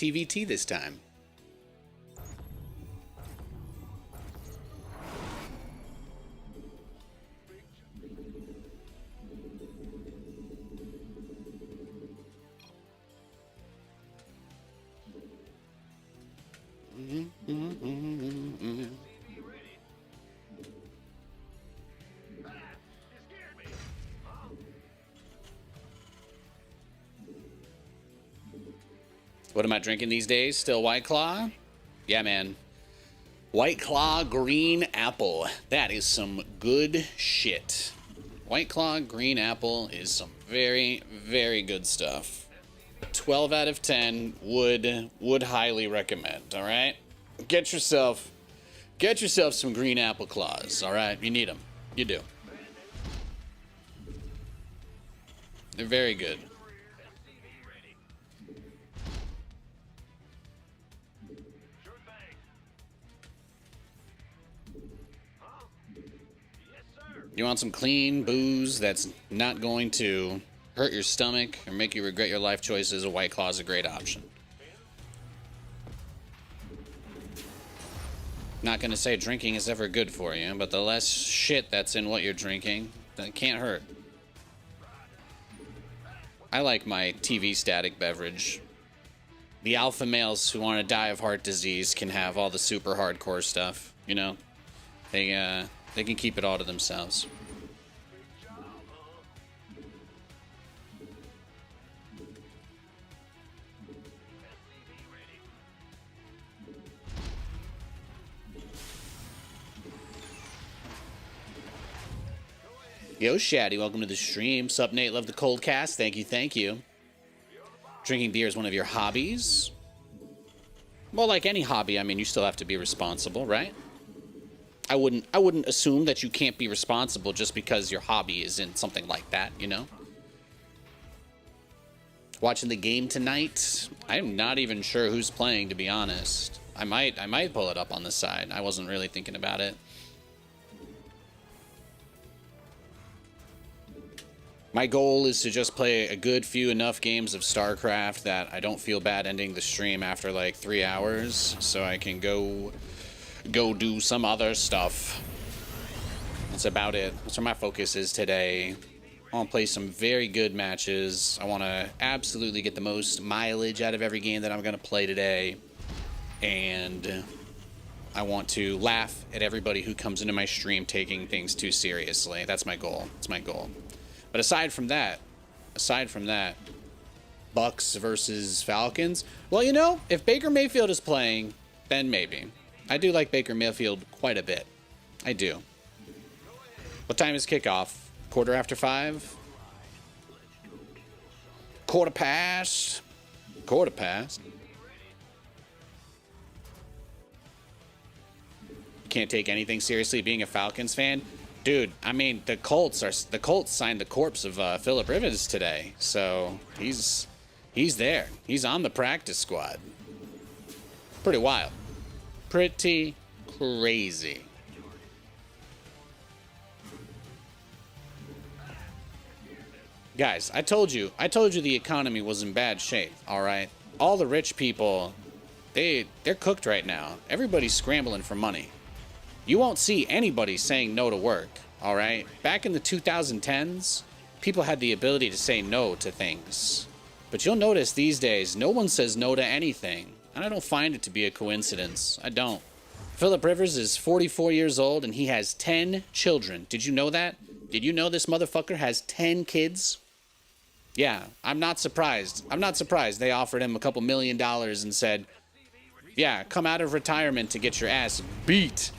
TVT this time. What am I drinking these days? Still White Claw? Yeah, man. White Claw Green Apple. That is some good shit. White Claw Green Apple is some very, very good stuff. 12 out of 10 would highly recommend, all right? Get yourself some Green Apple Claws, all right? You need them. You do. They're very good. You want some clean booze that's not going to hurt your stomach or make you regret your life choices? A White Claw is a great option. Not going to say drinking is ever good for you, but the less shit that's in what you're drinking, that can't hurt. I like my TV static beverage. The alpha males who want to die of heart disease can have all the super hardcore stuff, you know? They can keep it all to themselves. Yo, Shaddy, welcome to the stream. Sup, Nate? Love the cold cast. Thank you, thank you. Drinking beer is one of your hobbies? Well, like any hobby, I mean, you still have to be responsible, right? I wouldn't assume that you can't be responsible just because your hobby is in something like that, you know? Watching the game tonight? I'm not even sure who's playing, to be honest. I might pull it up on the side. I wasn't really thinking about it. My goal is to just play a good few enough games of StarCraft that I don't feel bad ending the stream after like 3 hours, so I can go do some other stuff. That's about it. That's where my focus is today. I want to play some very good matches. I want to absolutely get the most mileage out of every game that I'm going to play today. And I want to laugh at everybody who comes into my stream taking things too seriously. That's my goal. That's my goal. But aside from that, Bucks versus Falcons. Well, you know, if Baker Mayfield is playing, then maybe. I do like Baker Mayfield quite a bit. I do. What time is kickoff? 5:15? Quarter past. Quarter past. Can't take anything seriously being a Falcons fan. Dude, I mean, the Colts signed the corpse of Phillip Rivers today, so he's there. He's on the practice squad. Pretty wild. Pretty crazy. Guys, I told you the economy was in bad shape, all right? All the rich people, they're cooked right now. Everybody's scrambling for money. You won't see anybody saying no to work, all right? Back in the 2010s, people had the ability to say no to things. But you'll notice these days, no one says no to anything. And I don't find it to be a coincidence. I don't. Phillip Rivers is 44 years old and he has 10 children. Did you know that? Did you know this motherfucker has 10 kids? Yeah, I'm not surprised. I'm not surprised they offered him a couple $1 million and said, yeah, come out of retirement to get your ass beat.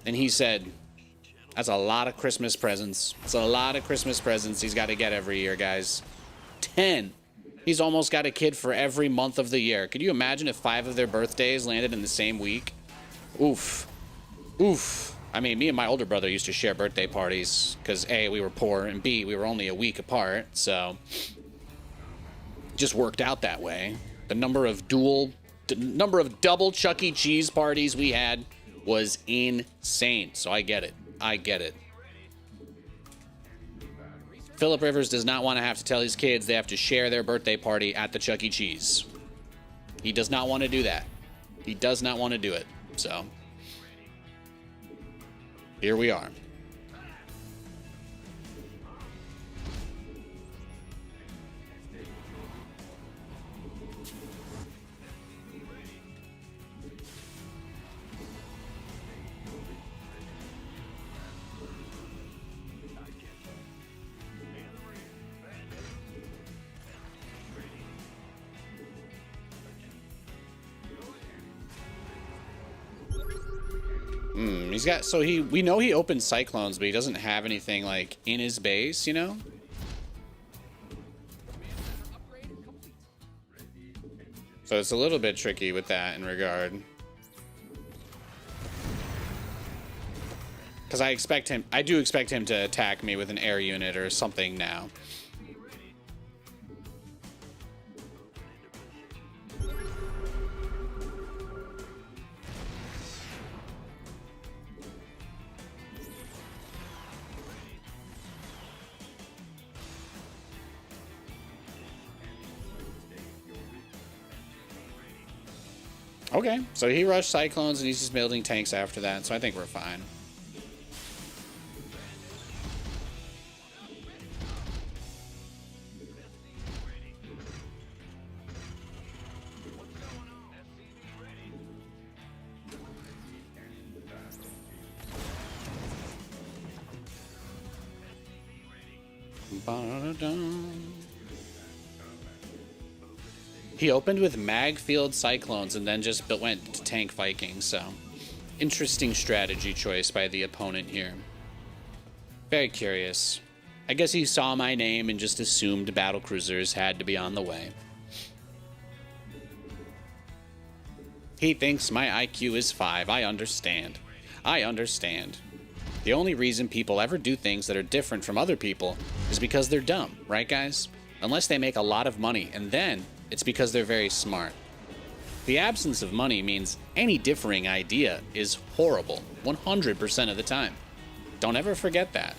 And he said, that's a lot of Christmas presents. It's a lot of Christmas presents he's got to get every year, guys. 10. He's almost got a kid for every month of the year. Could you imagine if 5 of their birthdays landed in the same week? Oof. Oof. I mean, me and my older brother used to share birthday parties because A, we were poor, and B, we were only a week apart, so it just worked out that way. The number of double Chuck E. Cheese parties we had was insane. So I get it. I get it. Phillip Rivers does not want to have to tell his kids they have to share their birthday party at the Chuck E. Cheese. He does not want to do that. He does not want to do it. So, here we are. He's got, so we know he opened Cyclones, but he doesn't have anything like in his base, you know? So it's a little bit tricky with that in regard. Because I do expect him to attack me with an air unit or something now. Okay, so he rushed Cyclones and he's just building tanks after that, so I think we're fine. He opened with mag field Cyclones and then just went to tank Vikings, so interesting strategy choice by the opponent here. Very curious. I guess he saw my name and just assumed battle cruisers had to be on the way. He thinks my IQ is 5. I understand. I understand. The only reason people ever do things that are different from other people is because they're dumb, right guys? Unless they make a lot of money, and then it's because they're very smart. The absence of money means any differing idea is horrible 100% of the time. Don't ever forget that.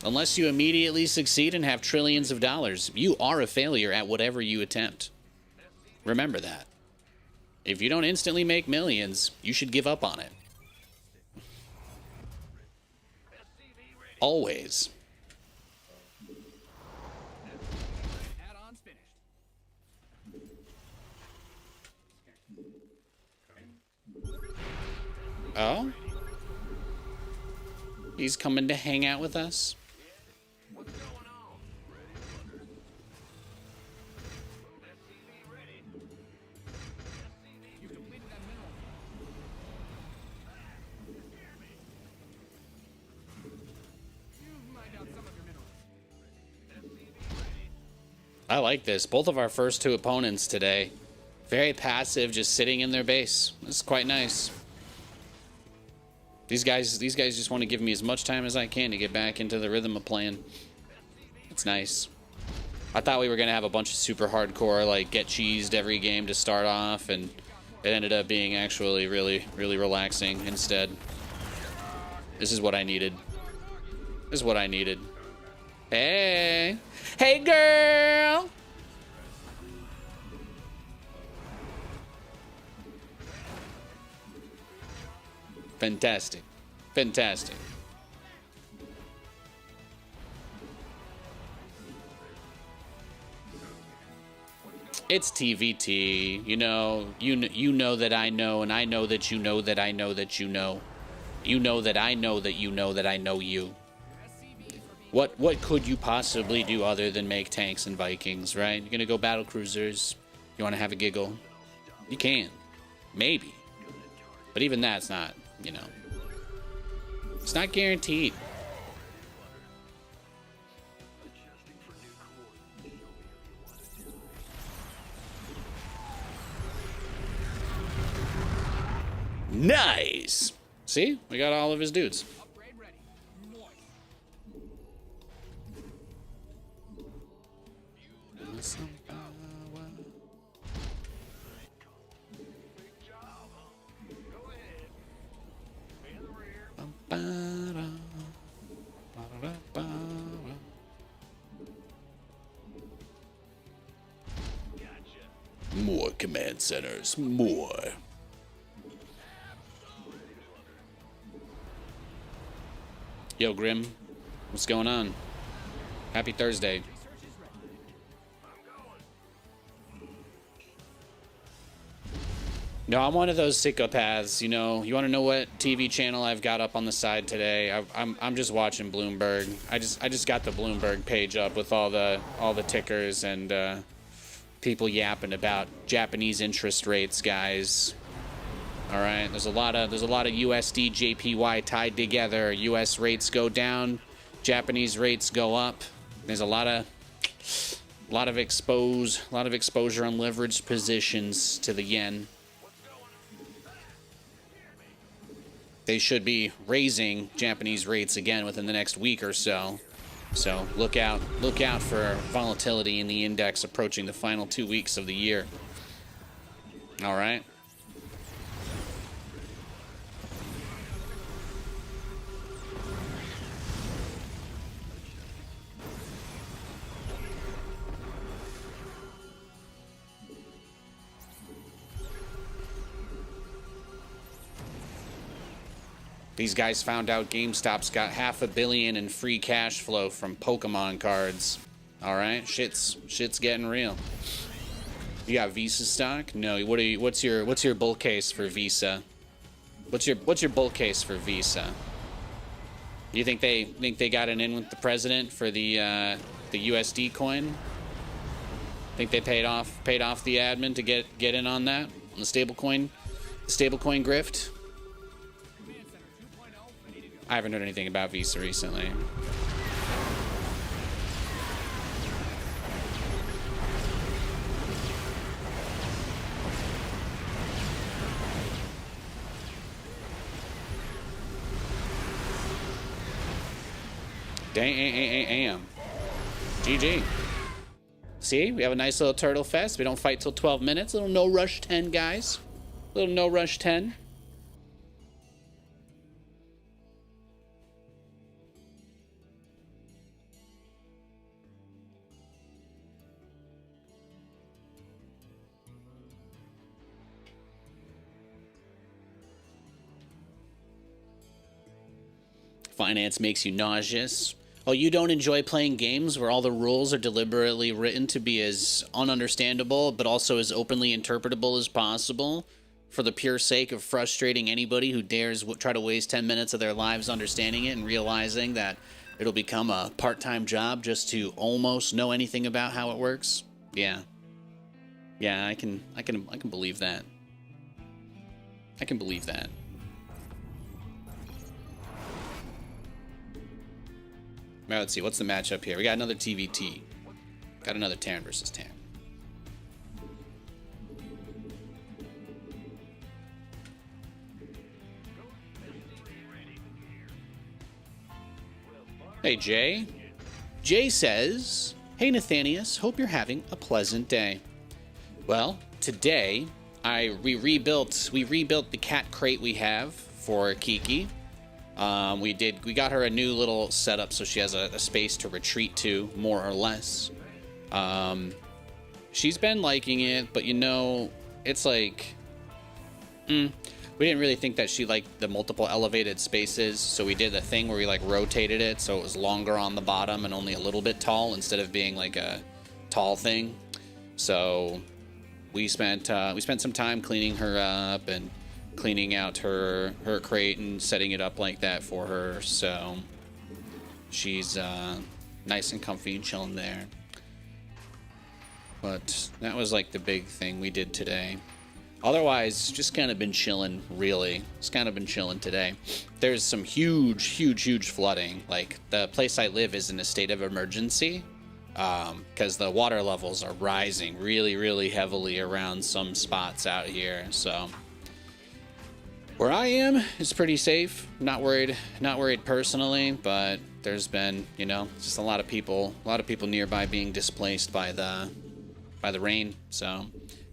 Unless you immediately succeed and have trillions of dollars, you are a failure at whatever you attempt. Remember that. If you don't instantly make millions, you should give up on it. Always. Oh? He's coming to hang out with us? I like this. Both of our first two opponents today, very passive, just sitting in their base. This is quite nice. These guys just want to give me as much time as I can to get back into the rhythm of playing. It's nice. I thought we were gonna have a bunch of super hardcore, like get cheesed every game to start off, and it ended up being actually really, really relaxing instead. This is what I needed. This is what I needed. Hey! Hey, girl! Fantastic. Fantastic. It's TVT. You know that I know, and I know that you know that I know that you know. You know that I know that you know that I know you. What could you possibly do other than make tanks and Vikings, right? You're gonna go battle cruisers. You wanna have a giggle? You can. Maybe. But even that's not, you know. It's not guaranteed. Nice! See? We got all of his dudes. More command centers. More. Yo, Grim. What's going on? Happy Thursday. No, I'm one of those psychopaths, you know. You want to know what TV channel I've got up on the side today? I'm just watching Bloomberg. I just got the Bloomberg page up with all the tickers and people yapping about Japanese interest rates, guys. All right, there's a lot of USD JPY tied together. US rates go down, Japanese rates go up. There's a lot of exposure on leveraged positions to the yen. They should be raising Japanese rates again within the next week or so. So look out for volatility in the index approaching the final 2 weeks of the year. All right. These guys found out GameStop's got $500 million in free cash flow from Pokemon cards. All right, shit's getting real. You got Visa stock? No. What's your bull case for Visa? What's your bull case for Visa? You think they got an in with the president for the USD coin? Think they paid off the admin to get in on that, on the stablecoin grift? I haven't heard anything about Visa recently. Damn. GG. See, we have a nice little turtle fest. We don't fight till 12 minutes. Little no rush 10, guys. Little no rush 10. Finance makes you nauseous. Oh, you don't enjoy playing games where all the rules are deliberately written to be as ununderstandable, but also as openly interpretable as possible, for the pure sake of frustrating anybody who dares try to waste 10 minutes of their lives understanding it and realizing that it'll become a part-time job just to almost know anything about how it works? Yeah. Yeah, I can believe that. I can believe that. All right, let's see. What's the matchup here? We got another TVT. Got another Terran versus Terran. Hey, Jay. Jay says, "Hey, Nathanias. Hope you're having a pleasant day." Well, today we rebuilt the cat crate we have for Kiki. We got her a new little setup so she has a space to retreat to, more or less. She's been liking it, but you know, it's like, we didn't really think that she liked the multiple elevated spaces, so we did the thing where we like rotated it so it was longer on the bottom and only a little bit tall instead of being like a tall thing. So we spent some time cleaning her up and cleaning out her crate and setting it up like that for her, so she's nice and comfy and chilling there. But that was like the big thing we did today. Otherwise, just kind of been chilling, really. Just kind of been chilling today. There's some huge flooding. Like, the place I live is in a state of emergency because the water levels are rising really heavily around some spots out here, so where I am is pretty safe. Not worried personally, but there's been, you know, just a lot of people nearby being displaced by the rain. So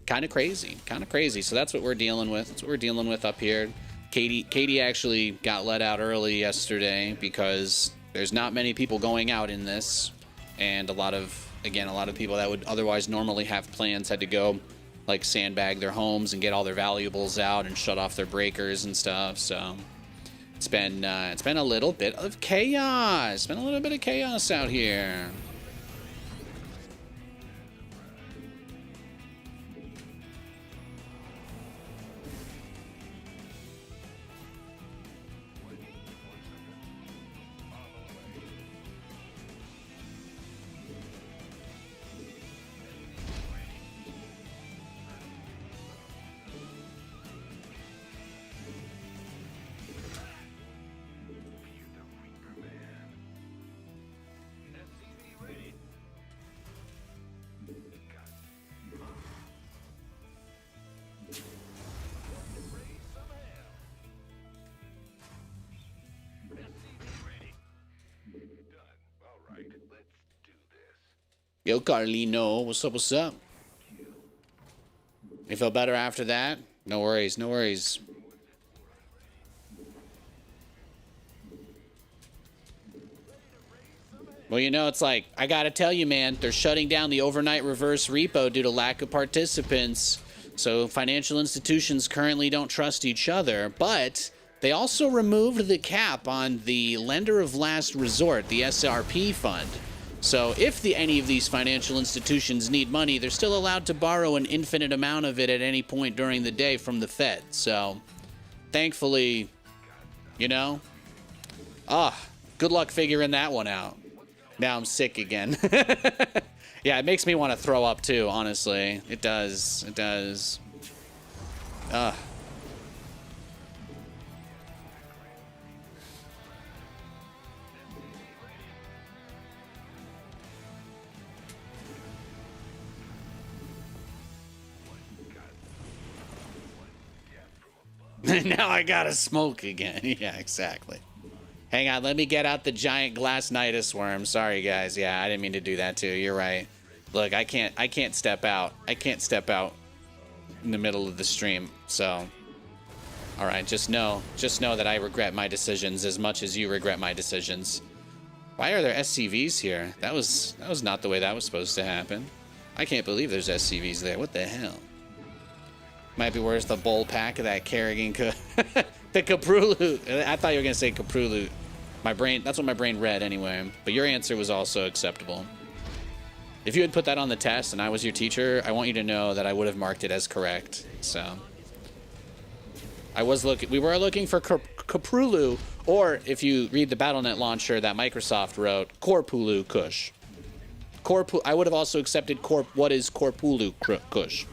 kind of crazy. So that's what we're dealing with. That's what we're dealing with up here. Katie actually got let out early yesterday because there's not many people going out in this, and a lot of people that would otherwise normally have plans had to go like sandbag their homes and get all their valuables out and shut off their breakers and stuff. So it's been a little bit of chaos. It's been a little bit of chaos out here. Yo, Carlino, what's up, what's up? You feel better after that? No worries, no worries. Well, you know, it's like, I gotta tell you, man, they're shutting down the overnight reverse repo due to lack of participants. So financial institutions currently don't trust each other, but they also removed the cap on the lender of last resort, the SRP fund. So if any of these financial institutions need money, they're still allowed to borrow an infinite amount of it at any point during the day from the Fed. So thankfully, you know, good luck figuring that one out. Now I'm sick again. Yeah, it makes me want to throw up too, honestly. It does. It does. Now I gotta smoke again. Yeah, exactly. Hang on, let me get out the giant glass nidus worm. Sorry, guys. Yeah, I didn't mean to do that too. You're right. Look, I can't step out. I can't step out in the middle of the stream. So, all right, just know that I regret my decisions as much as you regret my decisions. Why are there SCVs here? That was not the way that was supposed to happen. I can't believe there's SCVs there. What the hell? Might be worth the bowl pack of that Kerrigan. The Caprulu. I thought you were going to say Caprulu. My brain, that's what my brain read anyway. But your answer was also acceptable. If you had put that on the test and I was your teacher, I want you to know that I would have marked it as correct. So we were looking for Caprulu, or if you read the BattleNet launcher that Microsoft wrote, Corpulu Kush. I would have also accepted what is Corpulu Kush.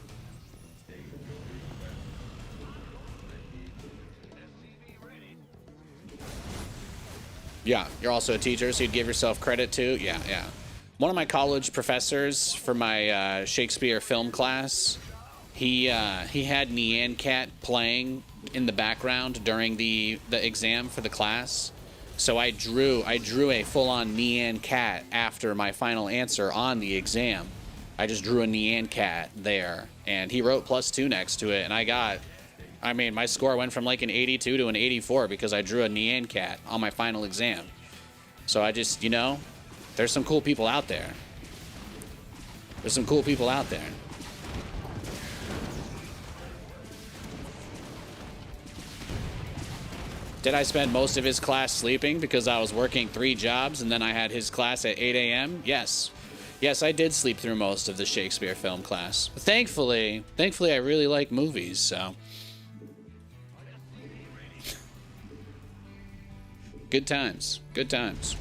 Yeah, you're also a teacher, so you'd give yourself credit too. Yeah, yeah. One of my college professors for my Shakespeare film class, he had Nyan Cat playing in the background during the exam for the class. So I drew a full-on Nyan Cat after my final answer on the exam. I just drew a Nyan Cat there, and he wrote +2 next to it, and I mean, my score went from like an 82 to an 84 because I drew a Nyan Cat on my final exam. So I just, you know, there's some cool people out there. There's some cool people out there. Did I spend most of his class sleeping because I was working 3 jobs and then I had his class at 8 a.m.? Yes. Yes, I did sleep through most of the Shakespeare film class. But thankfully, I really like movies, so. Good times. Good times.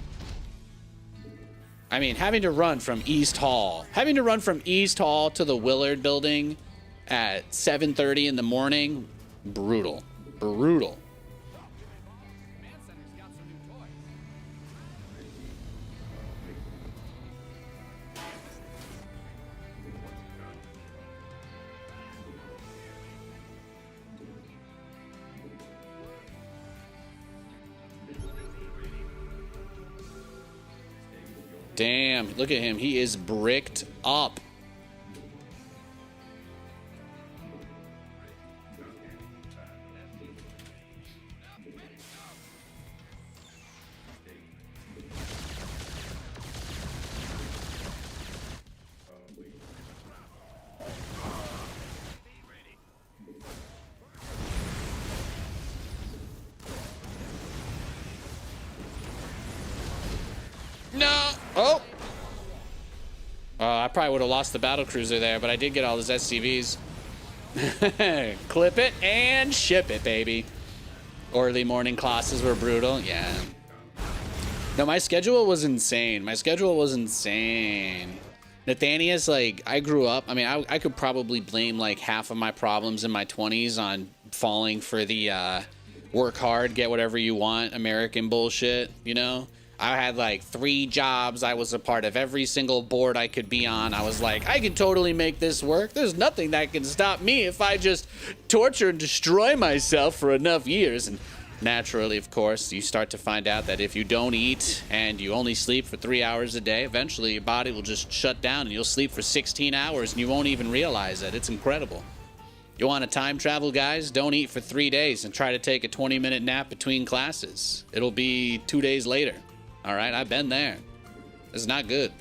I mean, having to run from East Hall to the Willard building at 7:30 in the morning, brutal. Brutal. Damn, look at him. He is bricked up. I probably would have lost the battle cruiser there, but I did get all those SCVs. Clip it and ship it, baby. Early morning classes were brutal. Yeah. No, my schedule was insane. My schedule was insane. Nathanias, like, I grew up. I mean, I could probably blame, like, half of my problems in my 20s on falling for the work hard, get whatever you want American bullshit, you know? I had, like, 3 jobs. I was a part of every single board I could be on. I was like, I can totally make this work. There's nothing that can stop me if I just torture and destroy myself for enough years. And naturally, of course, you start to find out that if you don't eat and you only sleep for 3 hours a day, eventually your body will just shut down and you'll sleep for 16 hours and you won't even realize it. It's incredible. You want to time travel, guys? Don't eat for 3 days and try to take a 20-minute nap between classes. It'll be 2 days later. All right, I've been there. It's not good.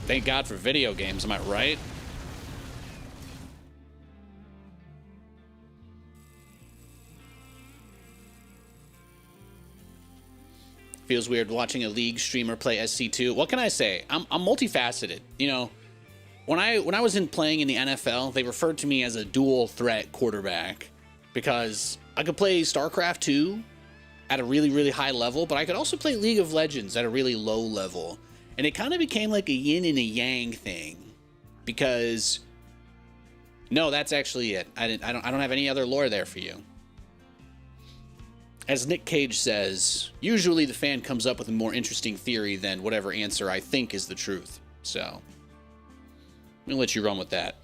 Thank God for video games, am I right? Feels weird watching a League streamer play SC2. What can I say? I'm multifaceted. You know, when I was playing in the NFL, they referred to me as a dual threat quarterback because I could play StarCraft 2 at a really, really high level, but I could also play League of Legends at a really low level. And it kind of became like a yin and a yang thing because no, that's actually it. I don't have any other lore there for you. As Nick Cage says, usually the fan comes up with a more interesting theory than whatever answer I think is the truth. So, I'm gonna let you run with that.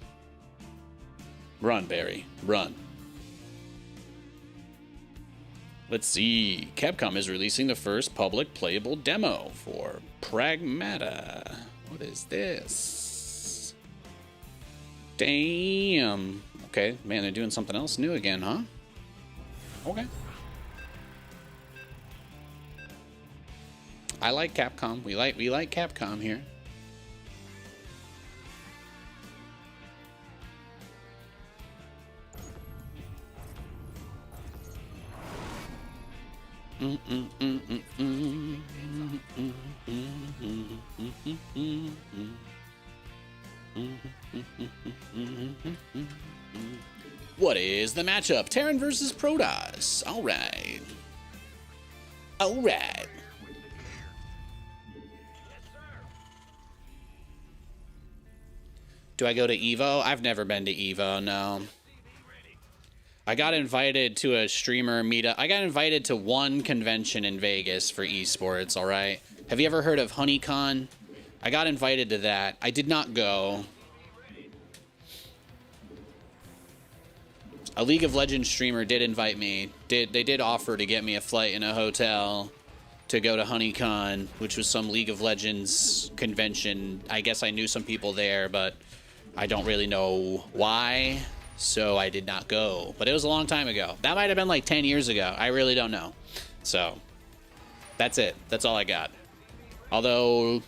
Run, Barry. Run. Let's see. Capcom is releasing the first public playable demo for Pragmata. What is this? Damn. Okay, man, they're doing something else new again, huh? Okay. I like Capcom. We like Capcom here. What is the matchup? Terran versus Protoss. All right. All right. Do I go to EVO? I've never been to EVO, no. I got invited to a streamer meetup. I got invited to one convention in Vegas for esports, all right? Have you ever heard of HoneyCon? I got invited to that. I did not go. A League of Legends streamer did invite me. They did offer to get me a flight and a hotel to go to HoneyCon, which was some League of Legends convention. I guess I knew some people there, but I don't really know why, so I did not go. But it was a long time ago. That might have been like 10 years ago. I really don't know. So, that's it. That's all I got. Although,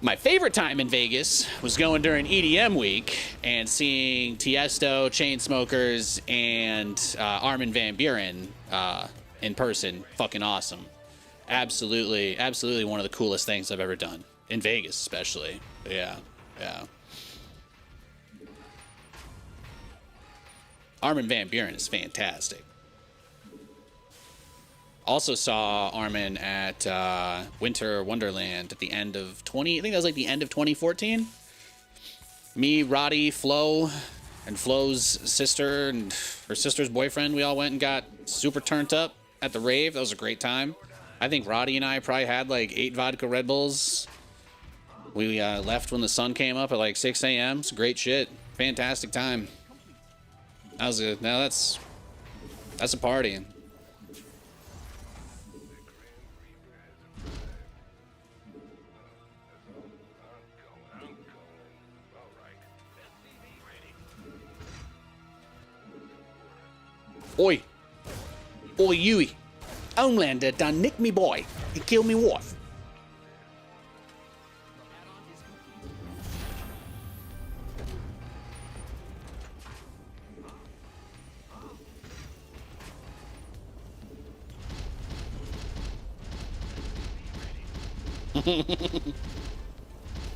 my favorite time in Vegas was going during EDM week and seeing Tiesto, Chainsmokers, and Armin van Buuren in person. Fucking awesome. Absolutely, absolutely one of the coolest things I've ever done. In Vegas, especially. Yeah, yeah. Armin van Buuren is fantastic. Also saw Armin at Winter Wonderland at the end of I think that was like the end of 2014. Me, Roddy, Flo, and Flo's sister and her sister's boyfriend, we all went and got super turned up at the rave. That was a great time. I think Roddy and I probably had like 8 vodka Red Bulls. We left when the sun came up at like 6 a.m. It's great shit. Fantastic time. That was good. Now that's a party. Oi. Oi, Yui. Homelander done nicked me boy. He killed me wife.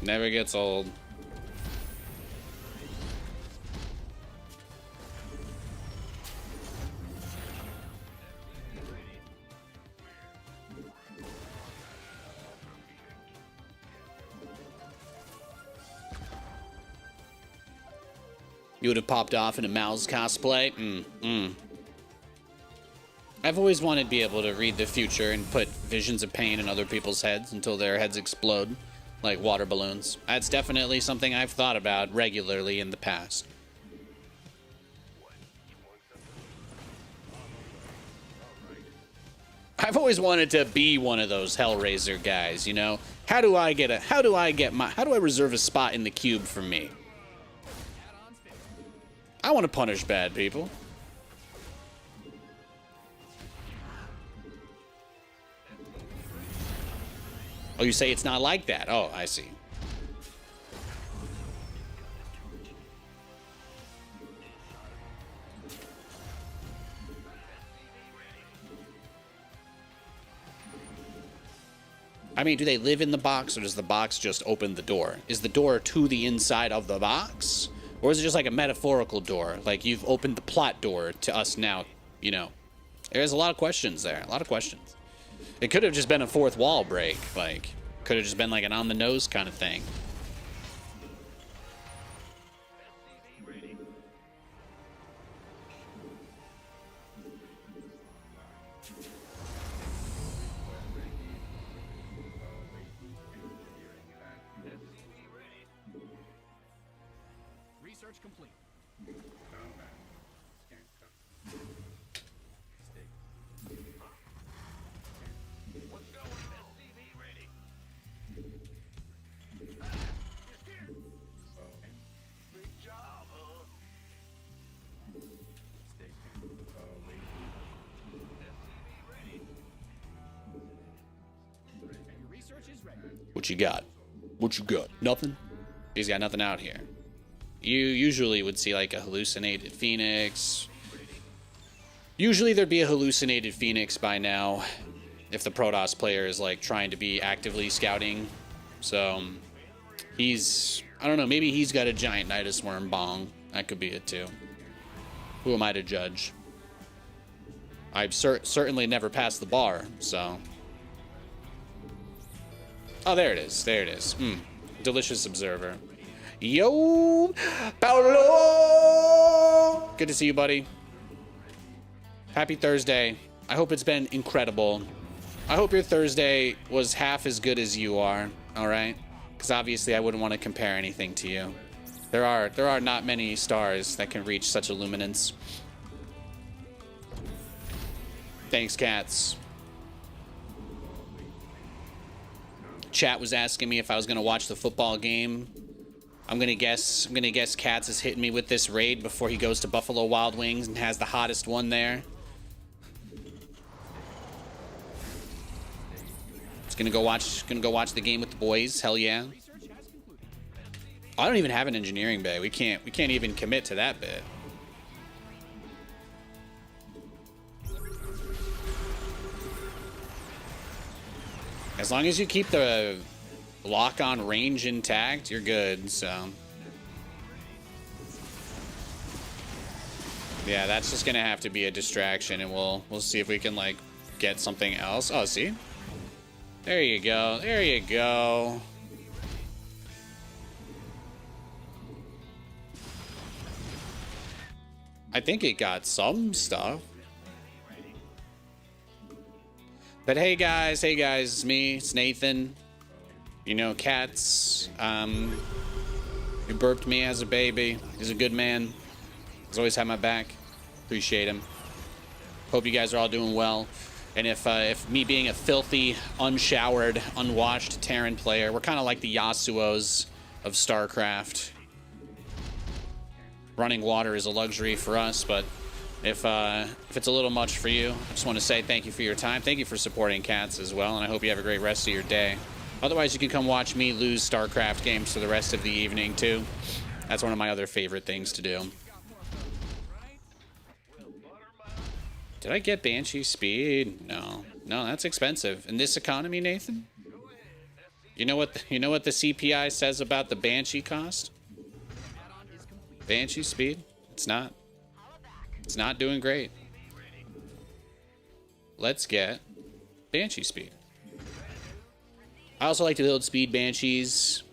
Never gets old. You would have popped off in a Mal's cosplay? I've always wanted to be able to read the future and put visions of pain in other people's heads until their heads explode like water balloons. That's definitely something I've thought about regularly in the past. I've always wanted to be one of those Hellraiser guys, you know? How do I reserve a spot in the cube for me? I want to punish bad people. Oh, you say it's not like that? Oh, I see. I mean, do they live in the box, or does the box just open the door? Is the door to the inside of the box? Or is it just like a metaphorical door? Like, you've opened the plot door to us now, you know. There's a lot of questions there. A lot of questions. It could have just been a fourth wall break. Like, could have just been like an on-the-nose kind of thing. Research complete. What you got? What you got? Nothing? He's got nothing out here. You usually would see like a hallucinated phoenix. Usually there'd be a hallucinated phoenix by now if the Protoss player is like trying to be actively scouting. So he's, I don't know, maybe he's got a giant Nidus worm bong. That could be it too. Who am I to judge? I've certainly never passed the bar, so. Oh, there it is. There it is. Delicious Observer. Yo, Paolo! Good to see you, buddy. Happy Thursday. I hope it's been incredible. I hope your Thursday was half as good as you are, all right? Because obviously I wouldn't want to compare anything to you. There are not many stars that can reach such illuminance. Thanks, cats. Chat was asking me if I was gonna watch the football game. I'm gonna guess Cats is hitting me with this raid before he goes to Buffalo Wild Wings and has the hottest one there. Just gonna go watch the game with the boys. Hell yeah. I don't even have an engineering bay. We can't even commit to that bit. As long as you keep the lock-on range intact, you're good, so. Yeah, that's just gonna have to be a distraction, and we'll see if we can, like, get something else. Oh, see? There you go. There you go. I think it got some stuff. But hey guys, it's me, it's Nathan. You know, Cats, he burped me as a baby. He's a good man. He's always had my back. Appreciate him. Hope you guys are all doing well. And if me being a filthy, unshowered, unwashed Terran player, we're kind of like the Yasuos of StarCraft. Running water is a luxury for us, but if it's a little much for you, I just want to say thank you for your time. Thank you for supporting Cats as well, and I hope you have a great rest of your day. Otherwise, you can come watch me lose StarCraft games for the rest of the evening, too. That's one of my other favorite things to do. Did I get Banshee speed? No. No, that's expensive. In this economy, Nathan? You know what? You know what the CPI says about the Banshee cost? Banshee speed? It's not. It's not doing great. Let's get Banshee speed. I also like to build speed Banshees.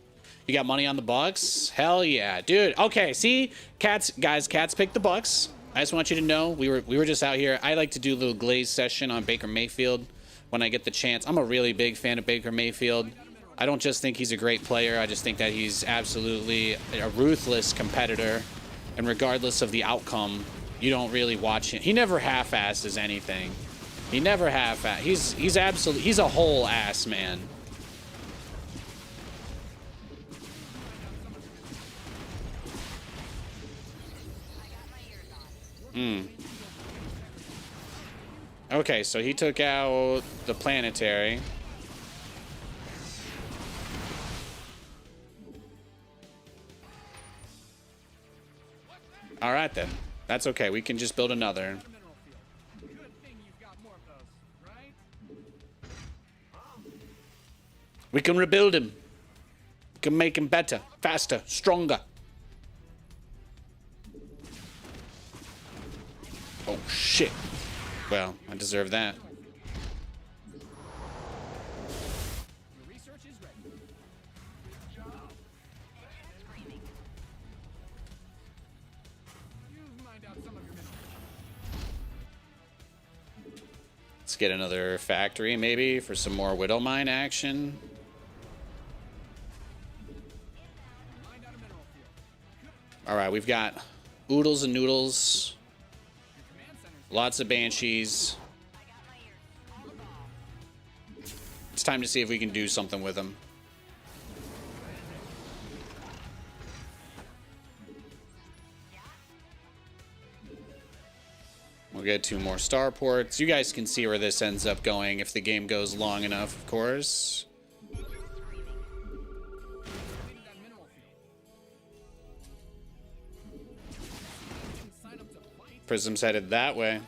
You got money on the Bucks? Hell yeah, dude. Okay, see, Cats picked the Bucks. I just want you to know we were just out here. I like to do a little glaze session on Baker Mayfield when I get the chance. I'm a really big fan of Baker Mayfield. I don't just think he's a great player. I just think that he's absolutely a ruthless competitor, and regardless of the outcome, you don't really watch him. He never half-asses anything. He never half-asses. He's a whole ass man. Okay, so he took out the planetary. All right, then. That's okay. We can just build another. We can rebuild him. We can make him better, faster, stronger. Oh, shit. Well, I deserve that. Let's get another factory, maybe, for some more Widow Mine action. All right, we've got oodles and noodles. Lots of Banshees. It's time to see if we can do something with them. We'll get 2 more starports. You guys can see where this ends up going if the game goes long enough, of course. Prism's headed that way.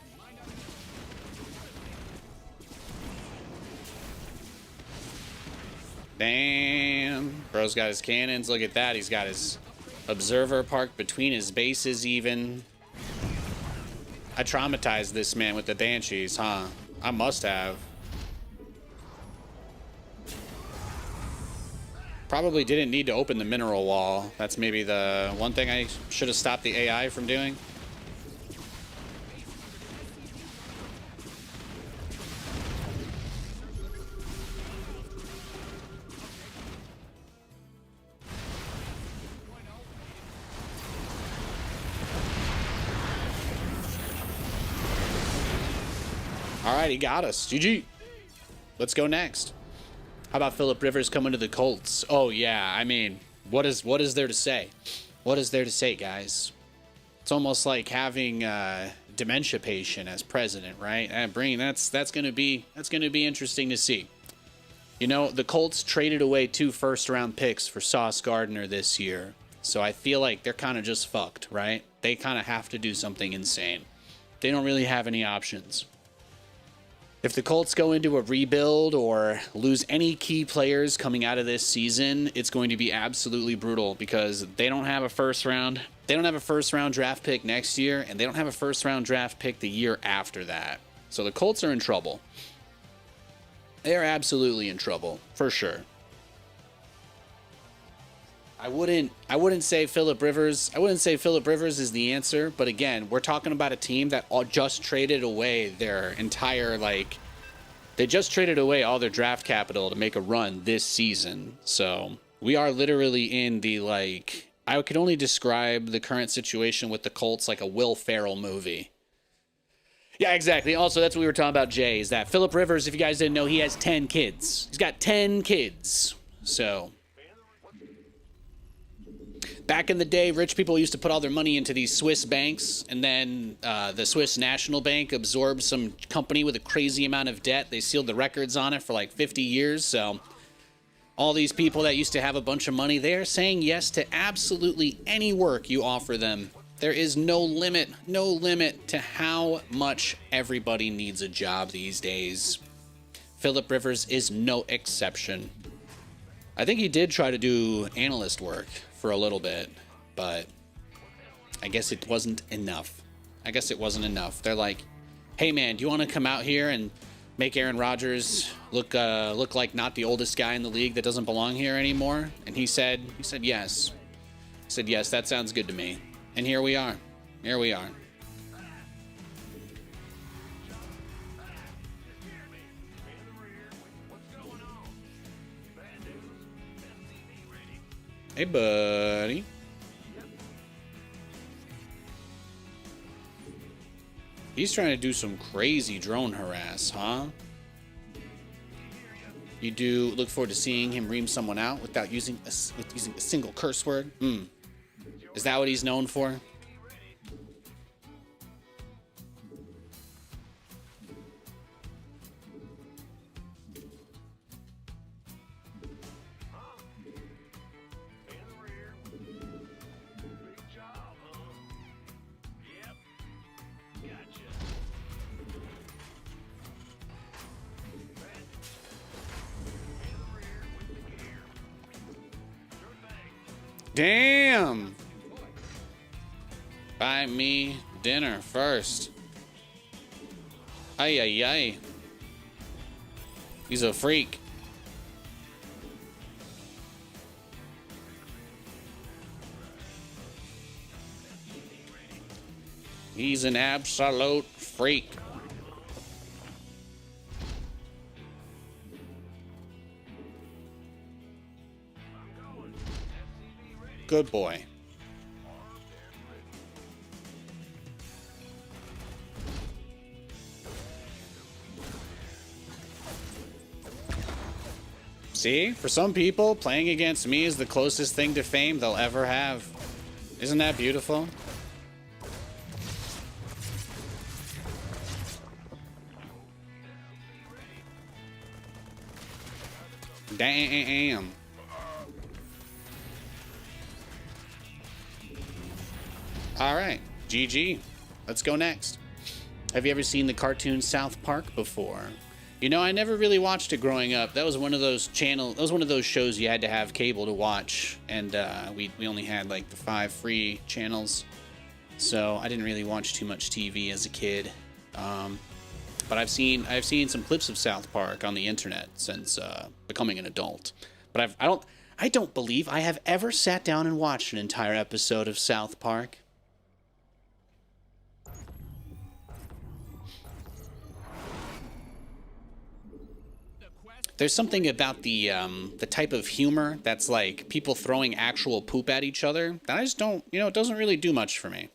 Damn. Bro's got his cannons. Look at that. He's got his observer parked between his bases even. I traumatized this man with the Banshees, huh? I must have. Probably didn't need to open the mineral wall. That's maybe the one thing I should have stopped the AI from doing. All right, he got us. GG. Let's go next. How about Phillip Rivers coming to the Colts? Oh, yeah. I mean, what is there to say? What is there to say, guys? It's almost like having a dementia patient as president, right? That's gonna be interesting to see. You know, the Colts traded away 2 first-round picks for Sauce Gardner this year, so I feel like they're kind of just fucked, right? They kind of have to do something insane. They don't really have any options. If the Colts go into a rebuild or lose any key players coming out of this season, it's going to be absolutely brutal because they don't have a first round. They don't have a first round draft pick next year, and they don't have a first round draft pick the year after that. So the Colts are in trouble. They are absolutely in trouble, for sure. I wouldn't say Phillip Rivers. I wouldn't say Phillip Rivers is the answer, but again, we're talking about a team that just traded away their entire they just traded away all their draft capital to make a run this season. So we are literally in the I could only describe the current situation with the Colts like a Will Ferrell movie. Yeah, exactly. Also, that's what we were talking about, Jay, is that Phillip Rivers, if you guys didn't know, he has 10 kids. He's got 10 kids. So back in the day, rich people used to put all their money into these Swiss banks, and then the Swiss National Bank absorbed some company with a crazy amount of debt. They sealed the records on it for like 50 years. So all these people that used to have a bunch of money, they are saying yes to absolutely any work you offer them. There is no limit to how much everybody needs a job these days. Phillip Rivers is no exception. I think he did try to do analyst work for a little bit, but I guess it wasn't enough. They're like, hey man, do you want to come out here and make Aaron Rodgers look like not the oldest guy in the league that doesn't belong here anymore? And he said yes. I said, yes, that sounds good to me. And here we are. Hey, buddy. He's trying to do some crazy drone harass, huh? You do look forward to seeing him ream someone out without using a single curse word? Is that what he's known for? Damn! Buy me dinner first. Ay, ay, ay. He's a freak. He's an absolute freak. Good boy. See, for some people, playing against me is the closest thing to fame they'll ever have. Isn't that beautiful? Damn. All right, GG. Let's go next. Have you ever seen the cartoon South Park before? You know, I never really watched it growing up. That was one of those shows you had to have cable to watch, and we only had like the 5 free channels, so I didn't really watch too much TV as a kid. But I've seen some clips of South Park on the internet since becoming an adult. But I don't believe I have ever sat down and watched an entire episode of South Park. There's something about the type of humor that's like people throwing actual poop at each other that I just don't, it doesn't really do much for me.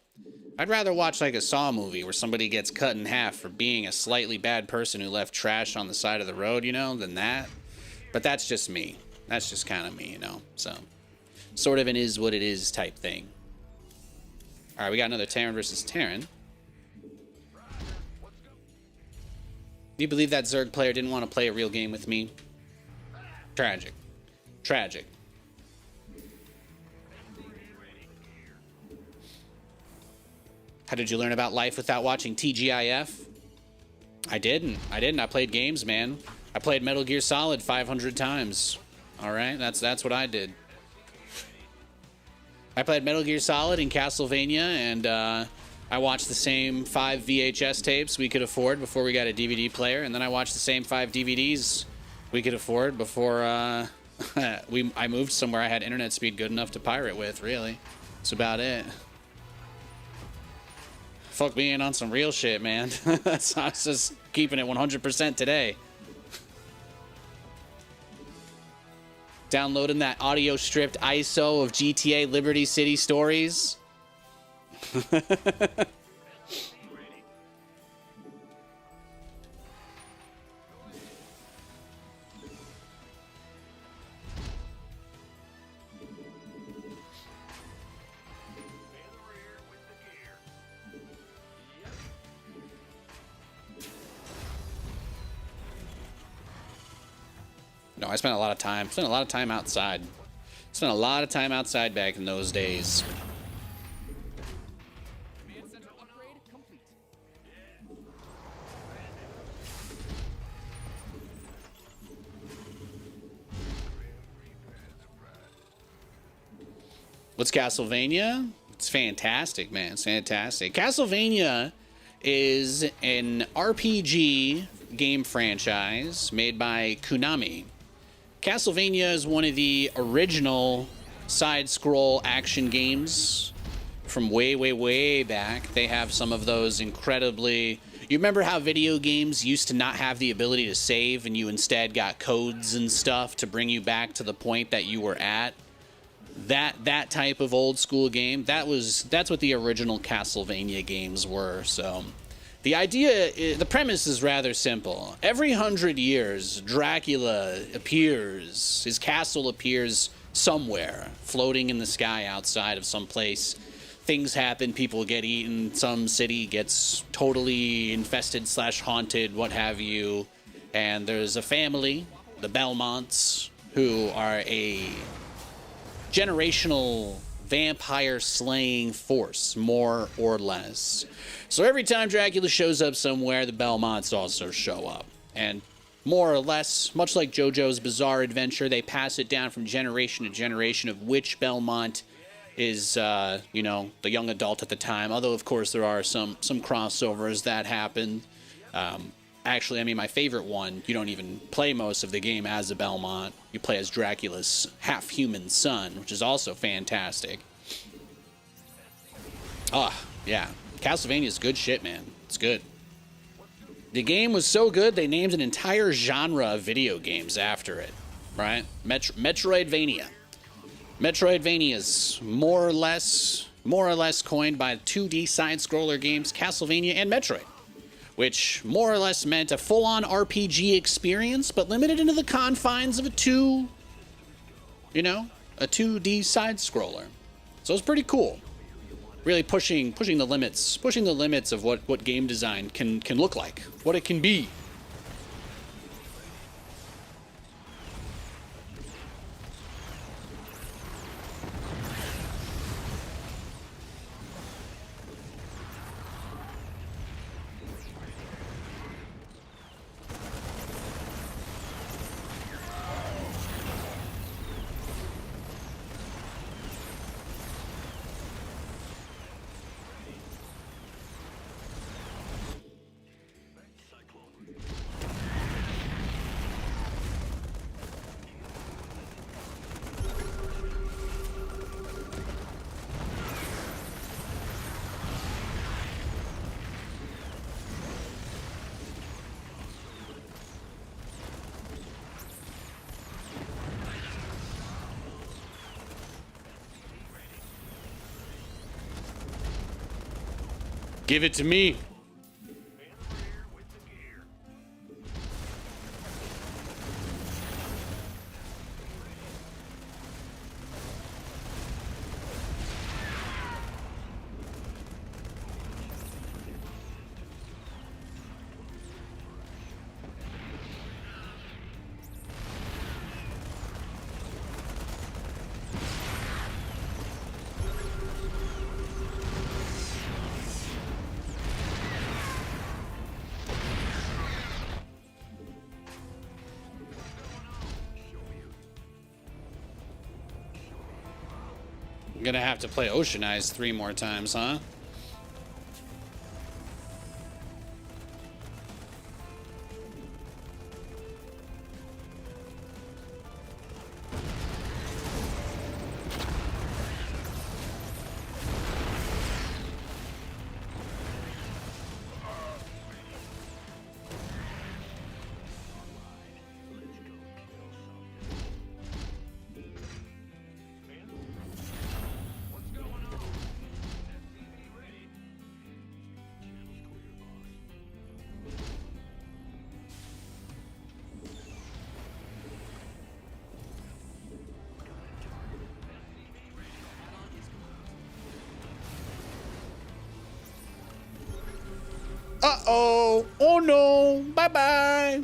I'd rather watch like a Saw movie where somebody gets cut in half for being a slightly bad person who left trash on the side of the road, than that. But that's just me. That's just kind of me, So, sort of an is what it is type thing. All right, we got another Terran versus Terran. Do you believe that Zerg player didn't want to play a real game with me? Tragic. Tragic. How did you learn about life without watching TGIF? I didn't. I played games, man. I played Metal Gear Solid 500 times. All right? That's what I did. I played Metal Gear Solid and Castlevania, and I watched the same 5 VHS tapes we could afford before we got a DVD player, and then I watched the same 5 DVDs we could afford before I moved somewhere I had internet speed good enough to pirate with, really. That's about it. Fuck me in on some real shit, man. I was just keeping it 100% today. Downloading that audio stripped ISO of GTA Liberty City Stories. No, I spent a lot of time. Spent a lot of time outside. Spent a lot of time outside back in those days. What's Castlevania? It's fantastic, man. It's fantastic. Castlevania is an RPG game franchise made by Konami. Castlevania is one of the original side-scroll action games from way, way, way back. They have some of those incredibly... You remember how video games used to not have the ability to save and you instead got codes and stuff to bring you back to the point that you were at? That type of old school game, that's what the original Castlevania games were. So the idea, the premise is rather simple. Every 100 years, Dracula appears, his castle appears somewhere, floating in the sky outside of some place. Things happen, people get eaten, some city gets totally infested / haunted, what have you. And there's a family, the Belmonts, who are a generational vampire slaying force, more or less. So every time Dracula shows up somewhere, the Belmonts also show up. And more or less, much like JoJo's Bizarre Adventure, they pass it down from generation to generation of which Belmont is, you know, the young adult at the time. Although, of course, there are some crossovers that happen. Actually, I mean, my favorite one, you don't even play most of the game as a Belmont. You play as Dracula's half-human son, which is also fantastic. Yeah. Castlevania's good shit, man. It's good. The game was so good, they named an entire genre of video games after it, right? Metroidvania. Metroidvania's more or less coined by 2D side-scroller games, Castlevania and Metroid, which more or less meant a full-on RPG experience, but limited into the confines of a 2D side-scroller. So it's pretty cool. Really pushing the limits of what game design can look like, what it can be. Give it to me. I'm gonna have to play Ocean Eyes 3 more times, huh? Uh-oh. Oh, no. Bye-bye.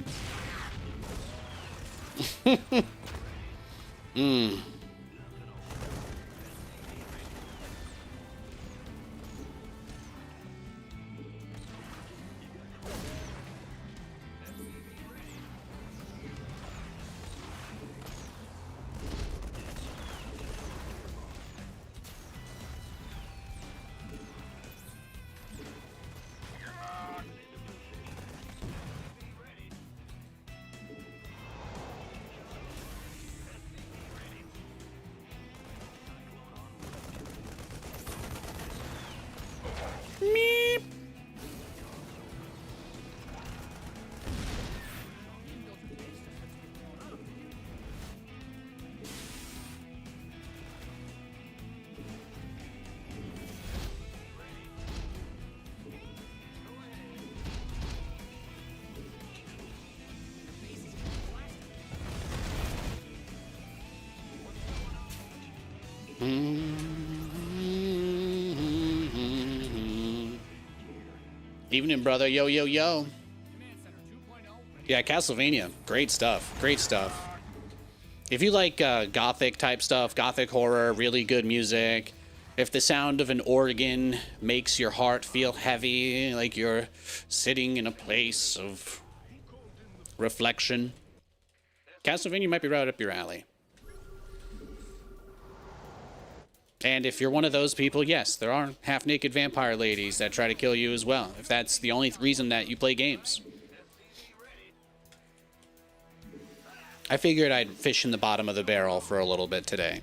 Evening, brother. Yo, yo, yo. Yeah, Castlevania. Great stuff. Great stuff. If you like gothic type stuff, gothic horror, really good music, if the sound of an organ makes your heart feel heavy, like you're sitting in a place of reflection, Castlevania might be right up your alley. And if you're one of those people, yes, there are half-naked vampire ladies that try to kill you as well, if that's the only reason that you play games. I figured I'd fish in the bottom of the barrel for a little bit today.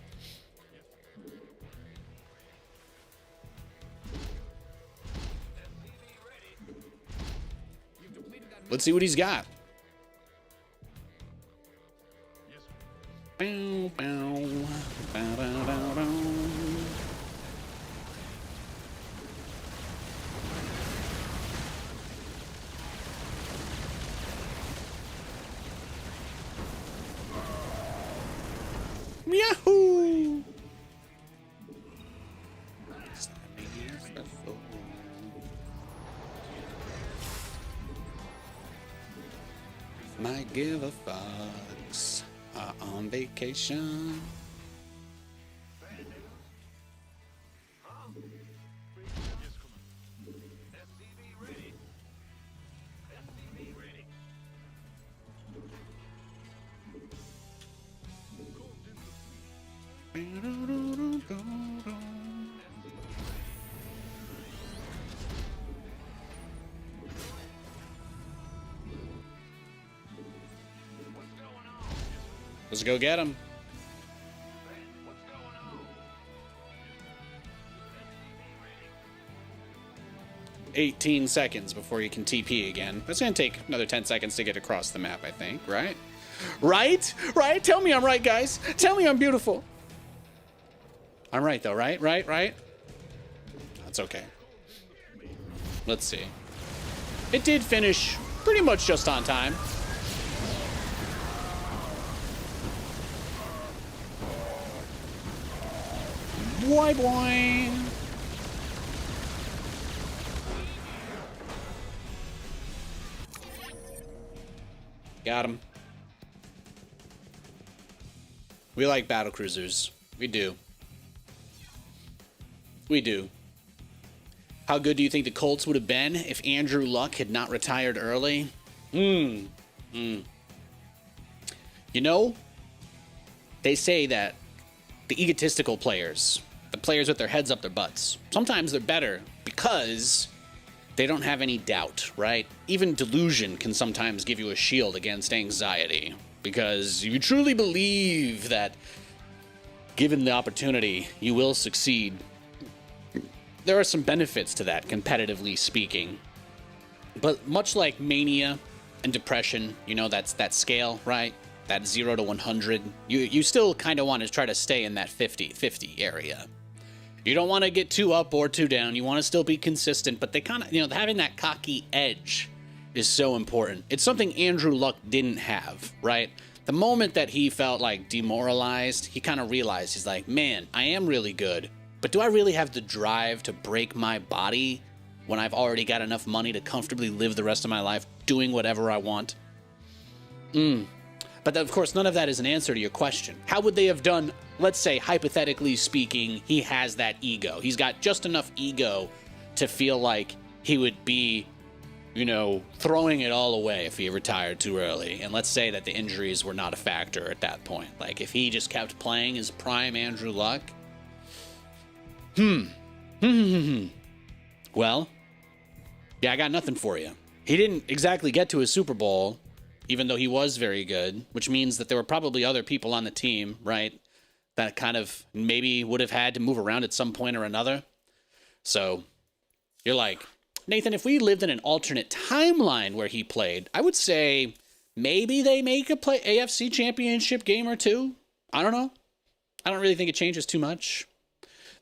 Let's see what he's got. Bow, bow, bow, bow, bow, bow. Yahoo! Might give a fucks on vacation. Let's go get him. 18 seconds before you can TP again. That's gonna take another 10 seconds to get across the map, I think, right? Right? Right? Tell me I'm right, guys. Tell me I'm beautiful. I'm right, though, right? Right? That's okay. Let's see. It did finish pretty much just on time. Boy, boy. Got him. We like battle cruisers. We do. We do. How good do you think the Colts would have been if Andrew Luck had not retired early? You know, they say that the egotistical players, the players with their heads up their butts, sometimes they're better because they don't have any doubt, right? Even delusion can sometimes give you a shield against anxiety, because you truly believe that given the opportunity, you will succeed. There are some benefits to that, competitively speaking. But much like mania and depression, you know, that's that scale, right? That 0 to 100. You still kind of want to try to stay in that 50-50 area. You don't want to get too up or too down. You want to still be consistent, but they kind of, you know, having that cocky edge is so important. It's something Andrew Luck didn't have, right? The moment that he felt like demoralized, he kind of realized, he's like, man, I am really good, but do I really have the drive to break my body when I've already got enough money to comfortably live the rest of my life doing whatever I want? But of course, none of that is an answer to your question. How would they have done, let's say, hypothetically speaking, he has that ego. He's got just enough ego to feel like he would be, you know, throwing it all away if he retired too early. And let's say that the injuries were not a factor at that point. Like, if he just kept playing his prime Andrew Luck. Well, yeah, I got nothing for you. He didn't exactly get to a Super Bowl, even though he was very good, which means that there were probably other people on the team, right, that kind of maybe would have had to move around at some point or another. So you're like, Nathan, if we lived in an alternate timeline where he played, I would say maybe they make a AFC championship game or two. I don't know. I don't really think it changes too much.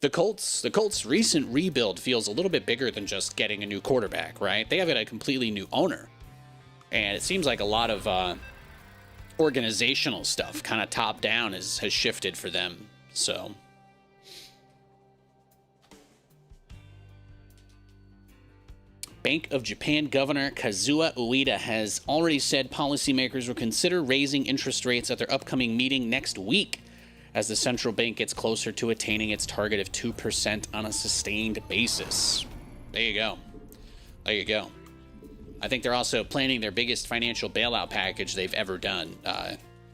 The Colts' recent rebuild feels a little bit bigger than just getting a new quarterback, right? They have a completely new owner. And it seems like a lot of organizational stuff, kind of top down, has shifted for them. So Bank of Japan Governor Kazuo Ueda has already said policymakers will consider raising interest rates at their upcoming meeting next week as the central bank gets closer to attaining its target of 2% on a sustained basis. There you go. There you go. I think they're also planning their biggest financial bailout package they've ever done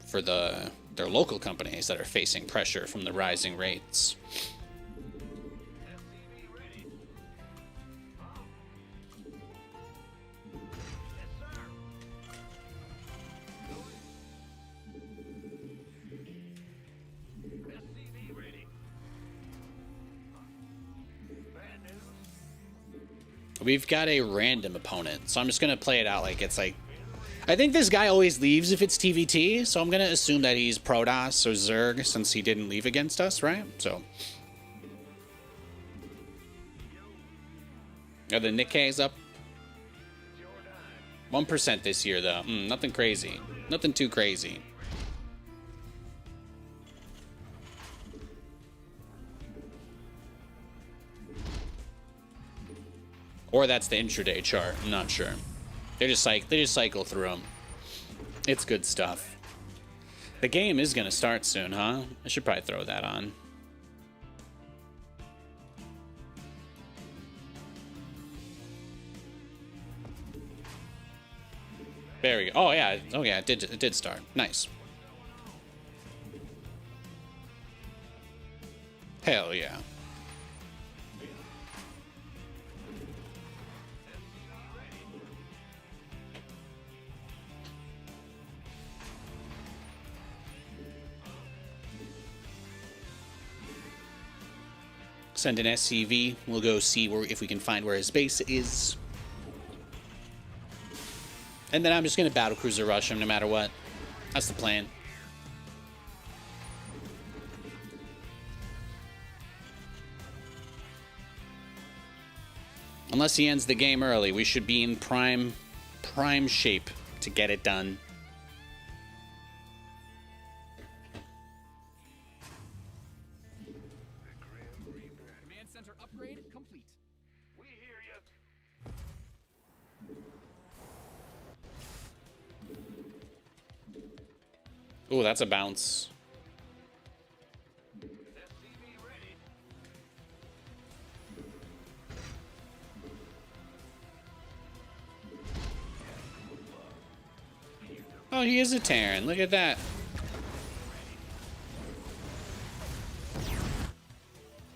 for their local companies that are facing pressure from the rising rates. We've got a random opponent, so I'm just going to play it out like it's like... I think this guy always leaves if it's TVT, so I'm going to assume that he's Protoss or Zerg since he didn't leave against us, right? So... Are the Nikkeis up? 1% this year, though. Nothing crazy. Nothing too crazy. Or that's the intraday chart. I'm not sure. They just cycle through them. It's good stuff. The game is gonna start soon, huh? I should probably throw that on. There we go. Oh yeah. Oh yeah. It did start. Nice. Hell yeah. Send an SCV. We'll go see if we can find where his base is. And then I'm just going to battlecruiser rush him no matter what. That's the plan. Unless he ends the game early, we should be in prime shape to get it done. Command center upgrade complete. We hear you. Ooh, that's a bounce. Oh, he is a Terran. Look at that.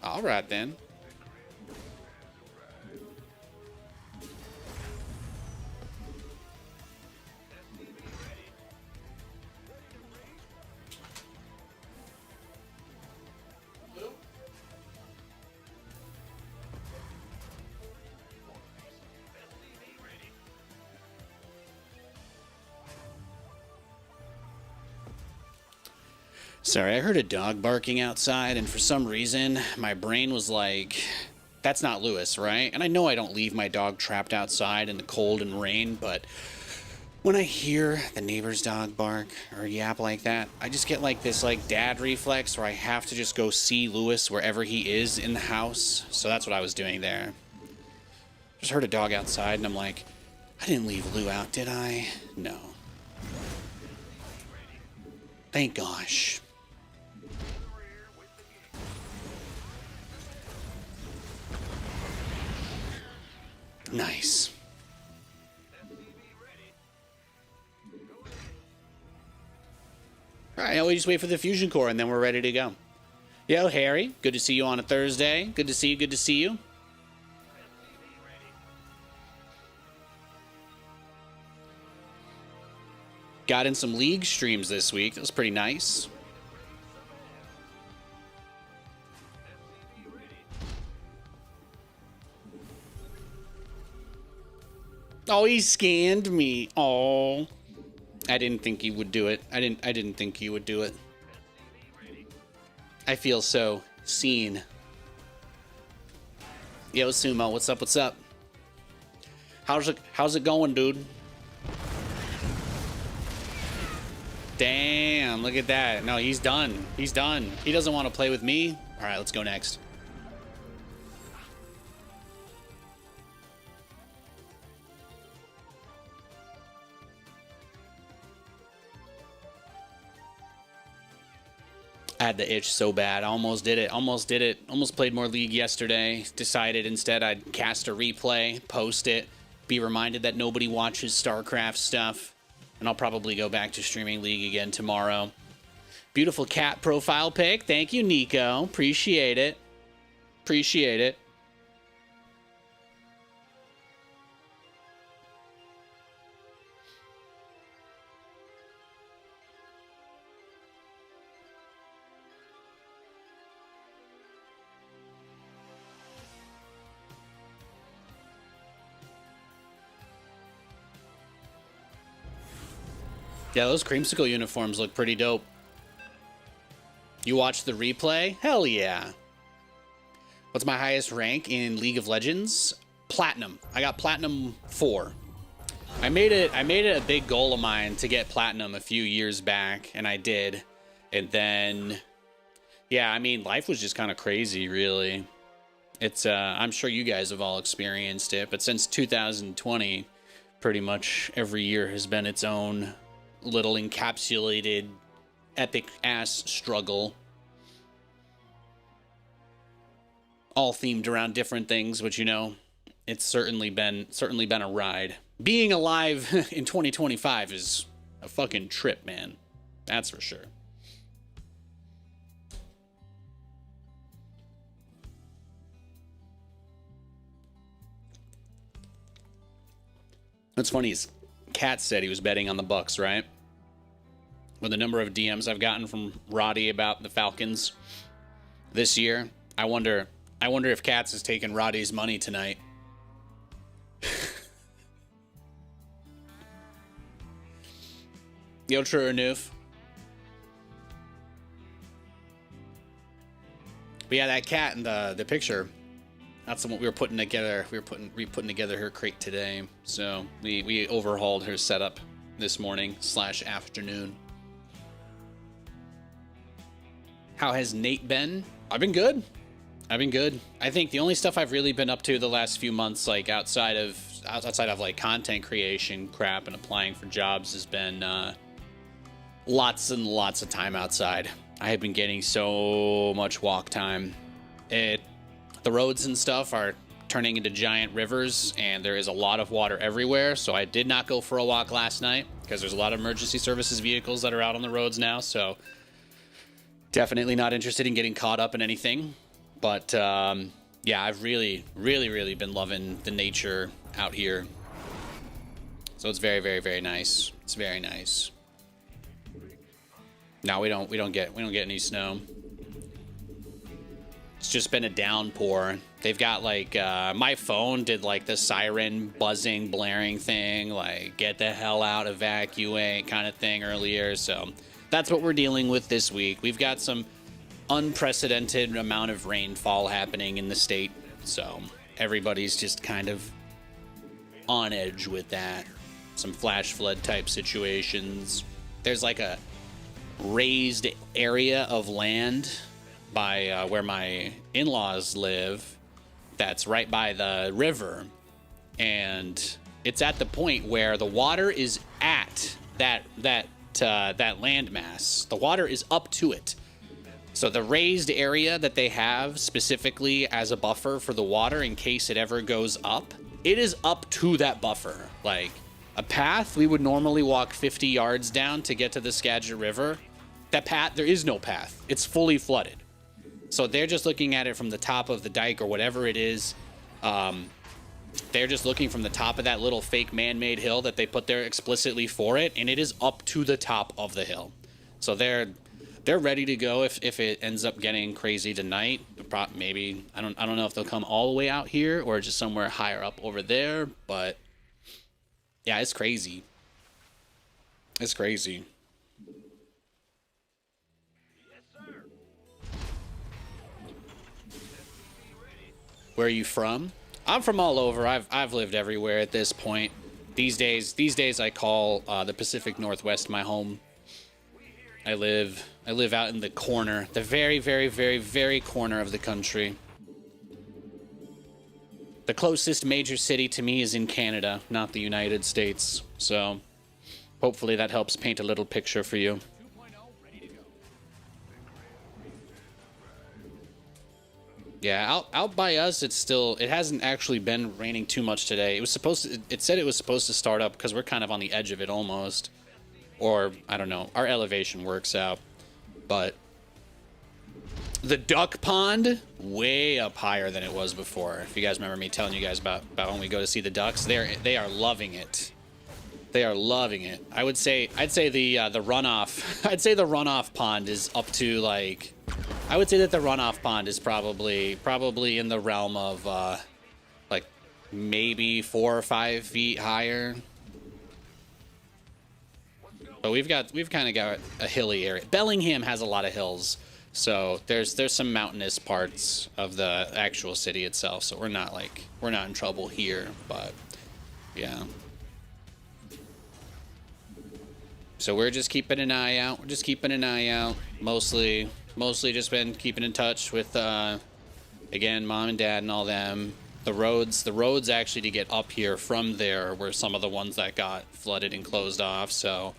All right, then. Sorry, I heard a dog barking outside, and for some reason, my brain was like, that's not Lewis, right? And I know I don't leave my dog trapped outside in the cold and rain, but when I hear the neighbor's dog bark or yap like that, I just get like this like dad reflex where I have to just go see Lewis wherever he is in the house. So that's what I was doing there. Just heard a dog outside, and I'm like, I didn't leave Lou out, did I? No. Thank gosh. Nice. All right, we just wait for the fusion core, and then we're ready to go. Yo, Harry, good to see you on a Thursday. Good to see you. Good to see you. Got in some League streams this week. That was pretty nice. Oh, he scanned me. Oh, I didn't think he would do it. I didn't think he would do it. I feel so seen. Yo, Sumo, what's up? What's up? How's it going, dude? Damn, look at that. No, he's done. He's done. He doesn't want to play with me. All right, let's go next. I had the itch so bad. I almost did it. Almost did it. Almost played more League yesterday. Decided instead I'd cast a replay, post it, be reminded that nobody watches StarCraft stuff. And I'll probably go back to streaming League again tomorrow. Beautiful cat profile pic. Thank you, Nico. Appreciate it. Appreciate it. Yeah, those creamsicle uniforms look pretty dope. You watched the replay? Hell yeah. What's my highest rank in League of Legends? Platinum. I got Platinum 4. I made it a big goal of mine to get Platinum a few years back, and I did. And then, yeah, I mean, life was just kind of crazy, really. It's, I'm sure you guys have all experienced it, but since 2020, pretty much every year has been its own little encapsulated epic ass struggle, all themed around different things, but you know, it's certainly been a ride. Being alive in 2025 is a fucking trip, man. That's for sure. What's funny is Kat said he was betting on the Bucks, right? With the number of DMs I've gotten from Roddy about the Falcons this year, I wonder if Katz is taking Roddy's money tonight. Yo, true or noof? But yeah, that cat in the picture, that's what we were putting together. We were putting together her crate today. So we overhauled her setup this morning / afternoon. How has Nate been? I've been good. I think the only stuff I've really been up to the last few months, like outside of like content creation crap and applying for jobs, has been lots and lots of time outside. I have been getting so much walk time. The roads and stuff are turning into giant rivers, and there is a lot of water everywhere. So I did not go for a walk last night because there's a lot of emergency services vehicles that are out on the roads now. So definitely not interested in getting caught up in anything. But yeah, I've really been loving the nature out here. So it's very, very, very nice. It's very nice. No, we don't get any snow. It's just been a downpour. They've got like my phone did like the siren buzzing, blaring thing, like get the hell out, evacuate kind of thing earlier. So that's what we're dealing with this week. We've got some unprecedented amount of rainfall happening in the state. So everybody's just kind of on edge with that. Some flash flood type situations. There's like a raised area of land by where my in-laws live that's right by the river, and it's at the point where the water is at that landmass. The water is up to it. So the raised area that they have specifically as a buffer for the water in case it ever goes up, it is up to that buffer. Like a path we would normally walk 50 yards down to get to the Skagit River, that path, there is no path. It's fully flooded. So they're just looking at it from the top of the dike or whatever it is. They're just looking from the top of that little fake man-made hill that they put there explicitly for it, and it is up to the top of the hill. So they're ready to go if it ends up getting crazy tonight. Maybe I don't know if they'll come all the way out here or just somewhere higher up over there, but yeah, it's crazy. It's crazy. Where are you from? I'm from all over. I've lived everywhere at this point. These days I call the Pacific Northwest my home. I live out in the corner, the very, very, very, very corner of the country. The closest major city to me is in Canada, not the United States. So hopefully that helps paint a little picture for you. Yeah, out by us, it hasn't actually been raining too much today. It was supposed to, it said it was supposed to start up because we're kind of on the edge of it almost. Or, I don't know, our elevation works out. But the duck pond, way up higher than it was before. If you guys remember me telling you guys about when we go to see the ducks, they are loving it. They are loving it. I'd say the runoff, I'd say the runoff pond is up to like, I would say that the runoff pond is probably in the realm of like maybe 4 or 5 feet higher. But we've kind of got a hilly area. Bellingham has a lot of hills, so there's some mountainous parts of the actual city itself. So we're not in trouble here, but yeah. So we're just keeping an eye out. We're just keeping an eye out. Mostly just been keeping in touch with, again, mom and dad and all them. The roads actually to get up here from there were some of the ones that got flooded and closed off. So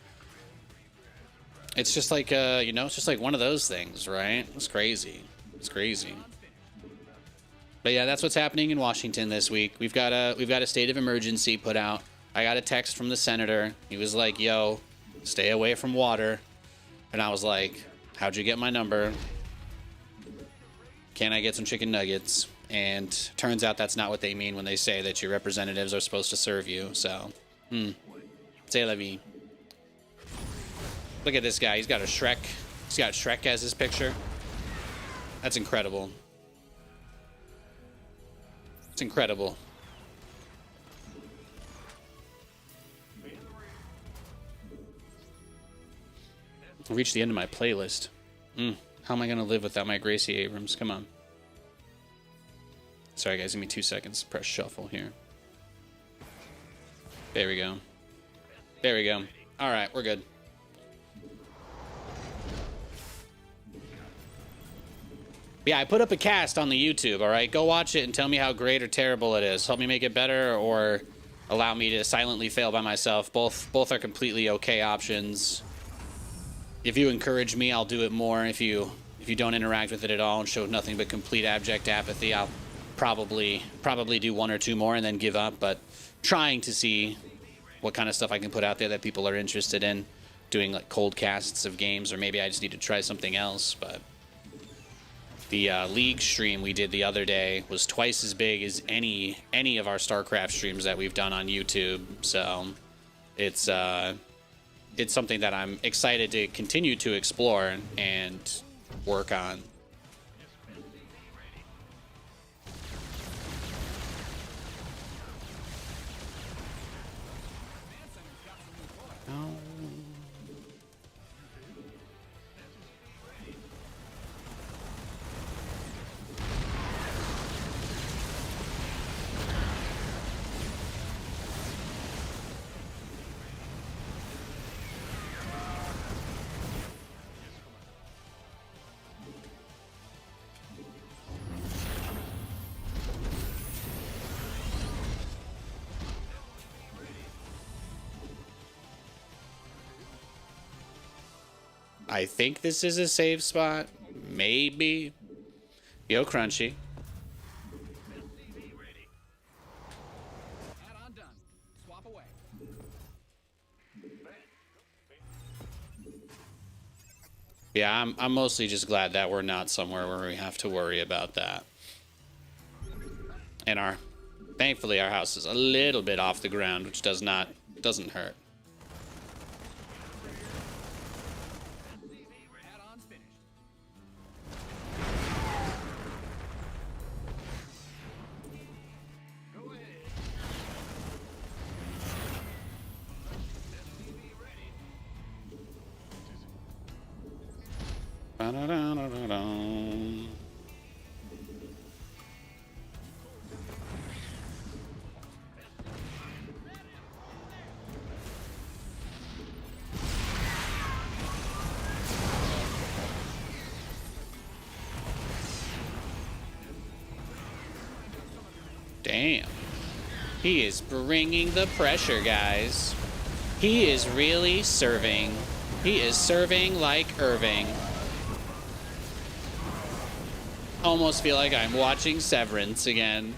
it's just like, you know, it's just like one of those things, right? It's crazy. It's crazy. But yeah, that's what's happening in Washington this week. We've got a state of emergency put out. I got a text from the senator. He was like, yo, stay away from water. And I was like, how'd you get my number? Can I get some chicken nuggets? And turns out that's not what they mean when they say that your representatives are supposed to serve you. So, c'est la vie. Look at this guy. He's got a Shrek. He's got Shrek as his picture. That's incredible. It's incredible. Reached the end of my playlist. How am I going to live without my Gracie Abrams? Come on. Sorry, guys. Give me 2 seconds. Press shuffle here. There we go. There we go. All right, we're good. Yeah, I put up a cast on the YouTube, all right? Go watch it and tell me how great or terrible it is. Help me make it better or allow me to silently fail by myself. Both are completely okay options. If you encourage me, I'll do it more. If you don't interact with it at all and show nothing but complete abject apathy, I'll probably do 1 or 2 more and then give up. But trying to see what kind of stuff I can put out there that people are interested in. Doing like cold casts of games, or maybe I just need to try something else. But the League stream we did the other day was twice as big as any of our StarCraft streams that we've done on YouTube. So it's something that I'm excited to continue to explore and work on. I think this is a save spot. Maybe. Yo, Crunchy. Add-on done. Swap away. Yeah, I'm mostly just glad that we're not somewhere where we have to worry about that. And thankfully our house is a little bit off the ground, which doesn't hurt. Add-on's finished. Go ahead. Ba-da-da-da-da-da. Damn. He is bringing the pressure, guys. He is really serving. He is serving like Irving. Almost feel like I'm watching Severance again.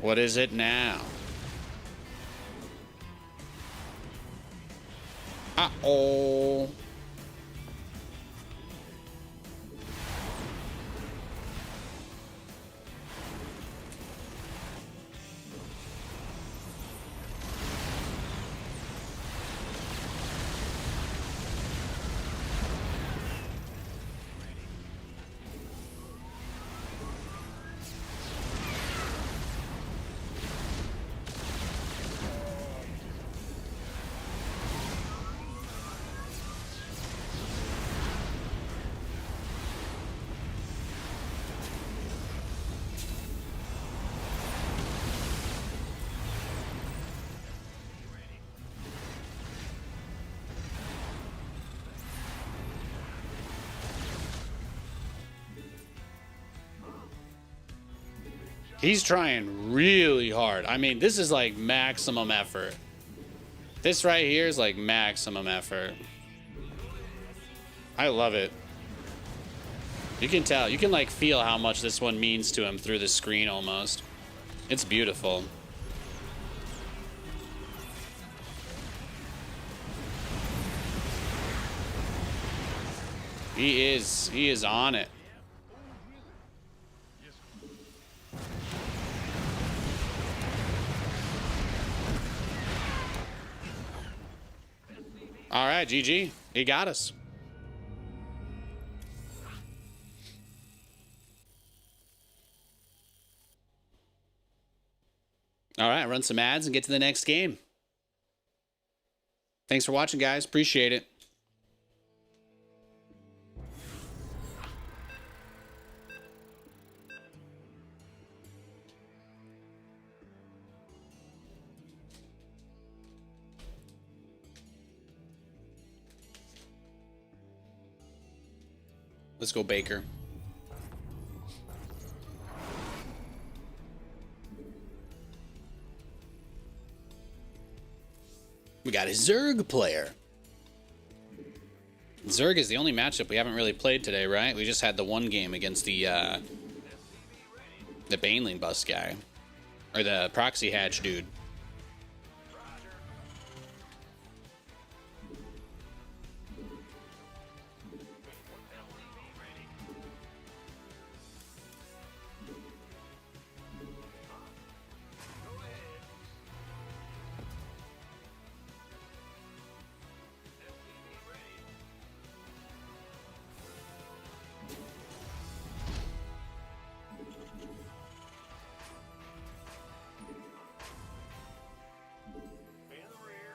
What is it now? Uh-oh. He's trying really hard. I mean, this is like maximum effort. This right here is like maximum effort. I love it. You can tell. You can like feel how much this one means to him through the screen almost. It's beautiful. He is on it. All right, GG. He got us. All right, run some ads and get to the next game. Thanks for watching, guys. Appreciate it. Let's go, Baker. We got a Zerg player. Zerg is the only matchup we haven't really played today, right? We just had the one game against the Baneling bus guy. Or the proxy hatch dude.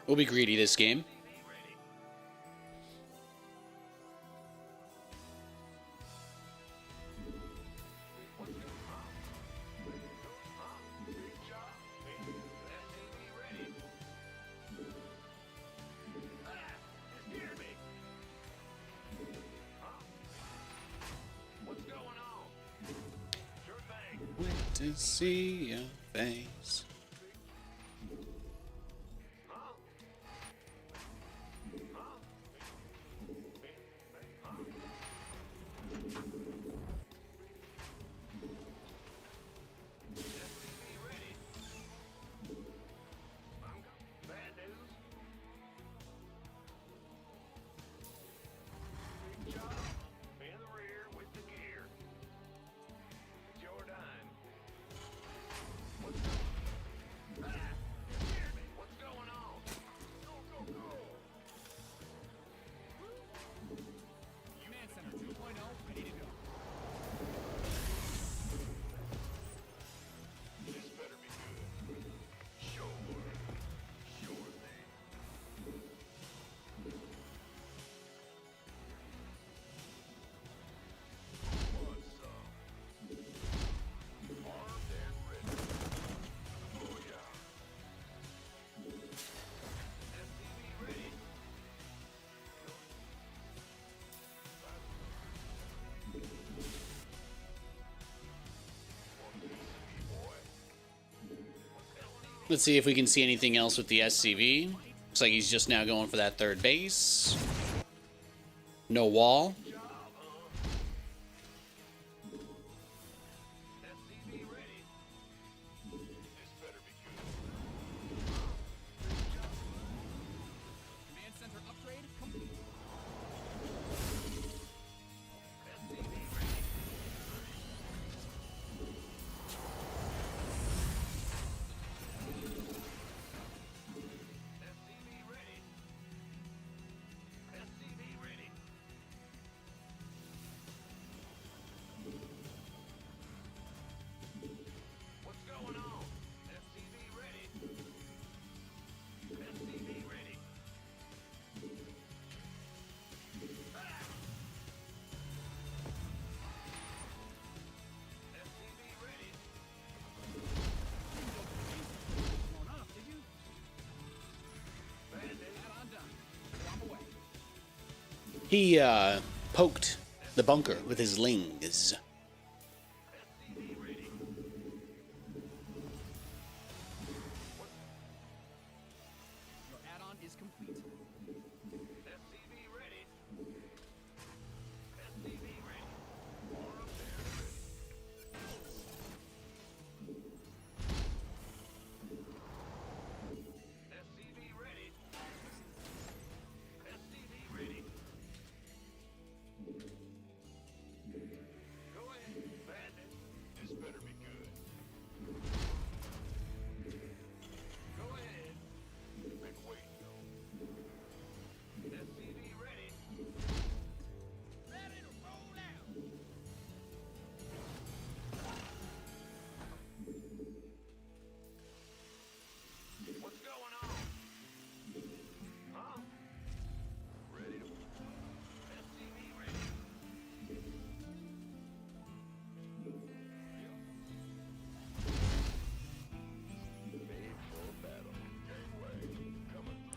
We'll be greedy this game. Wait to see your face. Let's see if we can see anything else with the SCV. Looks like he's just now going for that third base. No wall. Command center upgrade complete. He poked the bunker with his lings. Your add-on is complete.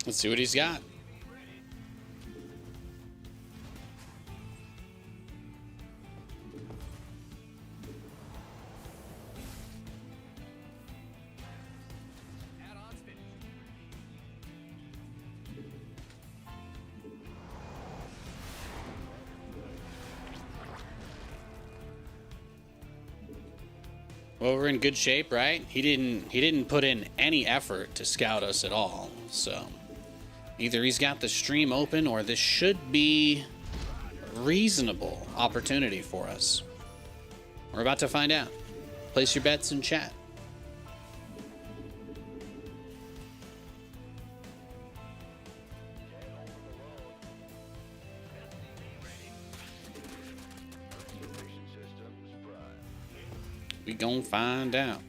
Let's see what he's got. Add-on's finished. Well, we're in good shape, right? He didn't put in any effort to scout us at all. So either he's got the stream open or this should be a reasonable opportunity for us. We're about to find out. Place your bets in chat. We gon' find out.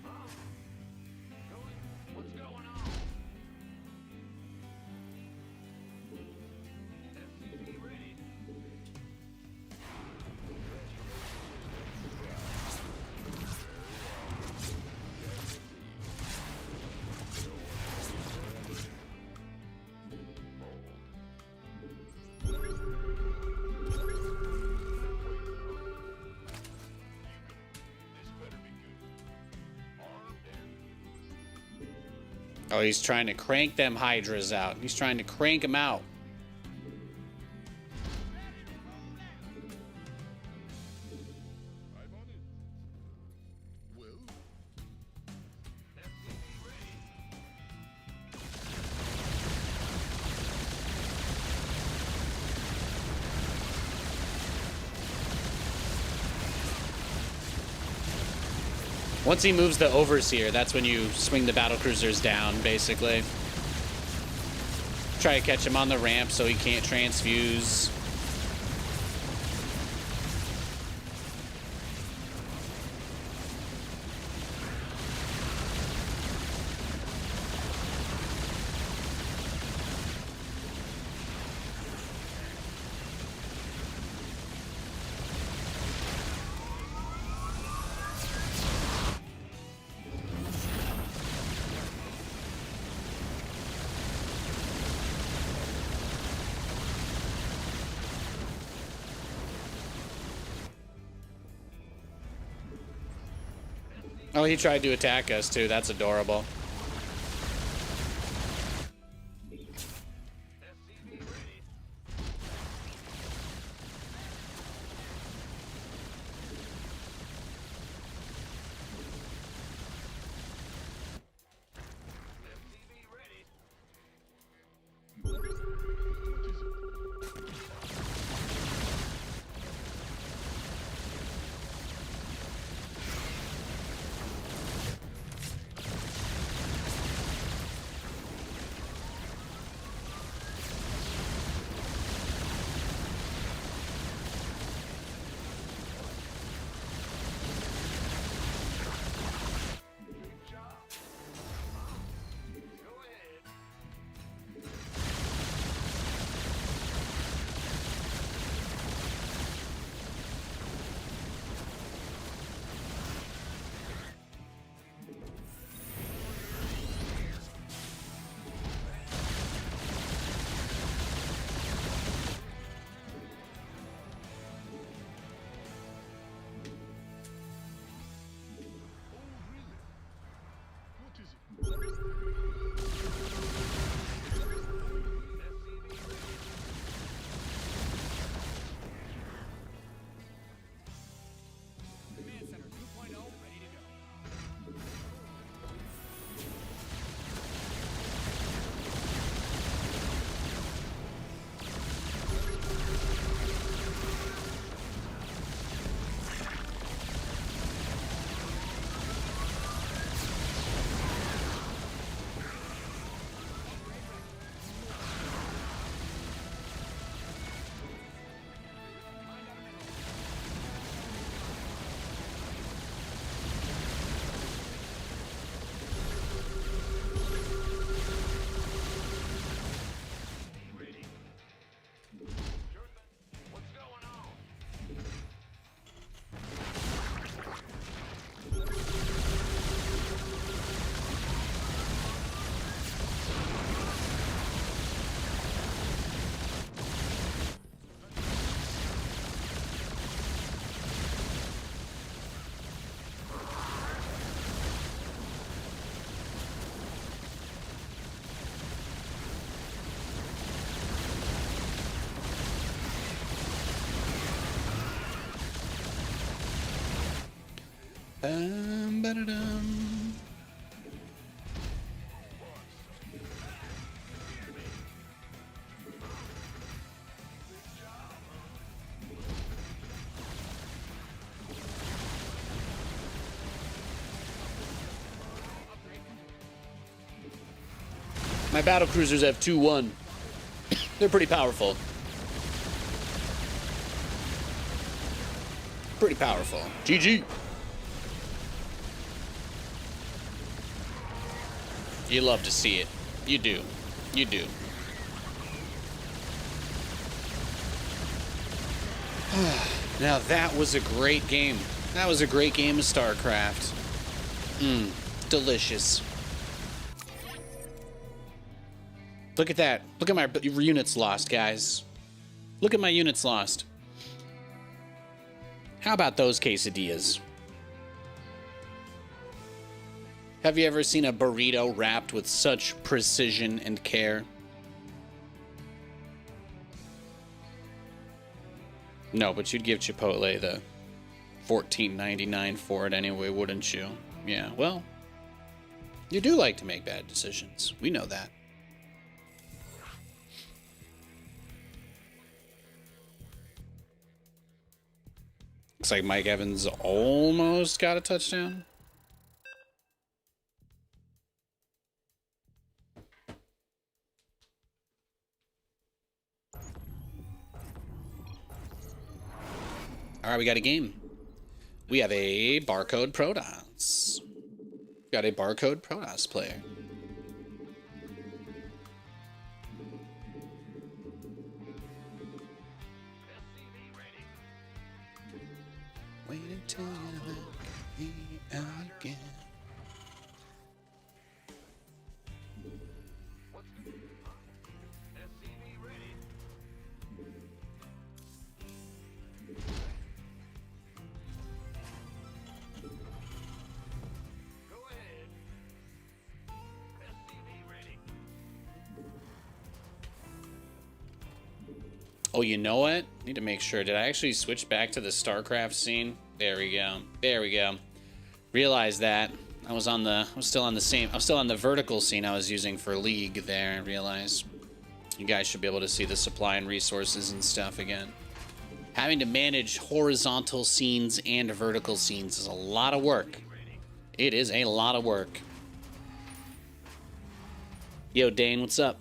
Oh, he's trying to crank them Hydras out. He's trying to crank them out. Once he moves the Overseer, that's when you swing the battlecruisers down, basically. Try to catch him on the ramp so he can't transfuse. Oh, he tried to attack us too. That's adorable. Bum, ba-da-dum. My battle cruisers have 2-1. They're pretty powerful. Pretty powerful. GG. You love to see it. You do. You do. Now that was a great game. That was a great game of StarCraft. Delicious. Look at that. Look at my units lost, guys. Look at my units lost. How about those quesadillas? Have you ever seen a burrito wrapped with such precision and care? No, but you'd give Chipotle the $14.99 for it anyway, wouldn't you? Yeah, well, you do like to make bad decisions. We know that. Looks like Mike Evans almost got a touchdown. All right, we got a game. We have a Barcode Protoss. Got a Barcode Protoss player. Wait until you look me again. Oh, you know what? Need to make sure. Did I actually switch back to the StarCraft scene? There we go. There we go. Realized that. I was still on the vertical scene I was using for League there. I realized. You guys should be able to see the supply and resources and stuff again. Having to manage horizontal scenes and vertical scenes is a lot of work. It is a lot of work. Yo, Dane, what's up?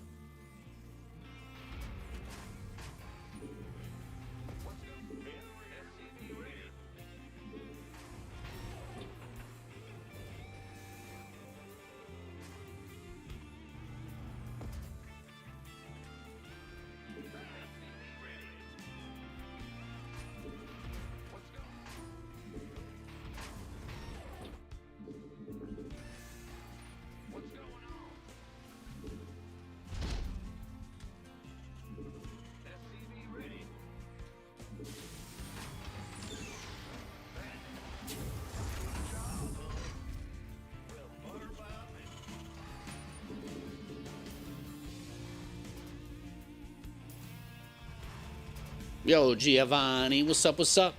Yo, Giovanni, what's up, what's up?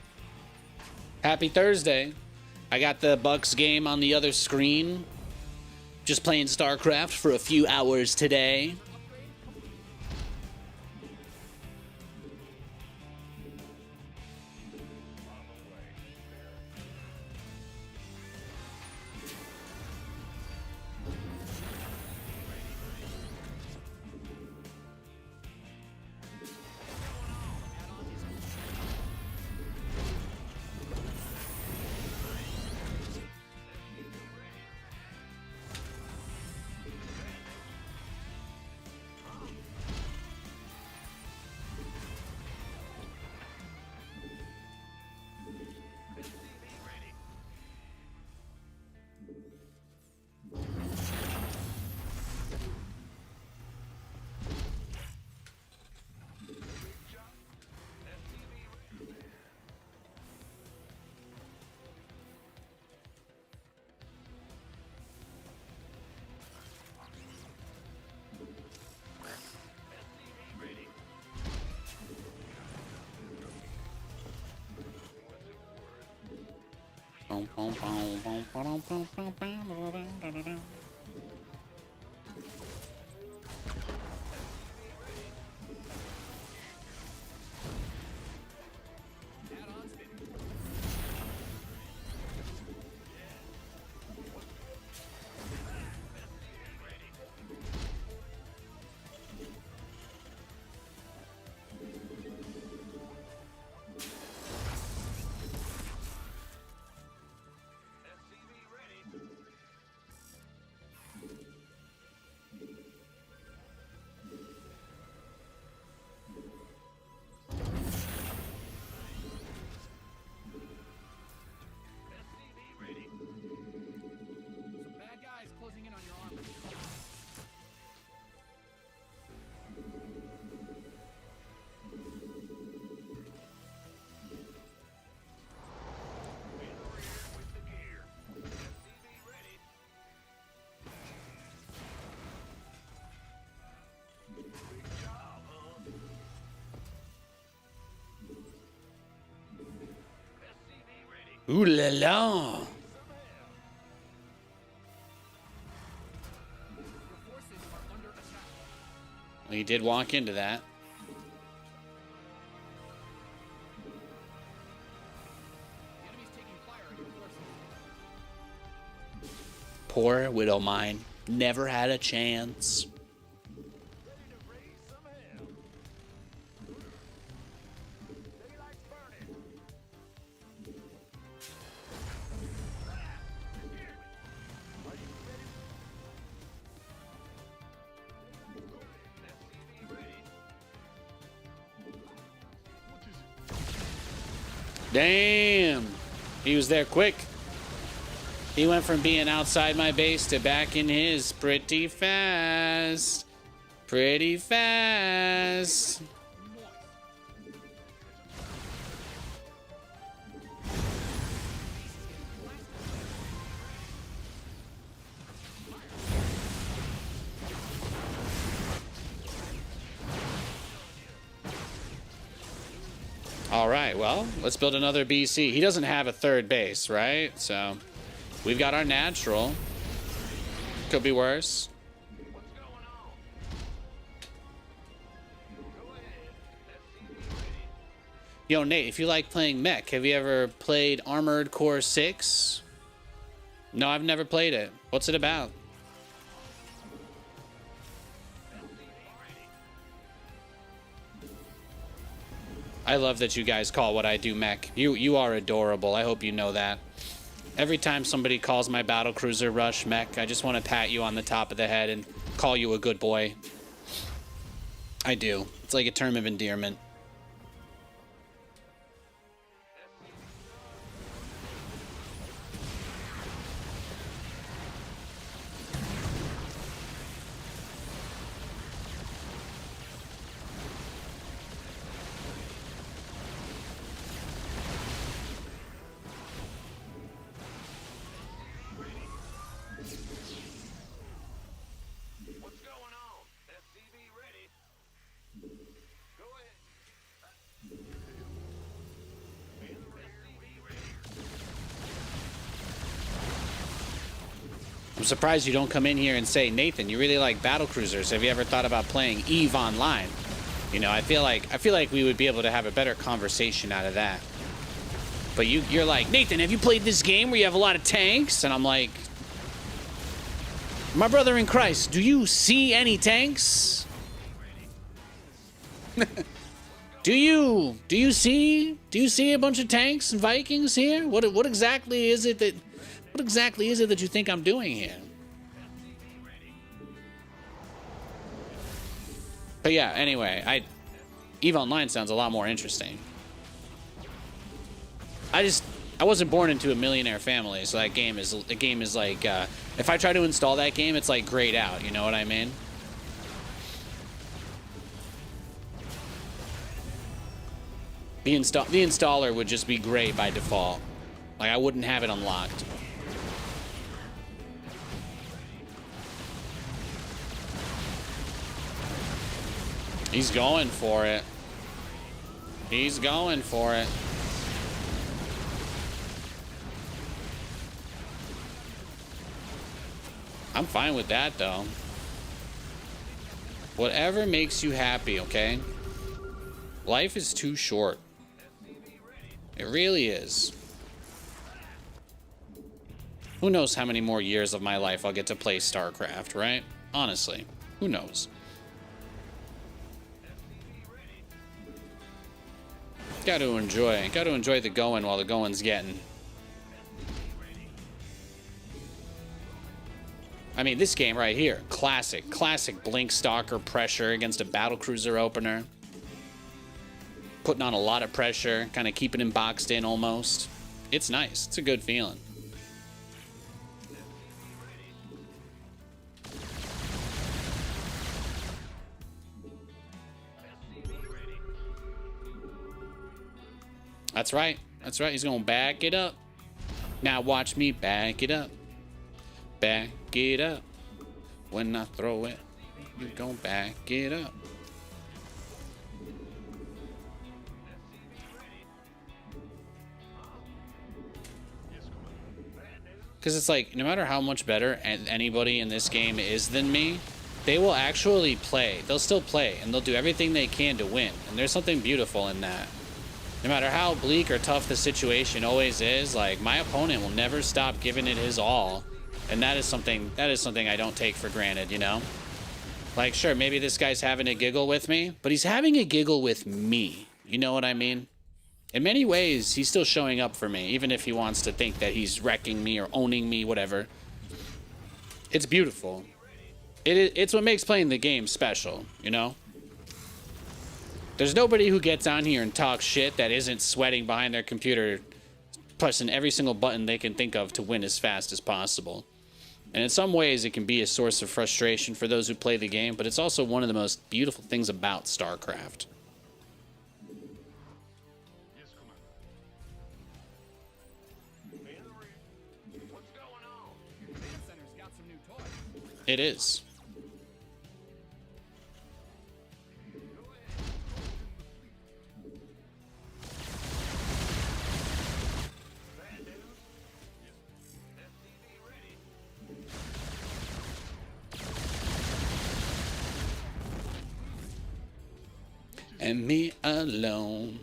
Happy Thursday. I got the Bucks game on the other screen. Just playing StarCraft for a few hours today. Some bad guys closing in on your armor. Ooh la la. Your forces are under attack. Well, you did walk into that. The enemy's taking fire at your forces. Poor widow mine. Never had a chance. Damn. He was there quick. He went from being outside my base to back in his pretty fast. Pretty fast. All right, well, let's build another BC. He doesn't have a third base, right? So we've got our natural. Could be worse. Yo, Nate, if you like playing mech, have you ever played Armored Core 6? No, I've never played it. What's it about? I love that you guys call what I do mech. You are adorable. I hope you know that. Every time somebody calls my battlecruiser rush mech, I just want to pat you on the top of the head and call you a good boy. I do. It's like a term of endearment. I'm surprised you don't come in here and say, Nathan, you really like battlecruisers. Have you ever thought about playing EVE Online? You know, I feel like we would be able to have a better conversation out of that. But you're like, Nathan, have you played this game where you have a lot of tanks? And I'm like, my brother in Christ, do you see any tanks? Do you see a bunch of tanks and Vikings here? What exactly is it that you think I'm doing here? But yeah, anyway, EVE Online sounds a lot more interesting. I wasn't born into a millionaire family, so that game is like if I try to install that game, it's like grayed out, you know what I mean? The installer would just be gray by default. Like I wouldn't have it unlocked. He's going for it. He's going for it. I'm fine with that, though. Whatever makes you happy, okay? Life is too short. It really is. Who knows how many more years of my life I'll get to play StarCraft, right? Honestly, who knows? Got to enjoy the going while the going's getting. I mean, this game right here, classic Blink Stalker pressure against a battlecruiser opener. Putting on a lot of pressure, kind of keeping him boxed in almost. It's nice. It's a good feeling. That's right. That's right. He's going to back it up. Now watch me back it up. Back it up. When I throw it, you gon' back it up. Because it's like, no matter how much better anybody in this game is than me, they will actually play. They'll still play, and they'll do everything they can to win. And there's something beautiful in that. No matter how bleak or tough the situation always is, like, my opponent will never stop giving it his all. And that is something I don't take for granted, you know? Like, sure, maybe this guy's having a giggle with me, but he's having a giggle with me. You know what I mean? In many ways, he's still showing up for me, even if he wants to think that he's wrecking me or owning me, whatever. It's beautiful. It's what makes playing the game special, you know? There's nobody who gets on here and talks shit that isn't sweating behind their computer, pressing every single button they can think of to win as fast as possible. And in some ways, it can be a source of frustration for those who play the game, but it's also one of the most beautiful things about StarCraft. It is. And me alone.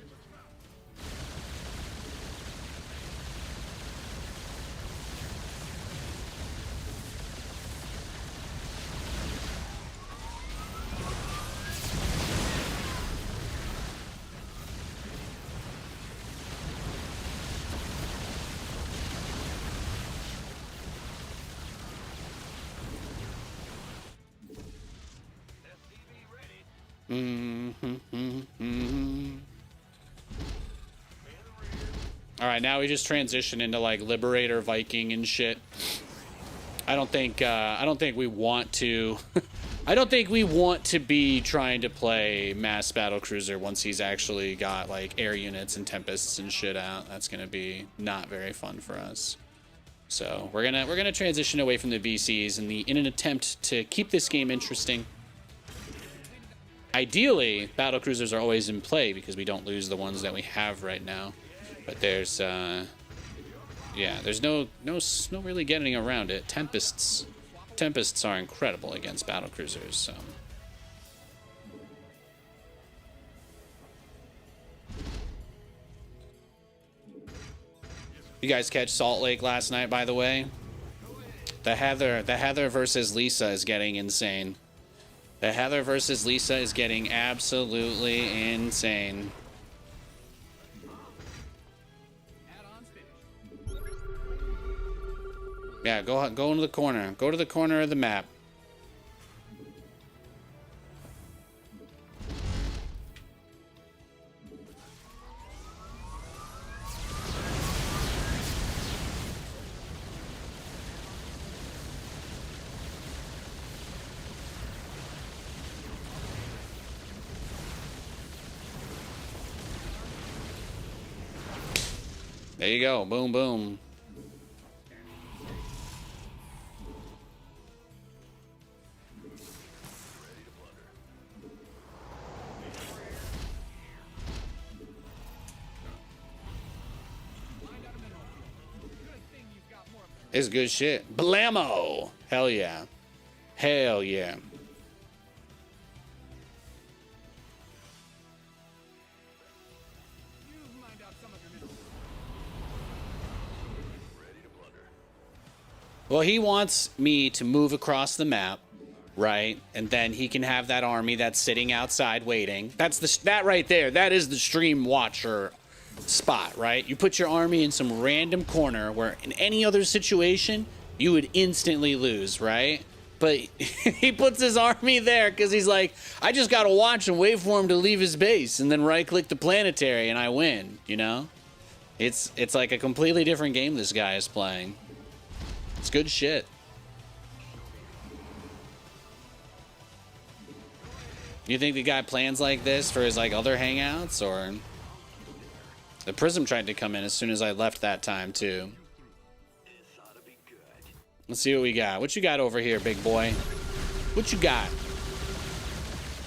All right, now we just transition into like Liberator Viking and shit. I don't think we want to. I don't think we want to be trying to play mass battlecruiser once he's actually got like air units and tempests and shit out. That's gonna be not very fun for us. So we're gonna transition away from the VCs in an attempt to keep this game interesting. Ideally, battlecruisers are always in play because we don't lose the ones that we have right now. But there's there's no really getting around it. Tempests are incredible against battlecruisers. So. You guys catch Salt Lake last night, by the way? The Heather versus Lisa is getting insane. The Heather versus Lisa is getting absolutely insane. Yeah, go into the corner. Go to the corner of the map. There you go. Boom, boom. It's good shit. Blammo! Hell yeah. Hell yeah. You've mined out some of your minerals. Well, he wants me to move across the map, right? And then he can have that army that's sitting outside waiting. That right there. That is the stream watcher spot, right? You put your army in some random corner where in any other situation you would instantly lose, right? But he puts his army there because he's like, I just gotta watch and wait for him to leave his base and then right-click the planetary and I win, you know? It's like a completely different game this guy is playing. It's good shit. You think the guy plans like this for his like other hangouts, or the Prism tried to come in as soon as I left that time too. Let's see what we got. What you got over here, big boy? What you got?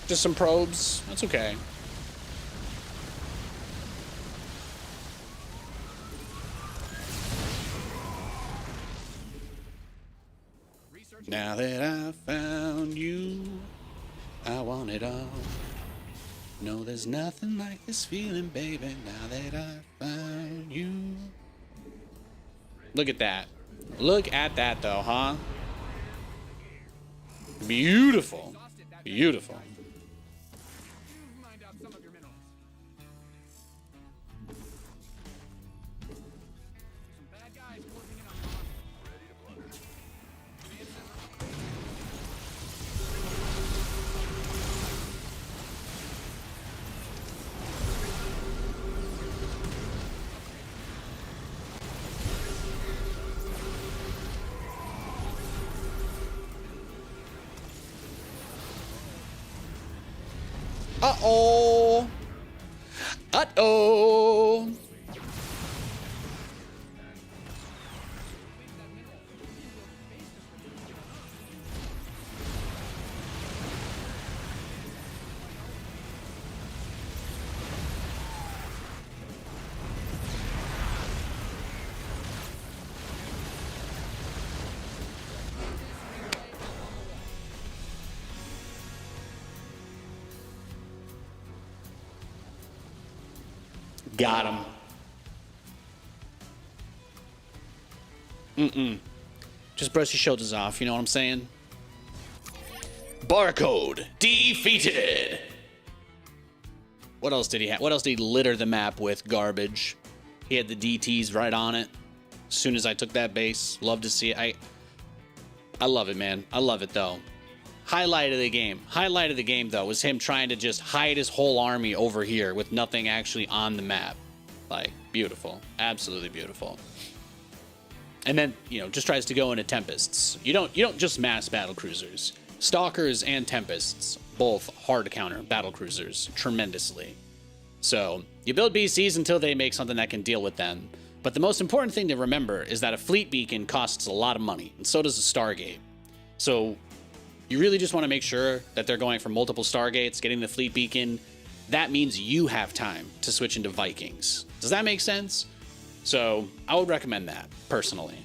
Just some probes? That's okay. Now that I found you, I want it all. No, there's nothing like this feeling, baby. Now that I found you. Look at that. Look at that, though, huh? Beautiful. Beautiful. You've mined out some of your minerals. Some bad guys closing in on your army. Command center upgrade. Uh-oh. Uh-oh. Got him. Just brush your shoulders off, you know what I'm saying? Barcode defeated. What else did he have? What else did he litter the map with? Garbage. He had the DTs right on it. As soon as I took that base, love to see it. I love it, man. I love it though. Highlight of the game. Highlight of the game though was him trying to just hide his whole army over here with nothing actually on the map. Like, beautiful. Absolutely beautiful. And then, you know, just tries to go into Tempests. You don't just mass battle cruisers. Stalkers and Tempests, both hard to counter battle cruisers tremendously. So, you build BCs until they make something that can deal with them. But the most important thing to remember is that a fleet beacon costs a lot of money, and so does a Stargate. So, you really just want to make sure that they're going for multiple Stargates, getting the fleet beacon. That means you have time to switch into Vikings. Does that make sense? So I would recommend that, personally.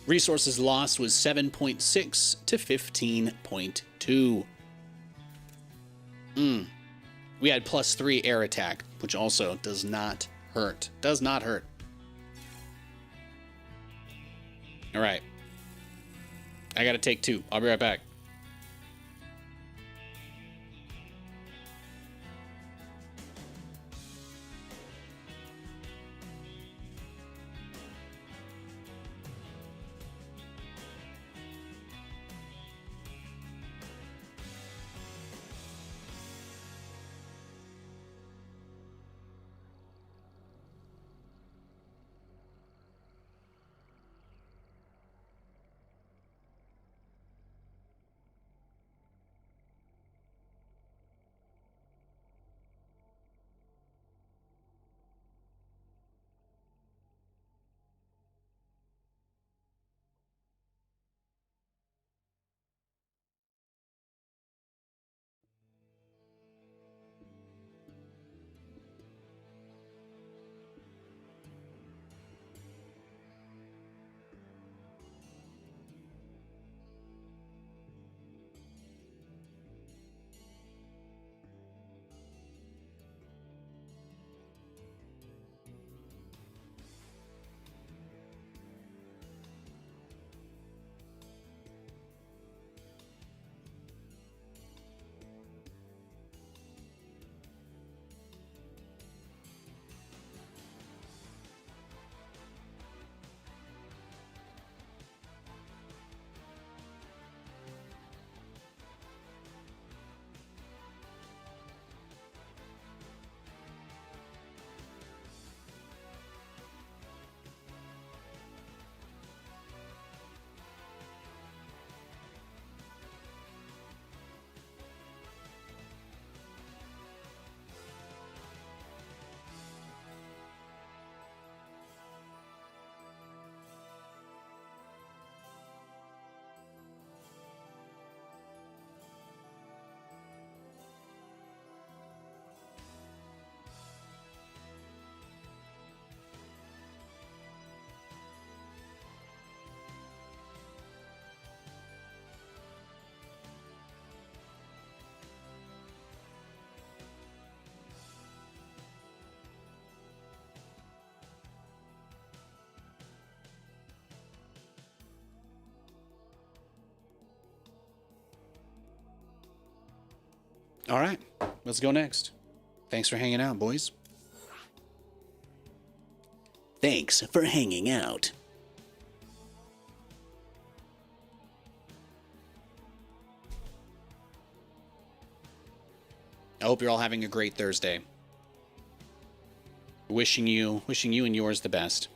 Resources lost was 7.6 to 15.2. We had +3 air attack, which also does not hurt. Does not hurt. All right. I gotta take 2. I'll be right back. All right, let's go next. Thanks for hanging out, boys. Thanks for hanging out. I hope you're all having a great Thursday. Wishing you and yours the best.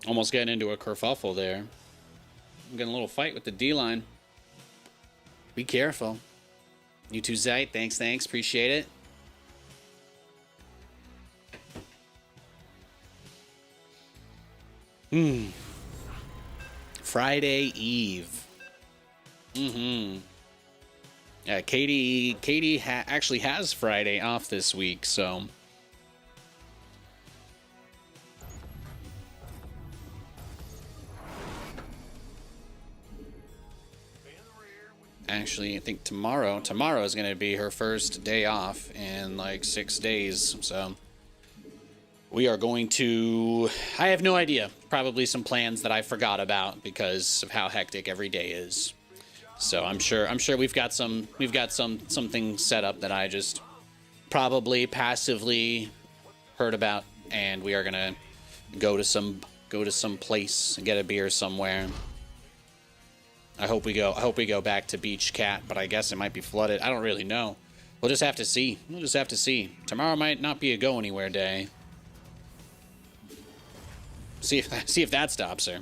Almost getting into a kerfuffle there. I'm getting a little fight with the D-line. Be careful. You too, Zite. Thanks. Appreciate it. Friday Eve. Yeah, Katie actually has Friday off this week, so... Actually, I think tomorrow is going to be her first day off in like 6 days, so... We are going to... I have no idea. Probably some plans that I forgot about because of how hectic every day is. So I'm sure we've got something set up that I just probably passively heard about, and we are gonna go to some place and get a beer somewhere. I hope we go back to Beach Cat, but I guess it might be flooded. I don't really know. We'll just have to see. Tomorrow might not be a go anywhere day. See if that stops her.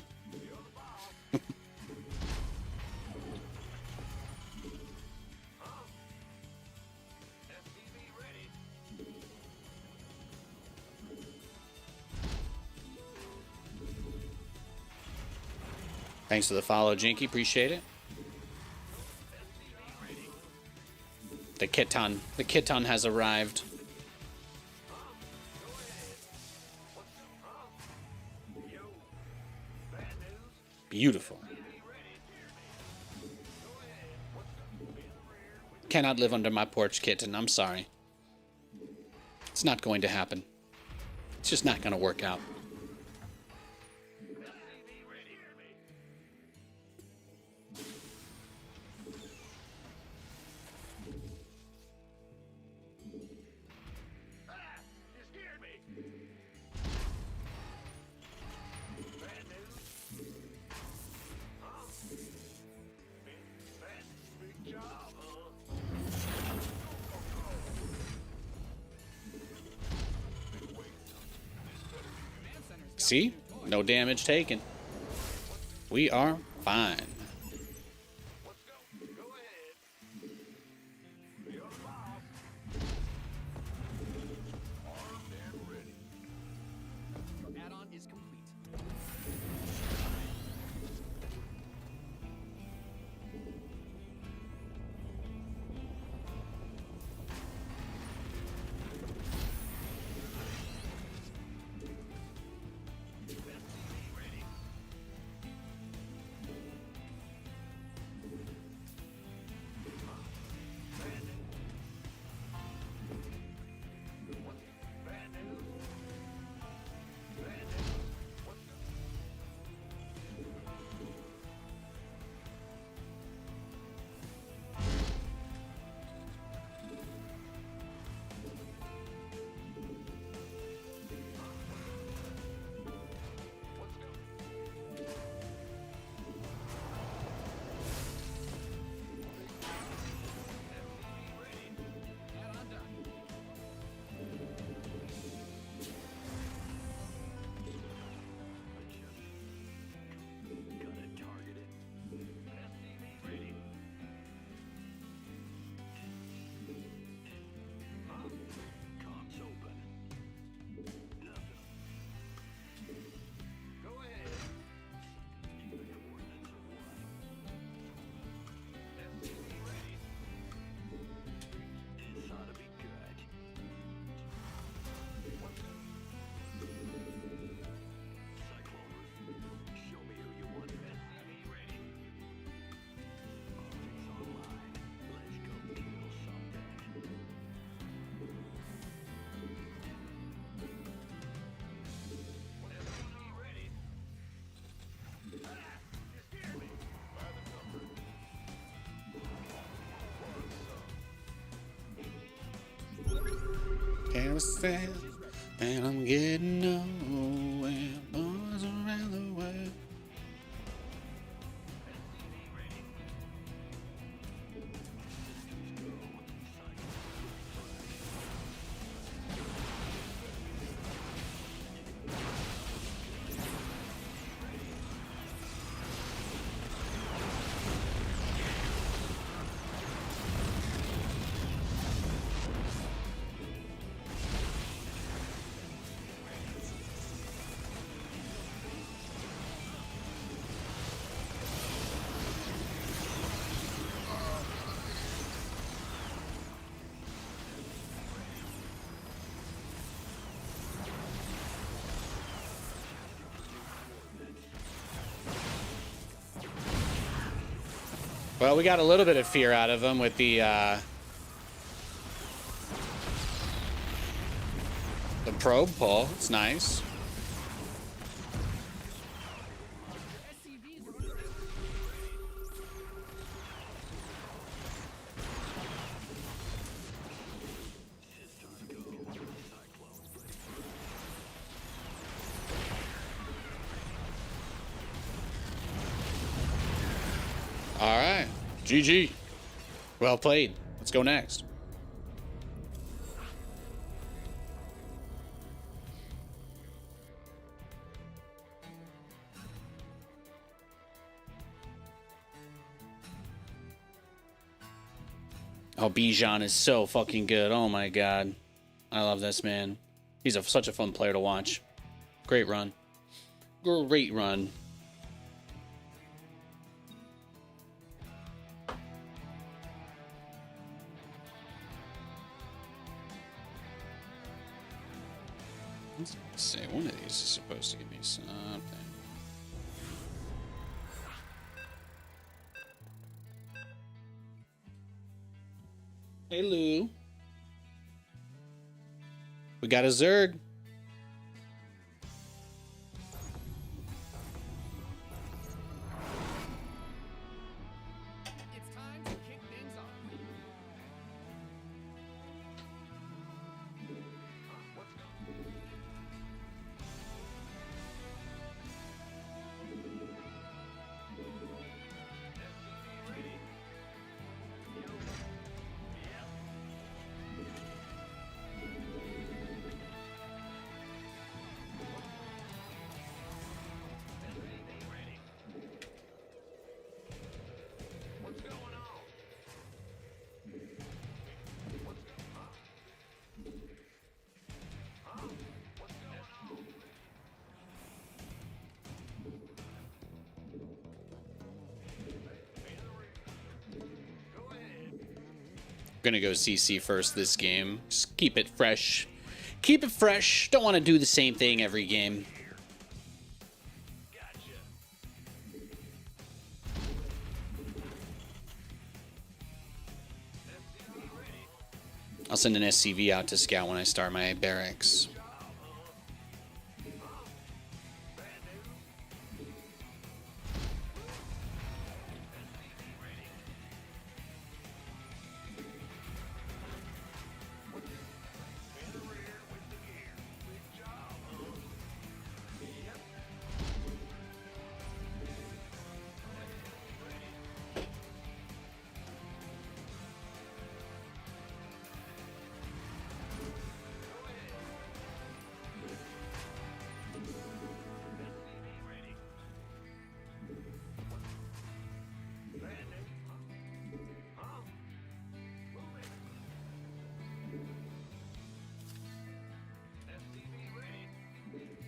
Thanks for the follow, Jinky. Appreciate it. The Kiton has arrived. Beautiful. Cannot live under my porch, Kitten. I'm sorry. It's not going to happen. It's just not going to work out. See? No damage taken. We are fine. Add-on is complete. myself, and I'm getting nowhere. Boys around the world. Well, we got a little bit of fear out of him with the probe pull. It's nice. SCVs are under All right. GG. Well played. Let's go next. Oh, Bijan is so fucking good. Oh my god. I love this man. He's such a fun player to watch. Great run. Great run. Let's see, one of these is supposed to give me something. Hey, Lou. We got a Zerg. It's time to kick things off. Gonna go CC first this game. Just keep it fresh. Keep it fresh. Don't want to do the same thing every game. I'll send an SCV out to scout when I start my barracks.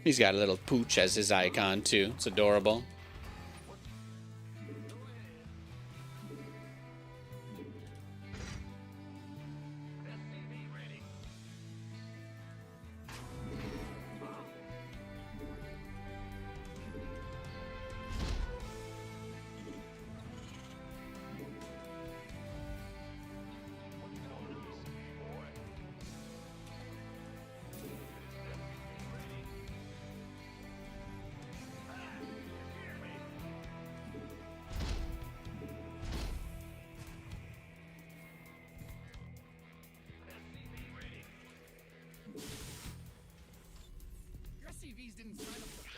He's got a little pooch as his icon too. It's adorable. Hades didn't sign up to play.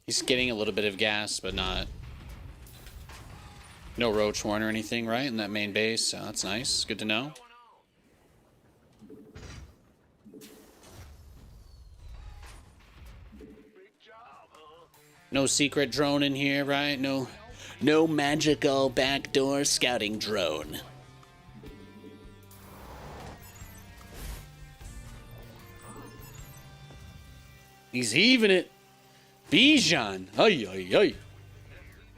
He's getting a little bit of gas, but not... No roach horn or anything, right? In that main base, so that's nice. Good to know. No secret drone in here, right? No magical backdoor scouting drone. He's heaving it. Bijan. Ay, ay, ay.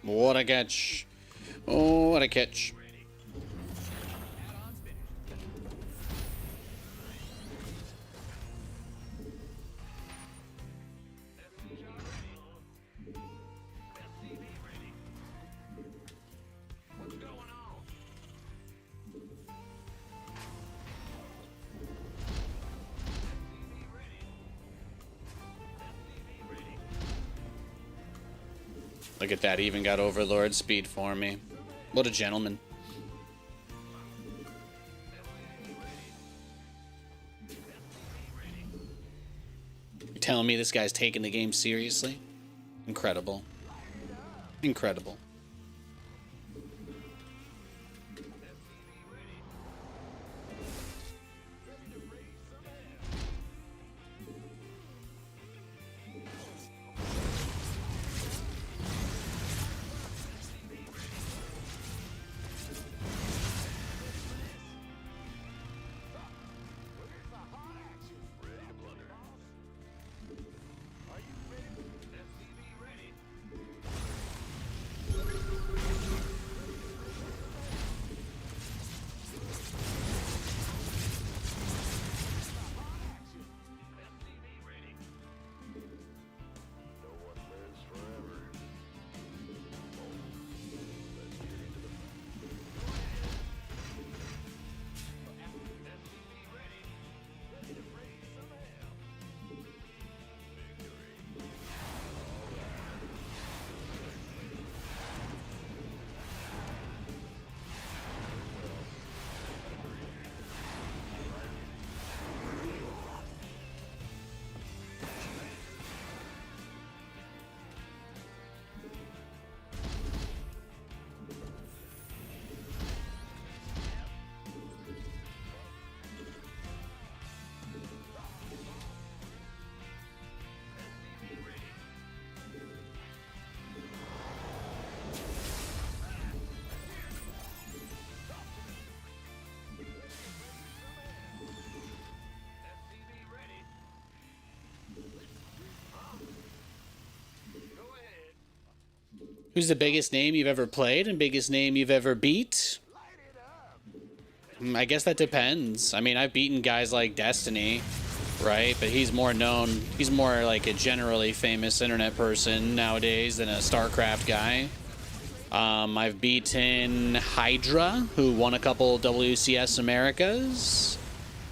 What a catch. Oh, what a catch. Look at that, he even got Overlord speed for me. What a gentleman. You're telling me this guy's taking the game seriously? Incredible. Incredible. Who's the biggest name you've ever played and biggest name you've ever beat? I guess that depends. I mean, I've beaten guys like Destiny, right? But he's more known, he's more like a generally famous internet person nowadays than a StarCraft guy. I've beaten Hydra, who won a couple WCS Americas.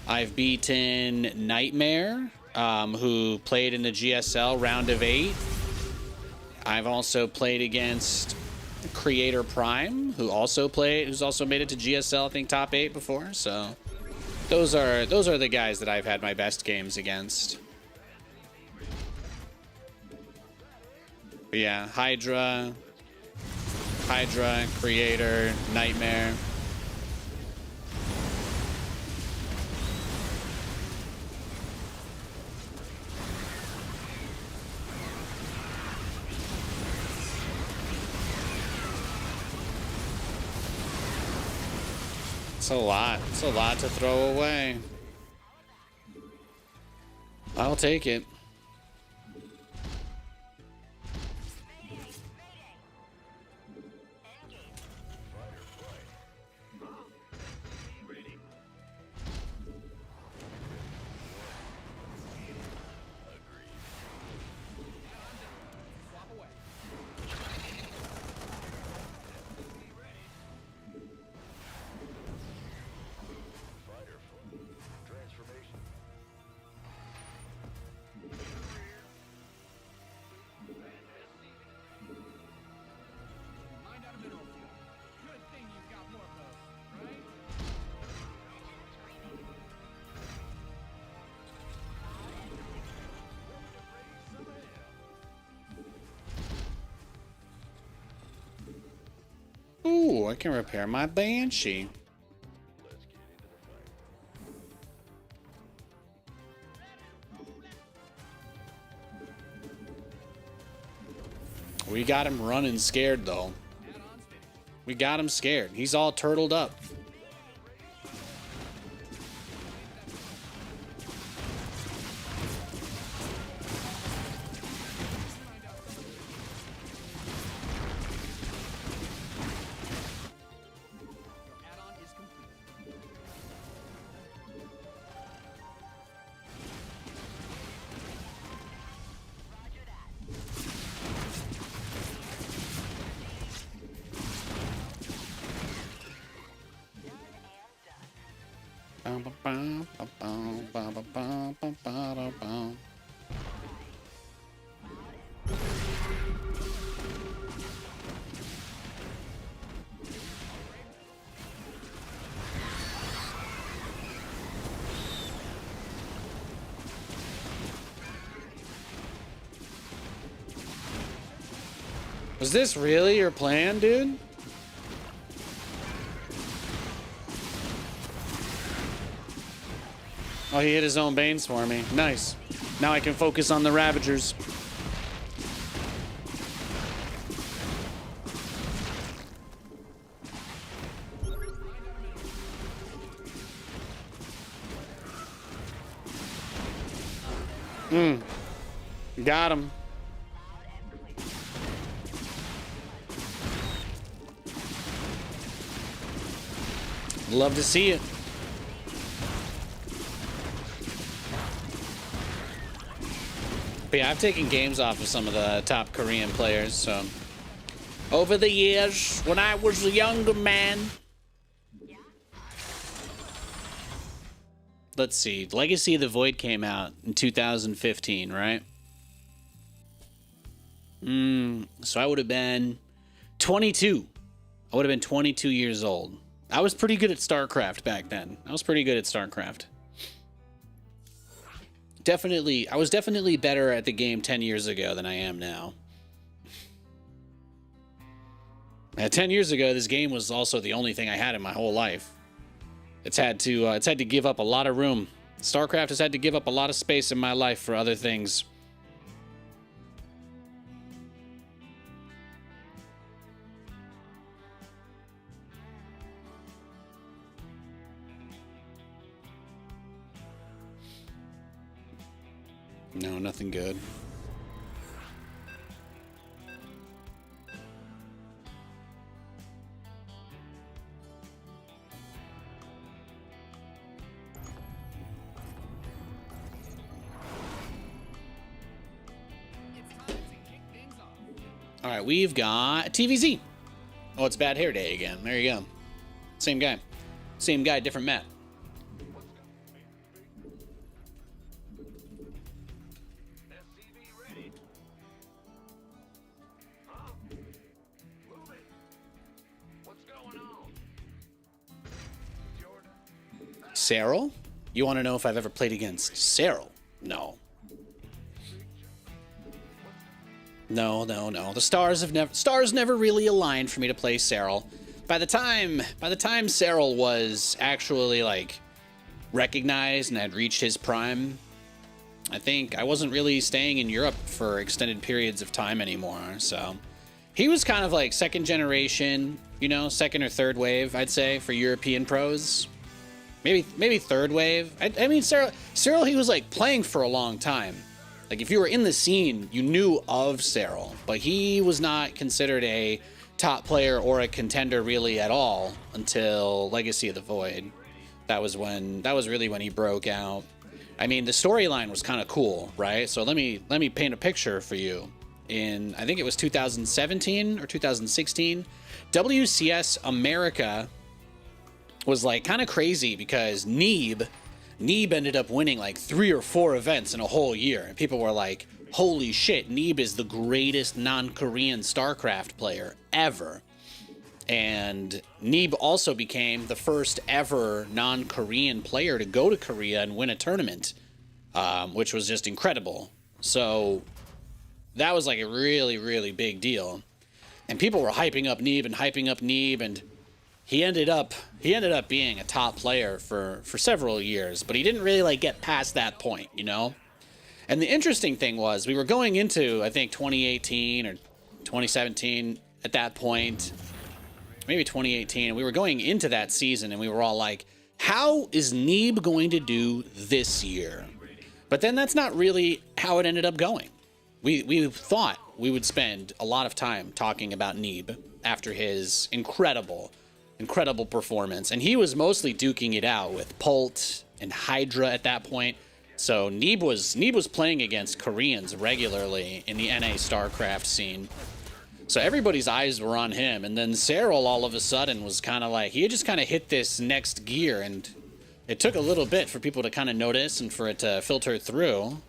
I've beaten Nightmare, who played in the GSL round of 8. I've also played against Creator Prime, who's also made it to GSL, I think top 8 before. So those are the guys that I've had my best games against. But yeah, Hydra, Creator, Nightmare. It's a lot. It's a lot to throw away. I'll take it. Ooh, I can repair my Banshee. We got him running scared, though. We got him scared. He's all turtled up. Was this really your plan, dude? Oh, he hit his own Banes for me. Nice. Now I can focus on the Ravagers. Got him. Love to see it. But yeah, I've taken games off of some of the top Korean players, so. Over the years, when I was a younger man. Let's see. Legacy of the Void came out in 2015, right? So I would have been 22. I would have been 22 years old. I was pretty good at StarCraft back then. I was pretty good at StarCraft. I was definitely better at the game 10 years ago than I am now. 10 years ago, this game was also the only thing I had in my whole life. It's had to give up a lot of room. StarCraft has had to give up a lot of space in my life for other things. No, nothing good. All right, we've got TVZ. Oh, it's Bad Hair Day again. There you go. Same guy. Same guy, different map. Cyril? You want to know if I've ever played against Cyril? No. No. The stars never really aligned for me to play Cyril. By the time Cyril was actually like recognized and had reached his prime, I think I wasn't really staying in Europe for extended periods of time anymore. So he was kind of like second generation, you know, second or third wave, I'd say, for European pros. Maybe third wave. I mean, Cyril, he was like playing for a long time. Like if you were in the scene, you knew of Cyril, but he was not considered a top player or a contender really at all until Legacy of the Void. That was really when he broke out. I mean, the storyline was kind of cool, right? So let me paint a picture for you. In I think it was 2017 or 2016, WCS America was like kind of crazy because Neeb ended up winning like 3 or 4 events in a whole year. And people were like, holy shit, Neeb is the greatest non-Korean StarCraft player ever. And Neeb also became the first ever non-Korean player to go to Korea and win a tournament, which was just incredible. So that was like a really, really big deal. And people were hyping up Neeb and hyping up Neeb, and he ended up being a top player for several years, but he didn't really like get past that point, you know? And the interesting thing was we were going into, I think, 2018 or 2017 at that point, maybe 2018, and we were going into that season and we were all like, how is Neeb going to do this year? But then that's not really how it ended up going. We thought we would spend a lot of time talking about Neeb after his incredible performance, and he was mostly duking it out with Pult and Hydra at that point. So Neeb was playing against Koreans regularly in the NA StarCraft scene. So everybody's eyes were on him, and then Cyril all of a sudden was kind of like, he had just kind of hit this next gear, and it took a little bit for people to kind of notice and for it to filter through.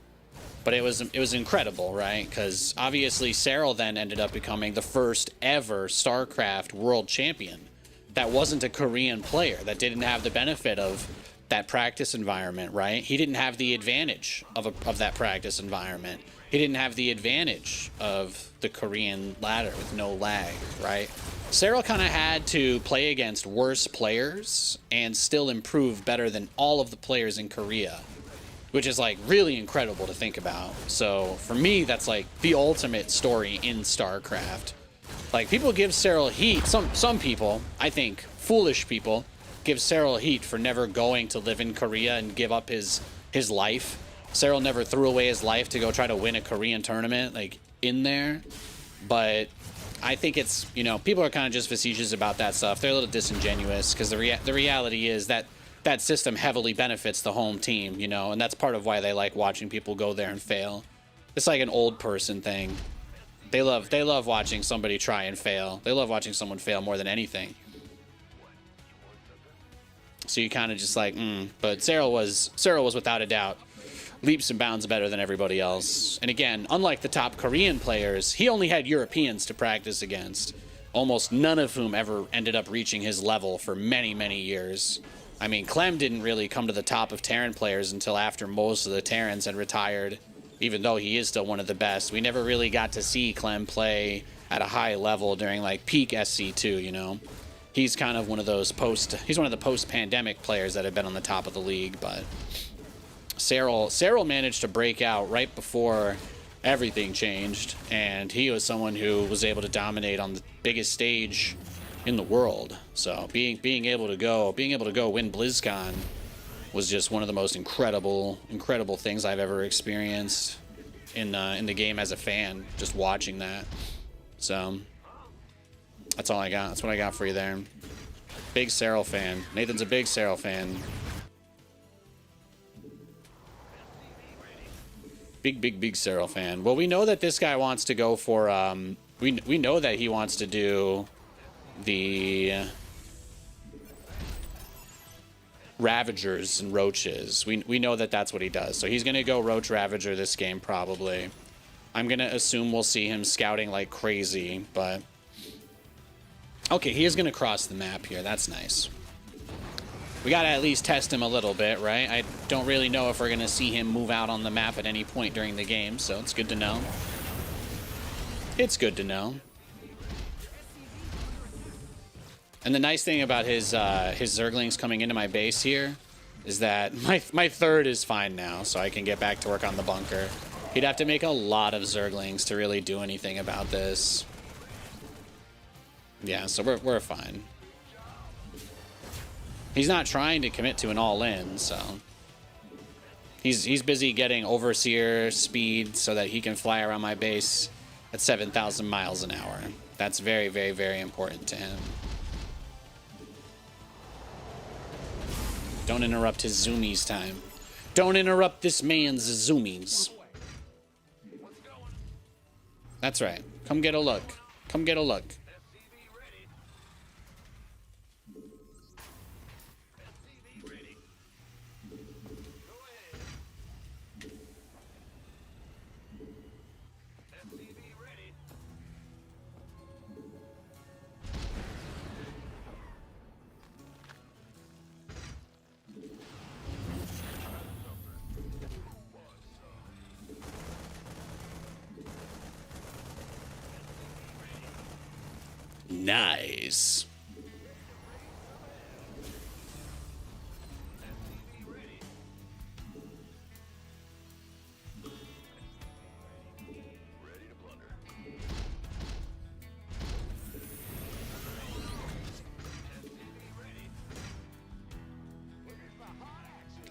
But it was incredible, right? Because obviously Cyril then ended up becoming the first ever StarCraft world champion that wasn't a Korean player, that didn't have the benefit of that practice environment, right? He didn't have the advantage of that practice environment. He didn't have the advantage of the Korean ladder with no lag, right? Cyril kind of had to play against worse players and still improve better than all of the players in Korea, which is like really incredible to think about. So for me, that's like the ultimate story in StarCraft. Like, people give Cyril heat, some people, I think foolish people, give Cyril heat for never going to live in Korea and give up his life. Cyril never threw away his life to go try to win a Korean tournament, like, in there. But I think it's, you know, people are kind of just facetious about that stuff. They're a little disingenuous, because the reality is that that system heavily benefits the home team, you know, and that's part of why they like watching people go there and fail. It's like an old person thing. They love watching somebody try and fail. They love watching someone fail more than anything. So you kind of just like, But Cyril was without a doubt leaps and bounds better than everybody else. And again, unlike the top Korean players, he only had Europeans to practice against, almost none of whom ever ended up reaching his level for many, many years. I mean, Clem didn't really come to the top of Terran players until after most of the Terrans had retired, even though he is still one of the best. We never really got to see Clem play at a high level during like peak SC2, you know. He's kind of one of those he's one of the post-pandemic players that have been on the top of the league, but Cyril managed to break out right before everything changed, and he was someone who was able to dominate on the biggest stage in the world. So being able to go win BlizzCon was just one of the most incredible things I've ever experienced in the game as a fan, just watching that. So that's all I got. That's what I got for you there. Big Cyril fan. Nathan's a big Cyril fan. Big Cyril fan. Well, we know that this guy wants to go for we know that he wants to do the Ravagers and Roaches. We know that that's what he does. So he's going to go Roach Ravager this game probably. I'm going to assume we'll see him scouting like crazy, but okay, he is going to cross the map here. That's nice. We got to at least test him a little bit, right? I don't really know if we're going to see him move out on the map at any point during the game, so it's good to know. It's good to know. And the nice thing about his Zerglings coming into my base here is that my third is fine now, so I can get back to work on the bunker. He'd have to make a lot of Zerglings to really do anything about this. Yeah, so we're fine. He's not trying to commit to an all-in, so he's busy getting Overseer speed so that he can fly around my base at 7,000 miles an hour. That's very, very, very important to him. Don't interrupt his zoomies time. Don't interrupt this man's zoomies. That's right. Come get a look. Come get a look. Nice.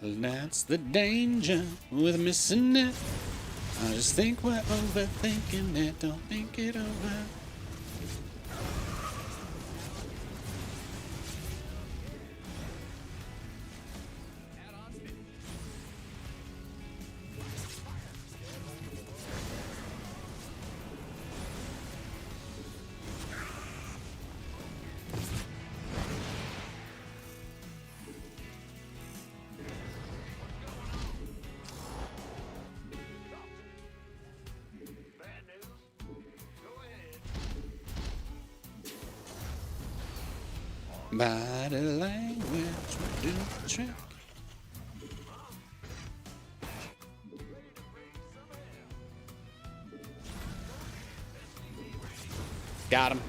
That's the danger with missing it. I just think we're overthinking it. Don't think it over. Body language will do the trick. Got him.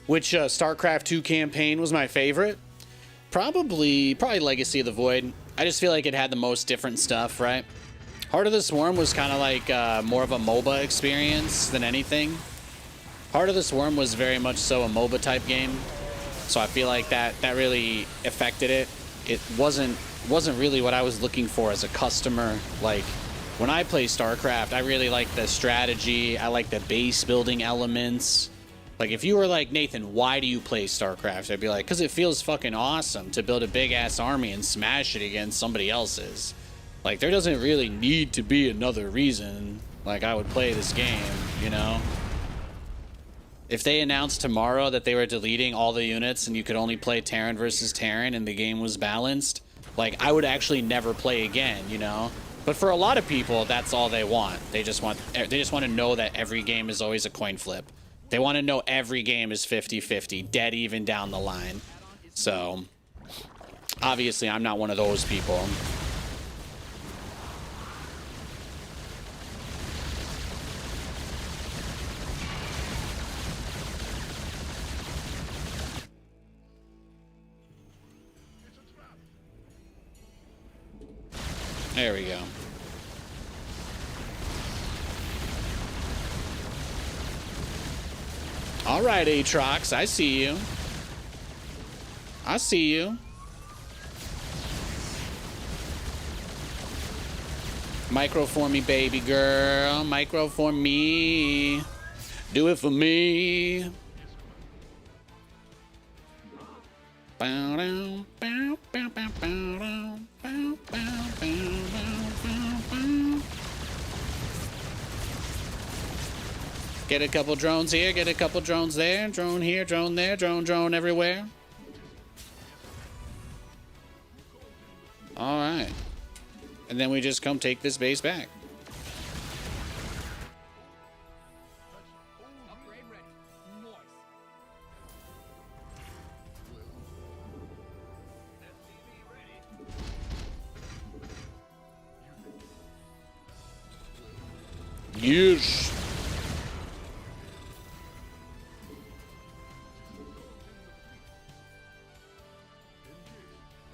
Which StarCraft 2 campaign was my favorite? Probably Legacy of the Void. I just feel like it had the most different stuff, right? Heart of the Swarm was kind of like more of a MOBA experience than anything. Heart of the Swarm was very much so a MOBA type game, so I feel like that really affected it. It wasn't really what I was looking for as a customer. Like when I play StarCraft, I really like the strategy. I like the base building elements. Like, if you were like, Nathan, why do you play StarCraft? I'd be like, because it feels fucking awesome to build a big-ass army and smash it against somebody else's. Like, there doesn't really need to be another reason, like, I would play this game, you know? If they announced tomorrow that they were deleting all the units and you could only play Terran versus Terran and the game was balanced, like, I would actually never play again, you know? But for a lot of people, that's all they want. They just want to know that every game is always a coin flip. They want to know every game is 50-50, dead even down the line. So, obviously, I'm not one of those people. There we go. All right, Aatrox, I see you. I see you. Micro for me, baby girl. Micro for me. Do it for me. Bow down, bow, bow, bow, bow, down, bow, bow, bow, bow, bow, bow. Get a couple drones here, get a couple drones there. Drone here, drone there, drone everywhere. All right. And then we just come take this base back. Upgrade ready. Nice. Yes.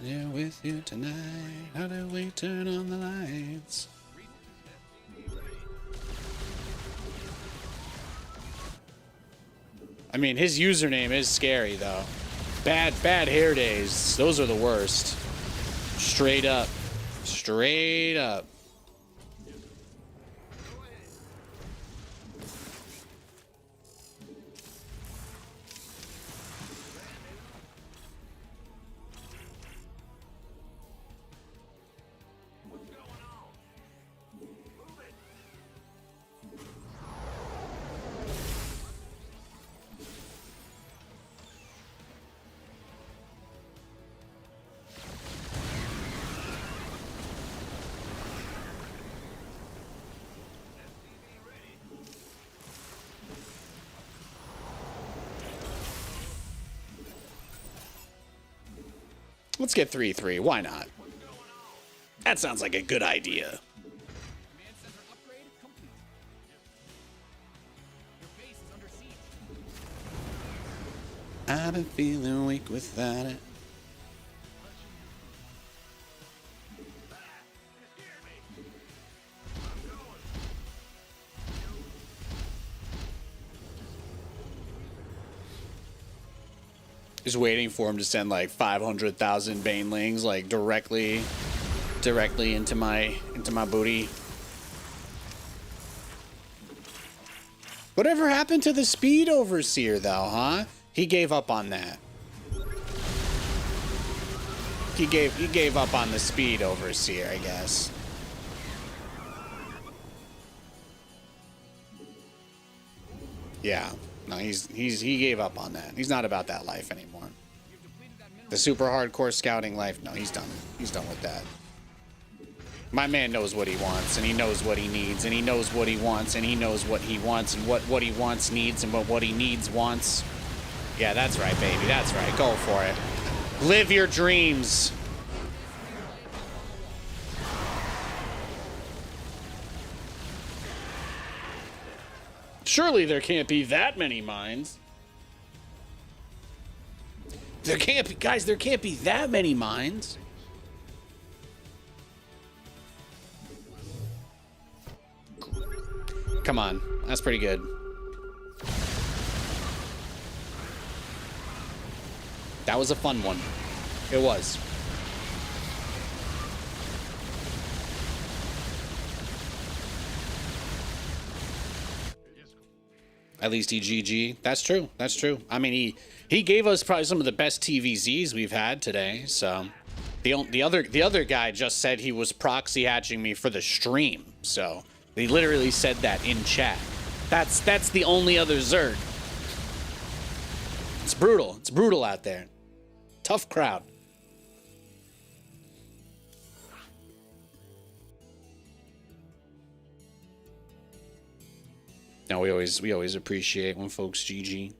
They're with you tonight. How do we turn on the lights? I mean, his username is scary, though. Bad hair days. Those are the worst. Straight up. Straight up. Let's get 3-3. Why not? That sounds like a good idea. Command center upgrade complete. Your base is under siege. I've been feeling weak without it. Just waiting for him to send like 500,000 banelings like directly into my booty. Whatever happened to the speed overseer though, huh? He gave up on that. He gave up on the speed overseer, I guess. Yeah. No, he gave up on that. He's not about that life anymore. The super hardcore scouting life, no, he's done. He's done with that. My man knows what he wants, and he knows what he needs, and he knows what he wants, and he knows what he wants, and what he wants needs, and what he needs wants. Yeah, that's right, baby. That's right. Go for it. Live your dreams. Surely there can't be that many mines. There can't be, guys, there can't be that many mines. Come on, that's pretty good. That was a fun one. It was. At least he GG. That's true. That's true. I mean, he gave us probably some of the best TVZs we've had today. So the other guy just said he was proxy hatching me for the stream. So he literally said that in chat. That's the only other Zerg. It's brutal. It's brutal out there. Tough crowd. No, we always appreciate when folks GG.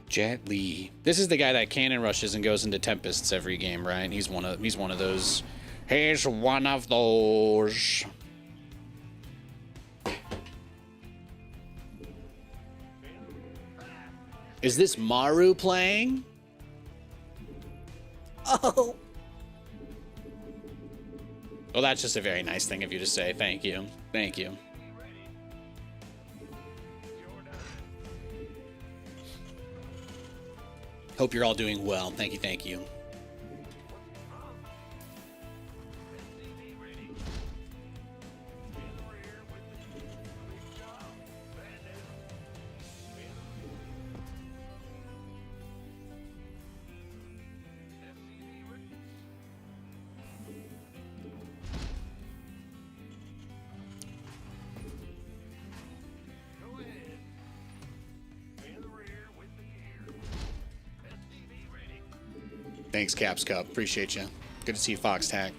Jet Li. This is the guy that cannon rushes and goes into tempests every game, right? He's one of those. He's one of those. Is this Maru playing? Oh. Well, that's just a very nice thing of you to say. Thank you. Thank you. Hope you're all doing well. Thank you, thank you. Thanks, Caps Cup. Appreciate you. Good to see you, Fox Tag.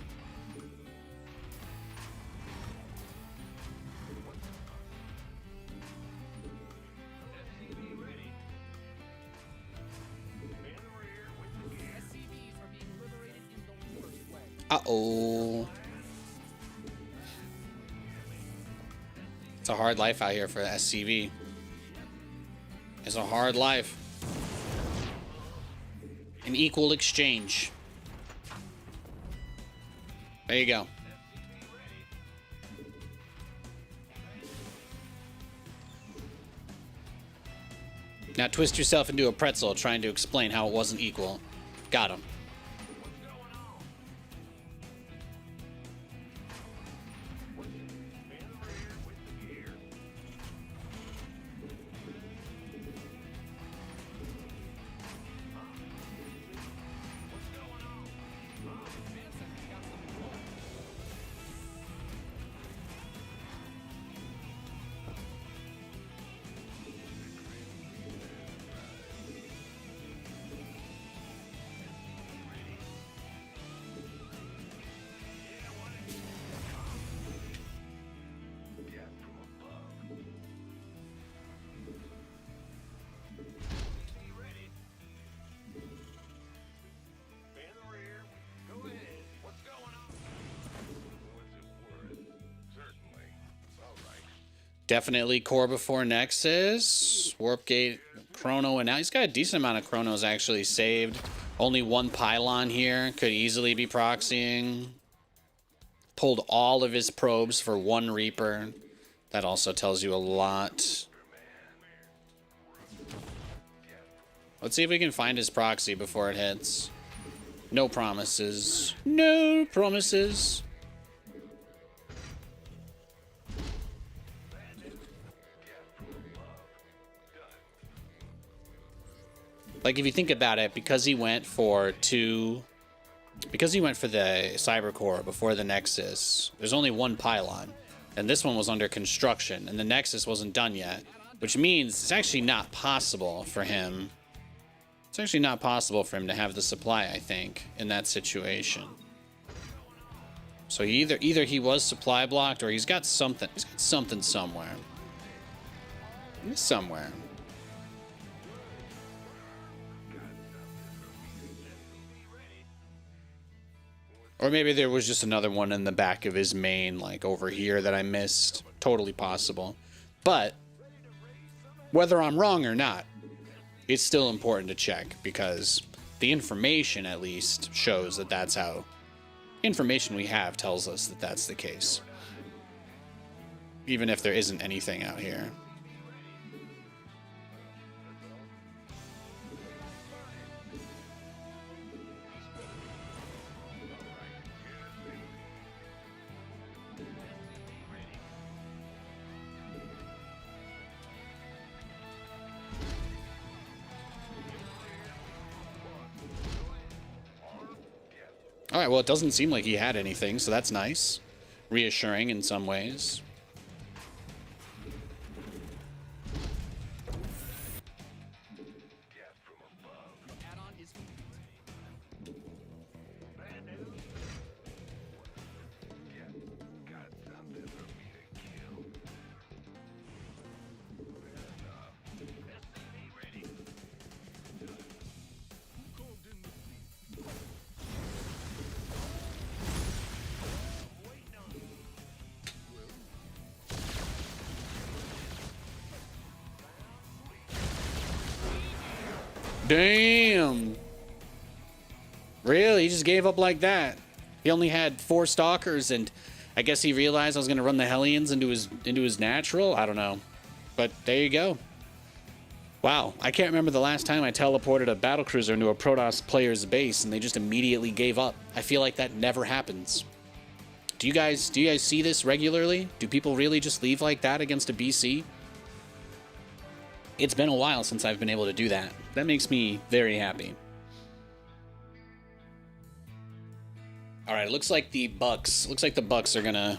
Uh-oh. It's a hard life out here for SCV. It's a hard life. An equal exchange. There you go. Now twist yourself into a pretzel trying to explain how it wasn't equal. Got him. Definitely core before Nexus. Warp Gate, Chrono, and now he's got a decent amount of Chronos actually saved. Only one pylon here. Could easily be proxying. Pulled all of his probes for one Reaper. That also tells you a lot. Let's see if we can find his proxy before it hits. No promises. No promises. Like, if you think about it, because he went for the Cyber Core before the Nexus, there's only one pylon. And this one was under construction, and the Nexus wasn't done yet. Which means it's actually not possible for him. It's actually not possible for him to have the supply, I think, in that situation. So either he was supply blocked, or he's got something. He's got something somewhere. Somewhere. Or maybe there was just another one in the back of his main, like over here, that I missed. Totally possible. But whether I'm wrong or not, it's still important to check, because the information at least shows that that's how... Information we have tells us that that's the case. Even if there isn't anything out here. Alright, well, it doesn't seem like he had anything, so that's nice. Reassuring in some ways. Damn. Really? He just gave up like that? He only had 4 stalkers, and I guess he realized I was going to run the Hellions into his natural? I don't know. But there you go. Wow. I can't remember the last time I teleported a battlecruiser into a Protoss player's base and they just immediately gave up. I feel like that never happens. Do you guys see this regularly? Do people really just leave like that against a BC? It's been a while since I've been able to do that. That makes me very happy. All right, it looks like the Bucks are gonna...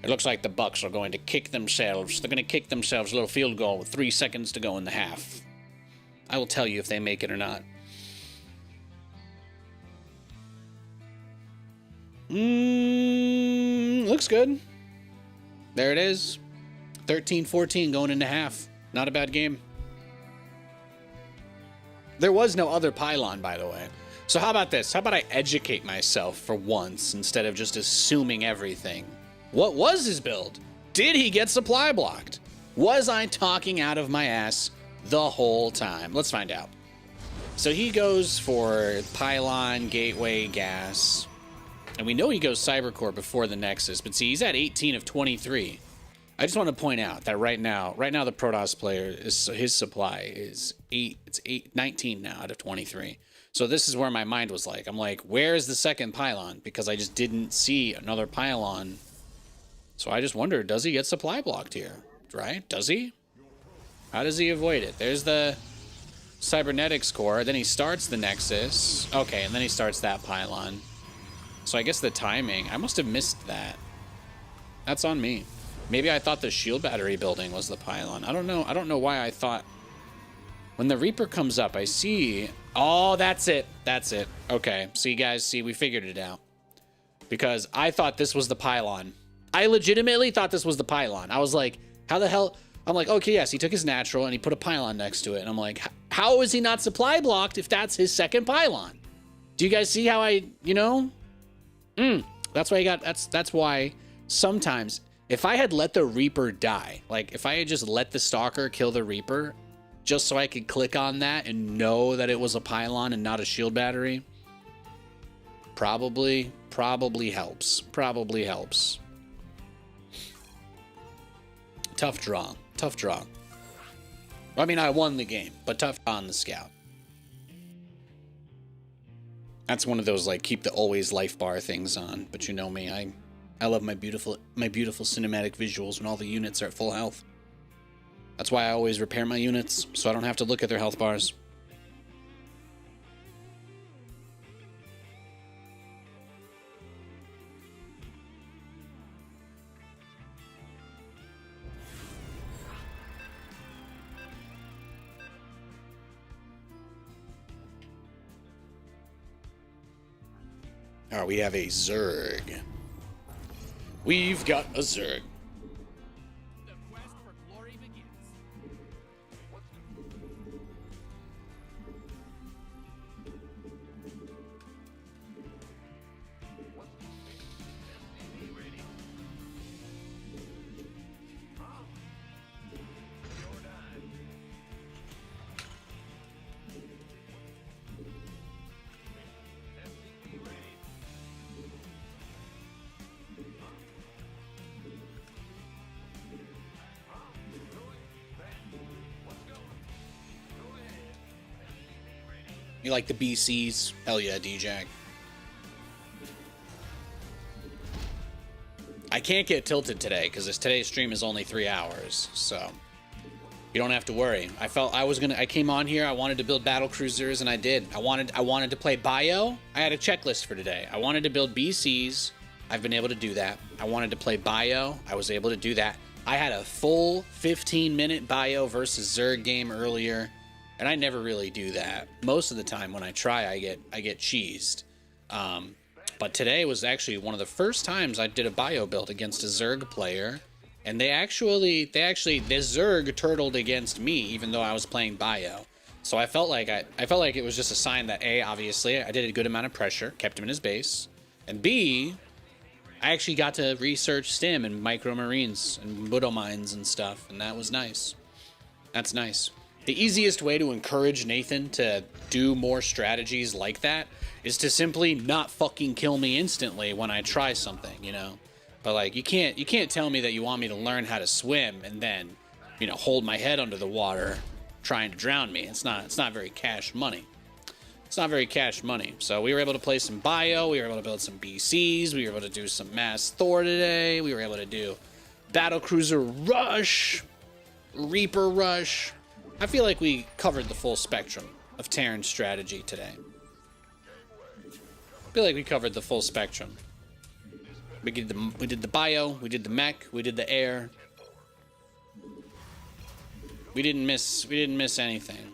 It looks like the Bucks are going to kick themselves. They're going to kick themselves a little field goal with 3 seconds to go in the half. I will tell you if they make it or not. Looks good. There it is. 13-14 going into half. Not a bad game. There was no other pylon, by the way. So how about this? How about I educate myself for once instead of just assuming everything? What was his build? Did he get supply blocked? Was I talking out of my ass the whole time? Let's find out. So he goes for Pylon, Gateway, Gas. And we know he goes Cybercore before the Nexus. But see, he's at 18 of 23. I just want to point out that right now the Protoss player, his supply is 19 now out of 23. So this is where my mind was like, I'm like, where is the second Pylon? Because I just didn't see another Pylon. So I just wondered, does he get supply blocked here? Right? Does he? How does he avoid it? There's the Cybernetics core. Then he starts the Nexus. Okay, and then he starts that Pylon. So I guess the timing, I must have missed that. That's on me. Maybe I thought the shield battery building was the Pylon. I don't know. I don't know why I thought. When the Reaper comes up, I see. Oh, that's it. That's it. Okay. See, guys, see, we figured it out. Because I thought this was the Pylon. I legitimately thought this was the Pylon. I was like, how the hell? I'm like, okay, yes, he took his natural and he put a Pylon next to it. And I'm like, how is he not supply blocked if that's his second Pylon? Do you guys see how I, you know? That's why I got, that's why sometimes if I had let the Reaper die, like if I had just let the Stalker kill the Reaper, just so I could click on that and know that it was a Pylon and not a shield battery, probably helps. Probably helps. Tough draw. Tough draw. I mean, I won the game, but tough on the scout. That's one of those, like, keep the always life bar things on. But you know me, I love my beautiful cinematic visuals when all the units are at full health. That's why I always repair my units, so I don't have to look at their health bars. Alright, we have a Zerg. We've got a Zerg. The quest for glory begins. You like the BCs? Hell yeah, D-Jack. I can't get tilted today because today's stream is only 3 hours, so you don't have to worry. I came on here, I wanted to build battle cruisers, and I did. I wanted to play bio. I had a checklist for today. I wanted to build BCs. I've been able to do that. I wanted to play bio. I was able to do that. I had a full 15-minute bio versus Zerg game earlier. And I never really do that. Most of the time when I try, I get cheesed. But today was actually one of the first times I did a bio build against a Zerg player. And the Zerg turtled against me, even though I was playing bio. So I felt like it was just a sign that A, obviously, I did a good amount of pressure, kept him in his base. And B, I actually got to research stim and micro marines and widow mines and stuff. And that was nice. That's nice. The easiest way to encourage Nathan to do more strategies like that is to simply not fucking kill me instantly when I try something, you know? But like, you can't tell me that you want me to learn how to swim and then, you know, hold my head under the water trying to drown me. It's not very cash money. It's not very cash money. So we were able to play some bio, we were able to build some BCs, we were able to do some mass Thor today, we were able to do battle cruiser rush, Reaper rush. I feel like we covered the full spectrum of Terran strategy today. I feel like we covered the full spectrum. We did the bio, we did the mech, we did the air. We didn't miss anything.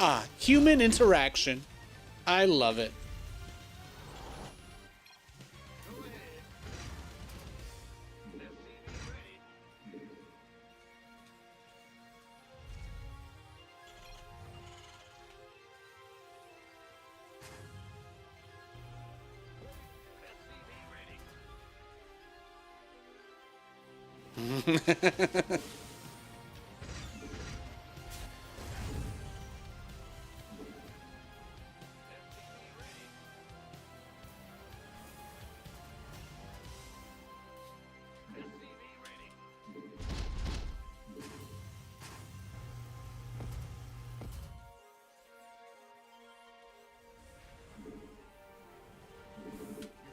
Ah, human interaction. I love it. Your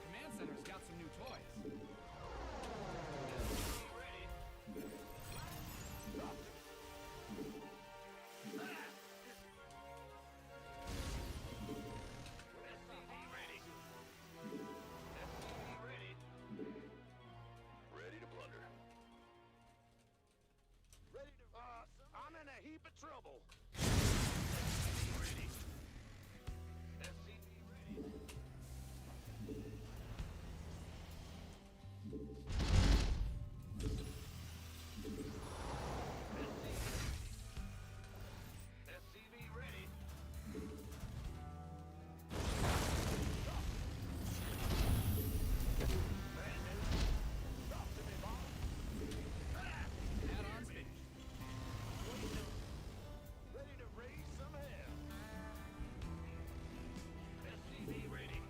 command center's got some new toys. Ready to plunder. Ready to. I'm in a heap of trouble. Ready. SCV ready. SCV ready. Add-ons finished. Ready to raise some hell. SCV ready.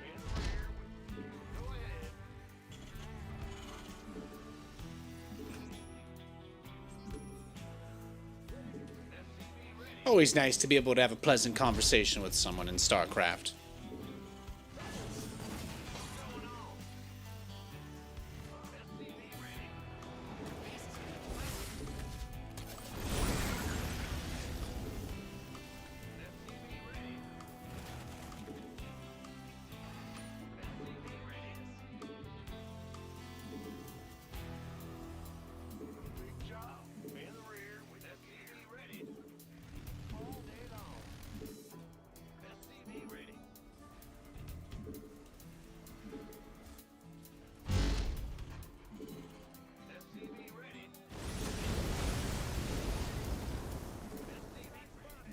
In the rear with. Go ahead. SCV ready. Always nice to be able to have a pleasant conversation with someone in StarCraft. SCV ready. SCV ready. SCV ready. Big job. In the rear with SCV ready. All day long. SCV ready. SCV ready. SCV spotted.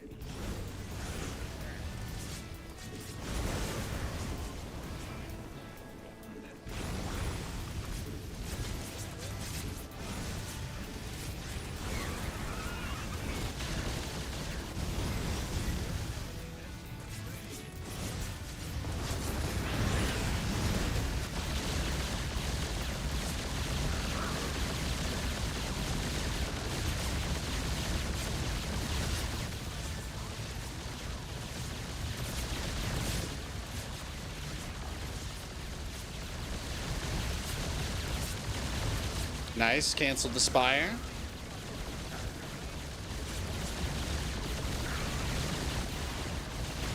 Nice, canceled the Spire.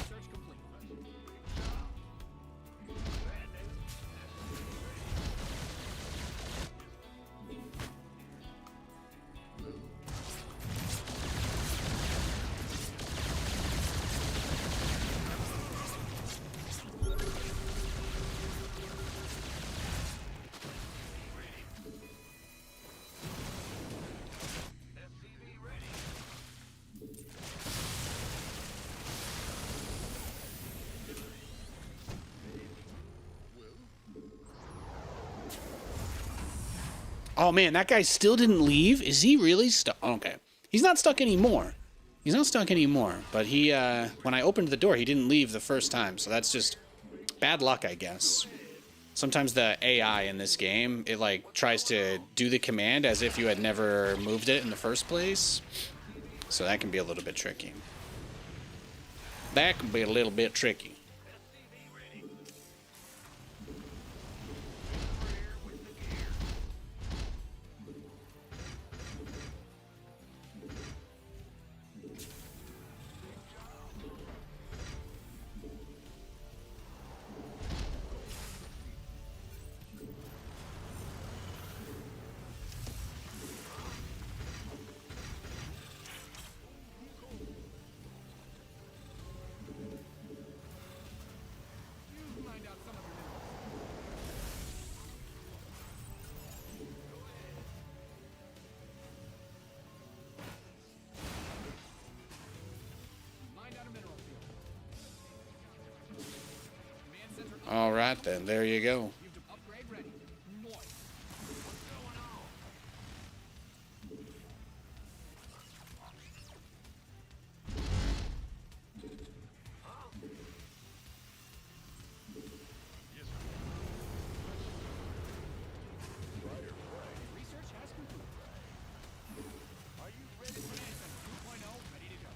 Search complete. SCV ready. Oh man, that guy still didn't leave? Is he really stuck? Okay. He's not stuck anymore. He's not stuck anymore, but he, when I opened the door, he didn't leave the first time, so that's just bad luck, I guess. Sometimes the AI in this game, it, like, tries to do the command as if you had never moved it in the first place, so that can be a little bit tricky. That can be a little bit tricky. SCV ready. Rear with the gear. Big job. All right, then. There you go. You've to upgrade ready. Moist. What's going on? Research has concluded. Are you ready? Command Center 2.0 ready to go.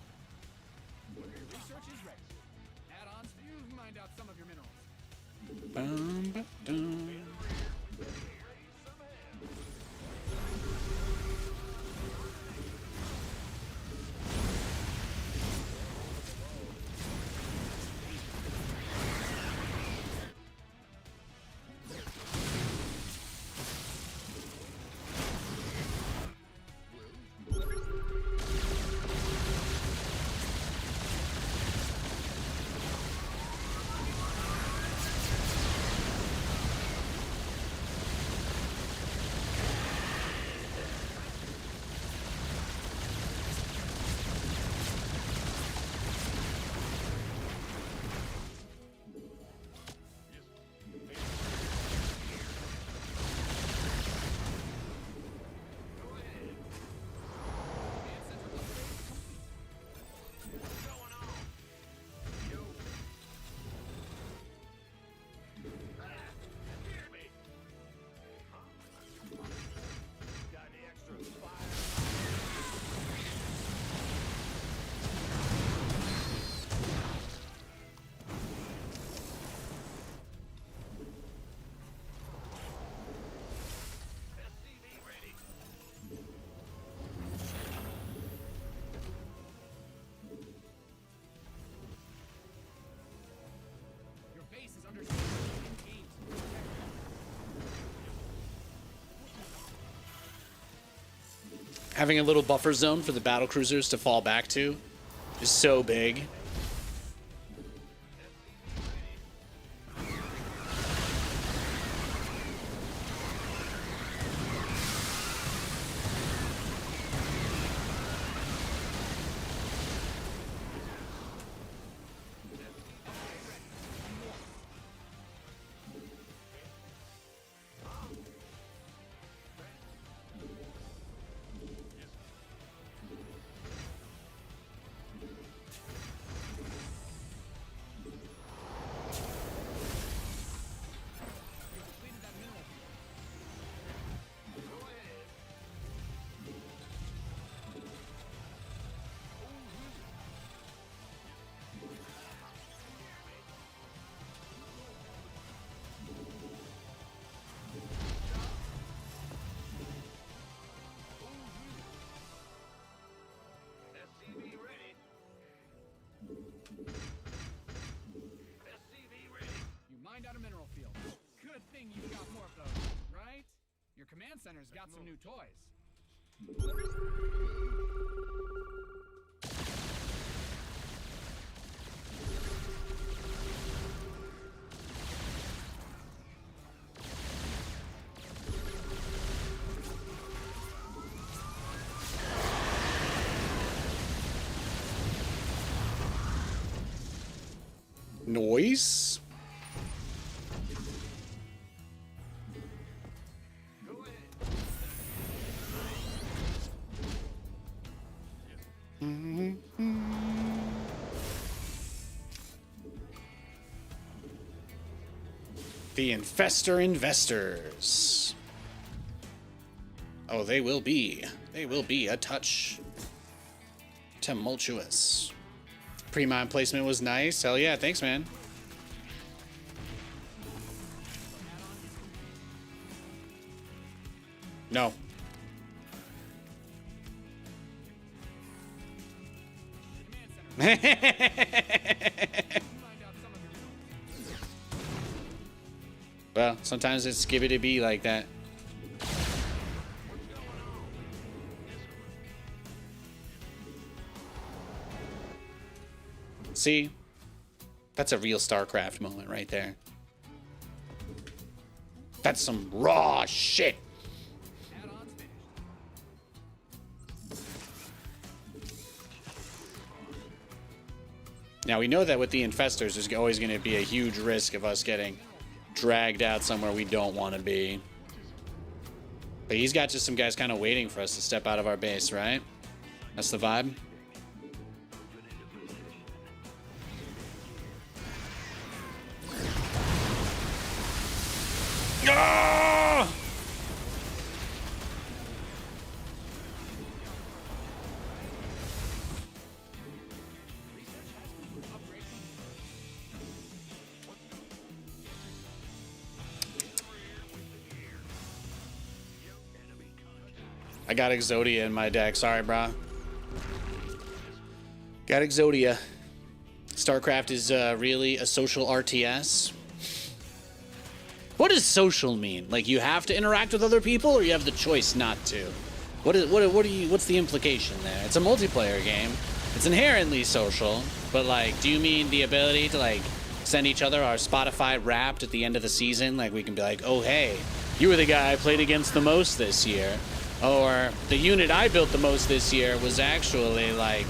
Your research is ready. Add-ons, you mined out some of your minerals. Bum, ba, dum. Command Center upgrade complete. What's going on? Yo. Hear me. Huh? Got any extra fire? SCV ready. Your base is under siege. Games. Having a little buffer zone for the battle cruisers to fall back to is so big. You completed that mineral field. Go ahead. SCV ready. SCV ready. You mined out a mineral field. Good thing you've got more of those, right? Your command center's got some new toys. Noise? Go ahead. The Infester Investors. Oh, they will be. They will be a touch tumultuous. Pre-mine placement was nice. Hell yeah, thanks, man. No. Command center. You mined out some of your minerals. Well, sometimes it's give it a be like that. See? That's a real StarCraft moment right there. That's some raw shit. Add-ons finished. Now, we know that with the infestors, there's always going to be a huge risk of us getting dragged out somewhere we don't want to be. But he's got just some guys kind of waiting for us to step out of our base, right? That's the vibe. Ah! I got Exodia in my deck. Sorry, brah. Got Exodia. StarCraft is really a social RTS. What does social mean? Like, you have to interact with other people, or you have the choice not to? What's the implication there? It's a multiplayer game. It's inherently social, but like, do you mean the ability to like send each other our Spotify Wrapped at the end of the season? Like, we can be like, oh hey, you were the guy I played against the most this year. Or the unit I built the most this year was actually like,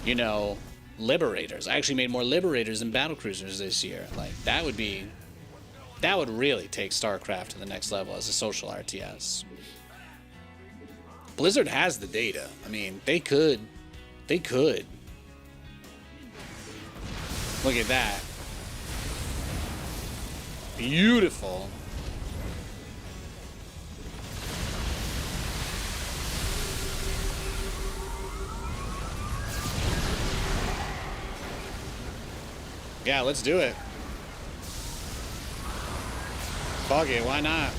you know, Liberators. I actually made more Liberators than Battlecruisers this year. Like, that would really take StarCraft to the next level as a social RTS. Blizzard has the data. I mean, they could. Look at that. Beautiful. Yeah, let's do it. Fuck it, why not?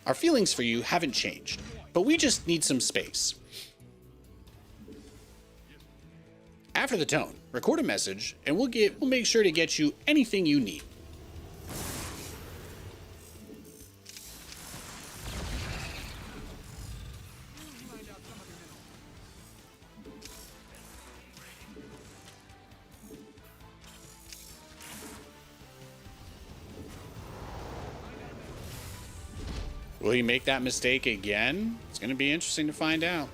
Our feelings for you haven't changed, but we just need some space. After the tone, record a message, and we'll make sure to get you anything you need. Will he make that mistake again? It's going to be interesting to find out.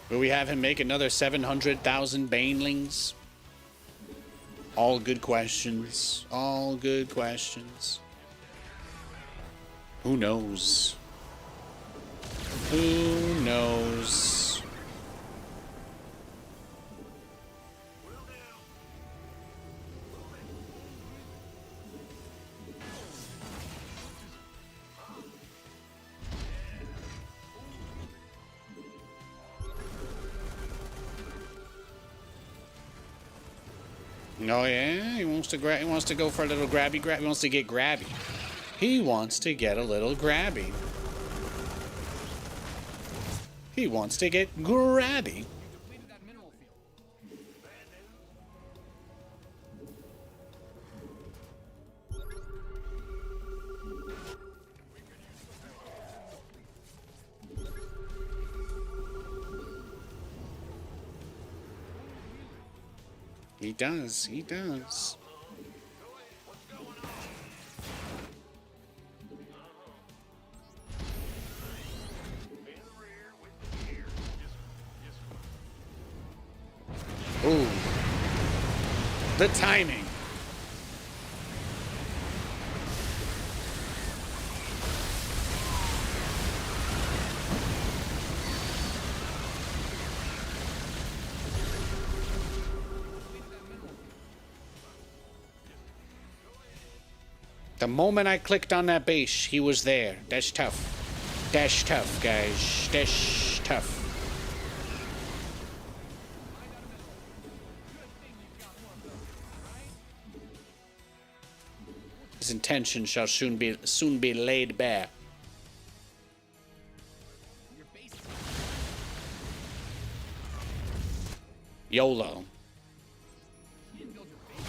Will we have him make another 700,000 banelings? All good questions. All good questions. Who knows? Who knows? Oh yeah, he wants to go for a little grabby. He wants to get grabby. He wants to get a little grabby. He wants to get grabby. He does. He does. Ooh. The timing. The moment I clicked on that base, he was there. That's tough. That's tough, guys. That's tough. His intention shall soon be laid bare. Your base YOLO. You didn't build your base.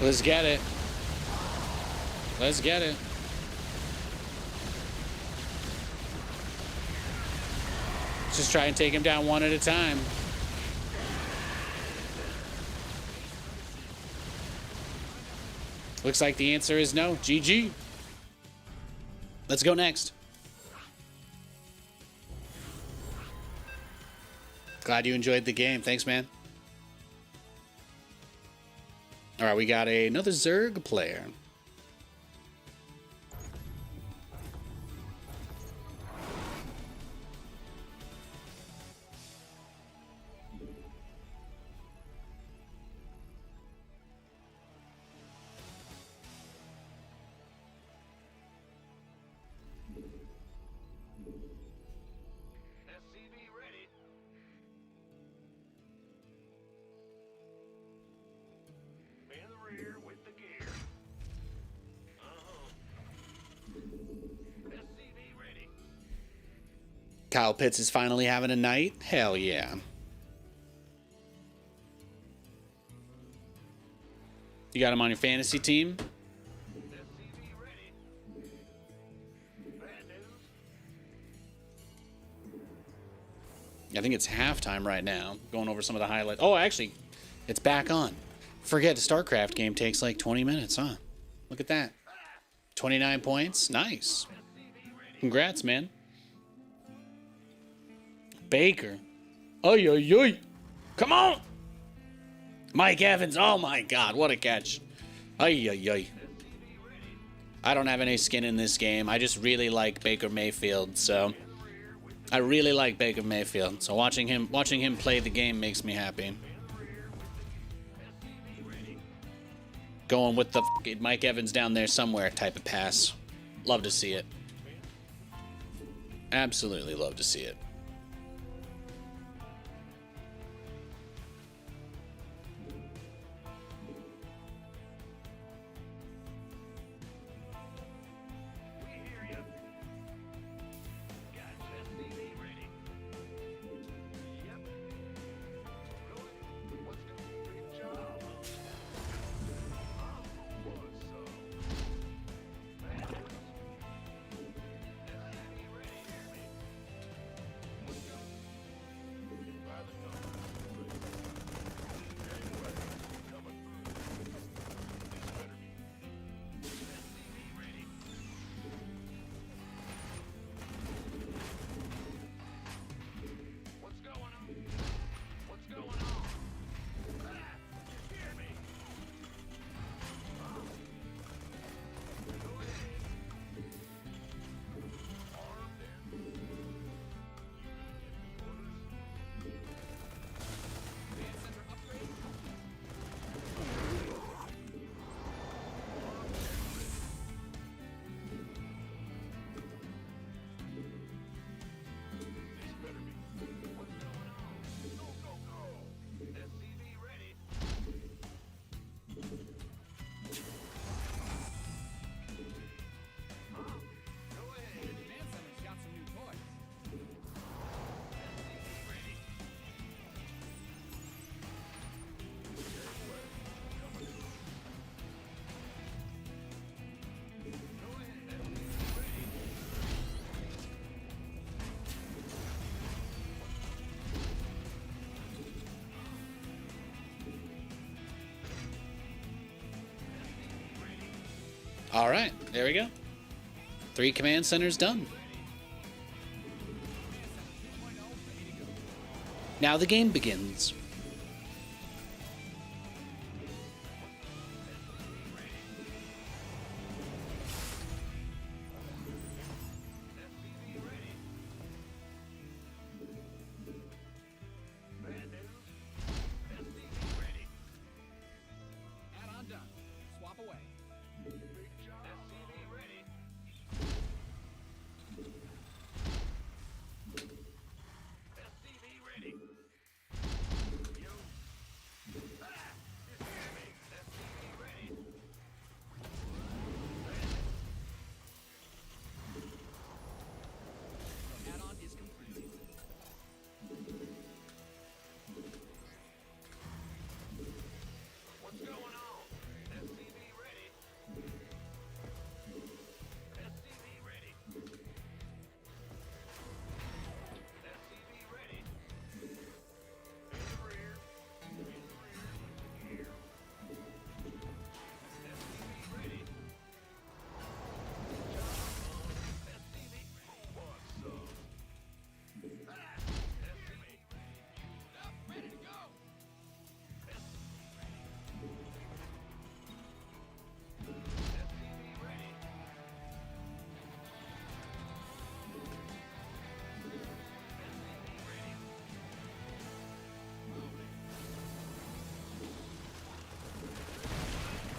Let's get it. Let's get it. Let's just try and take him down one at a time. Looks like the answer is no. GG. Let's go next. Glad you enjoyed the game. Thanks, man. All right, we got another Zerg player. SCV ready. In the rear with the gear. SCV ready. Kyle Pitts is finally having a night. Hell yeah. You got him on your fantasy team? SCV ready. Bad news. I think it's halftime right now. Going over some of the highlights. Oh, actually, it's back on. Forget the StarCraft game takes like 20 minutes, huh? Look at that. 29 points. Nice. Congrats, man. Baker. Oy, oy, oy. Come on. Mike Evans. Oh, my God. What a catch. Oy, oy, oy. I don't have any skin in this game. I just really like Baker Mayfield, so... I really like Baker Mayfield, so watching him play the game makes me happy. Going with the Mike Evans down there somewhere type of pass. Love to see it. Absolutely love to see it. We hear you. Got SCV ready. Yep. Good. Let's go. Good job. What's up? Bad news. SCV ready. Hear me. Let's go. By the number. Anyway, coming through. This better be. SCV ready. What's going on? What's going on? Ah, you hear me? Go ahead. Armed and Command center upgrade. this better be. What's going on? Go, go, go. SCV ready. Go ahead. Command center's got some new toys. SCV ready. Go ahead. SCV ready. All right, there we go. 3 command centers done. Now the game begins. SCV ready. Bad news. SCV ready. Add-on done. Swap away. Big job. SCV ready.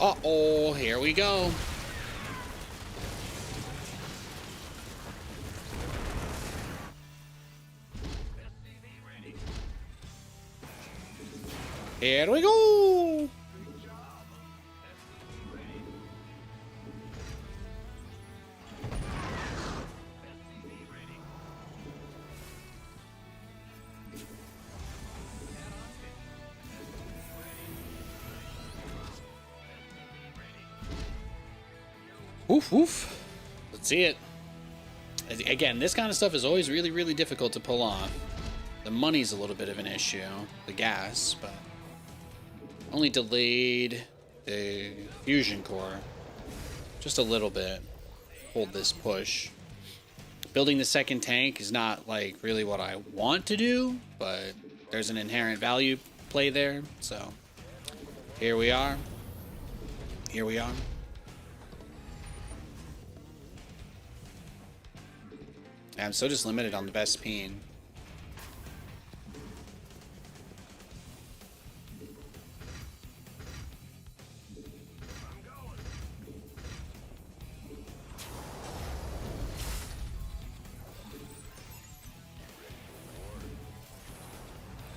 Uh-oh, here we go. Here we go. Woof, woof. Let's see it. Again, this kind of stuff is always really, really difficult to pull off. The money's a little bit of an issue, the gas, but only delayed the fusion core just a little bit. Hold this push. Building the second tank is not like really what I want to do, but there's an inherent value play there. So here we are. Here we are. I'm so just limited on the best peen.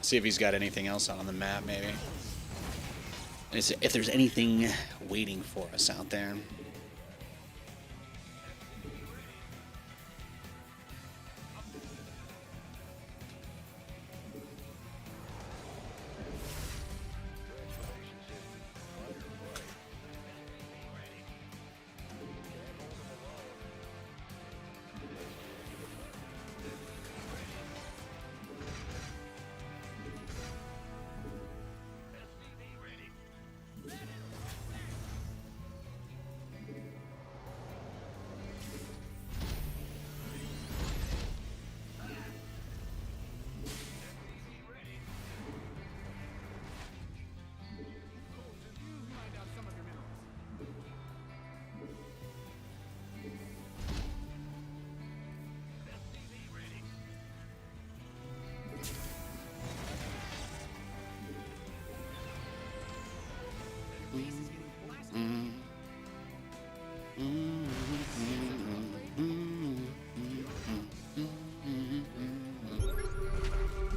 See if he's got anything else on the map, maybe. And if there's anything waiting for us out there. Find out some of your minerals.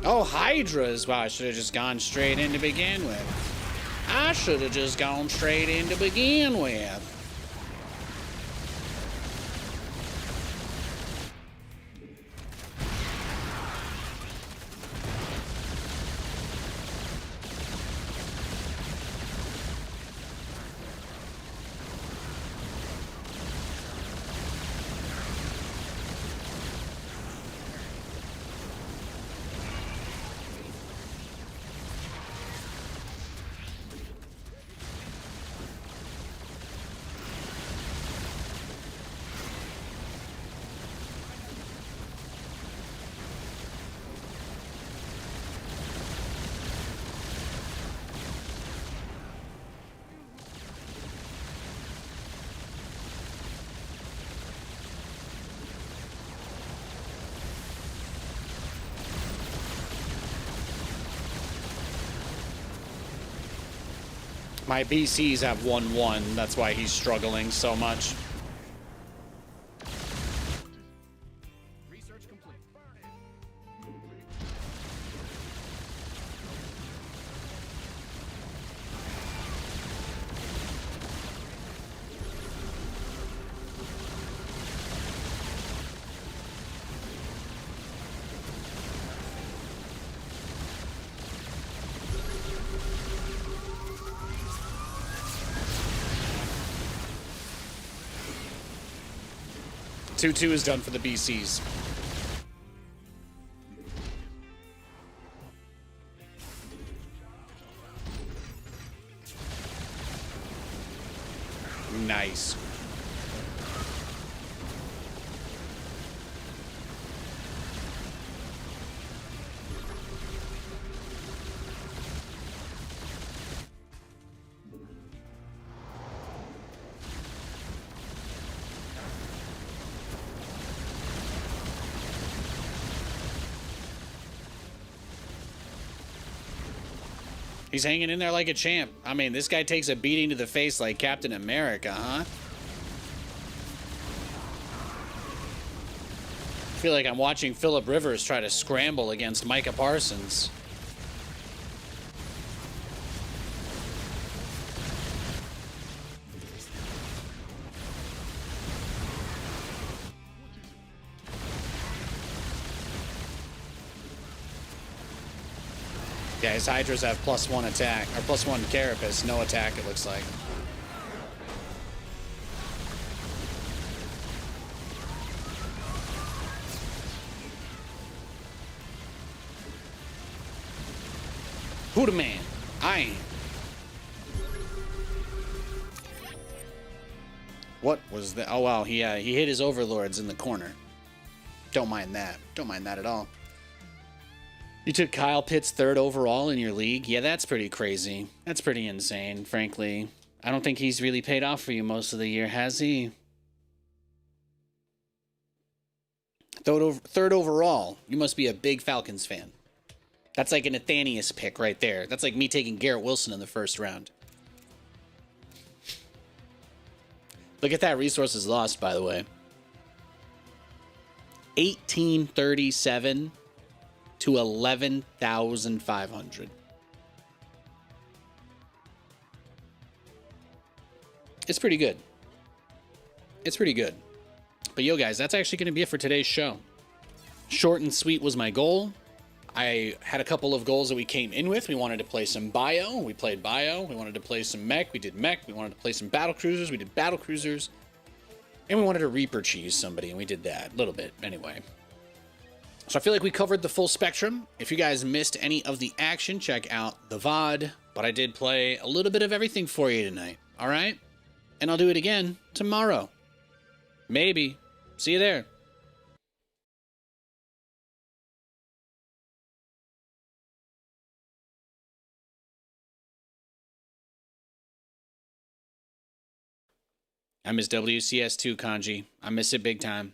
Oh, Hydras. Wow, I should have just gone straight in to begin with. I should have just gone straight in to begin with. My BCs have 1-1. That's why he's struggling so much. Research complete. Two is done for the BCs. Nice. He's hanging in there like a champ. I mean, this guy takes a beating to the face like Captain America, huh? I feel like I'm watching Phillip Rivers try to scramble against Micah Parsons. Yeah, his Hydras have +1 attack, or +1 carapace, no attack, it looks like. Who the man? I am. What was that? Oh, wow, he hit his overlords in the corner. Don't mind that. Don't mind that at all. You took Kyle Pitts 3rd overall in your league? Yeah, that's pretty crazy. That's pretty insane, frankly. I don't think he's really paid off for you most of the year, has he? 3rd overall. You must be a big Falcons fan. That's like a Nathanias pick right there. That's like me taking Garrett Wilson in the 1st round. Look at that resources lost, by the way. 1837 to 11,500. It's pretty good. It's pretty good. But yo, guys, that's actually going to be it for today's show. Short and sweet was my goal. I had a couple of goals that we came in with. We wanted to play some bio. We played bio. We wanted to play some mech. We did mech. We wanted to play some battle cruisers. We did battle cruisers. And we wanted to Reaper cheese somebody, and we did that a little bit anyway. So I feel like we covered the full spectrum. If you guys missed any of the action, check out the VOD. But I did play a little bit of everything for you tonight. All right? And I'll do it again tomorrow. Maybe. See you there. I miss WCS2, Kanji. I miss it big time.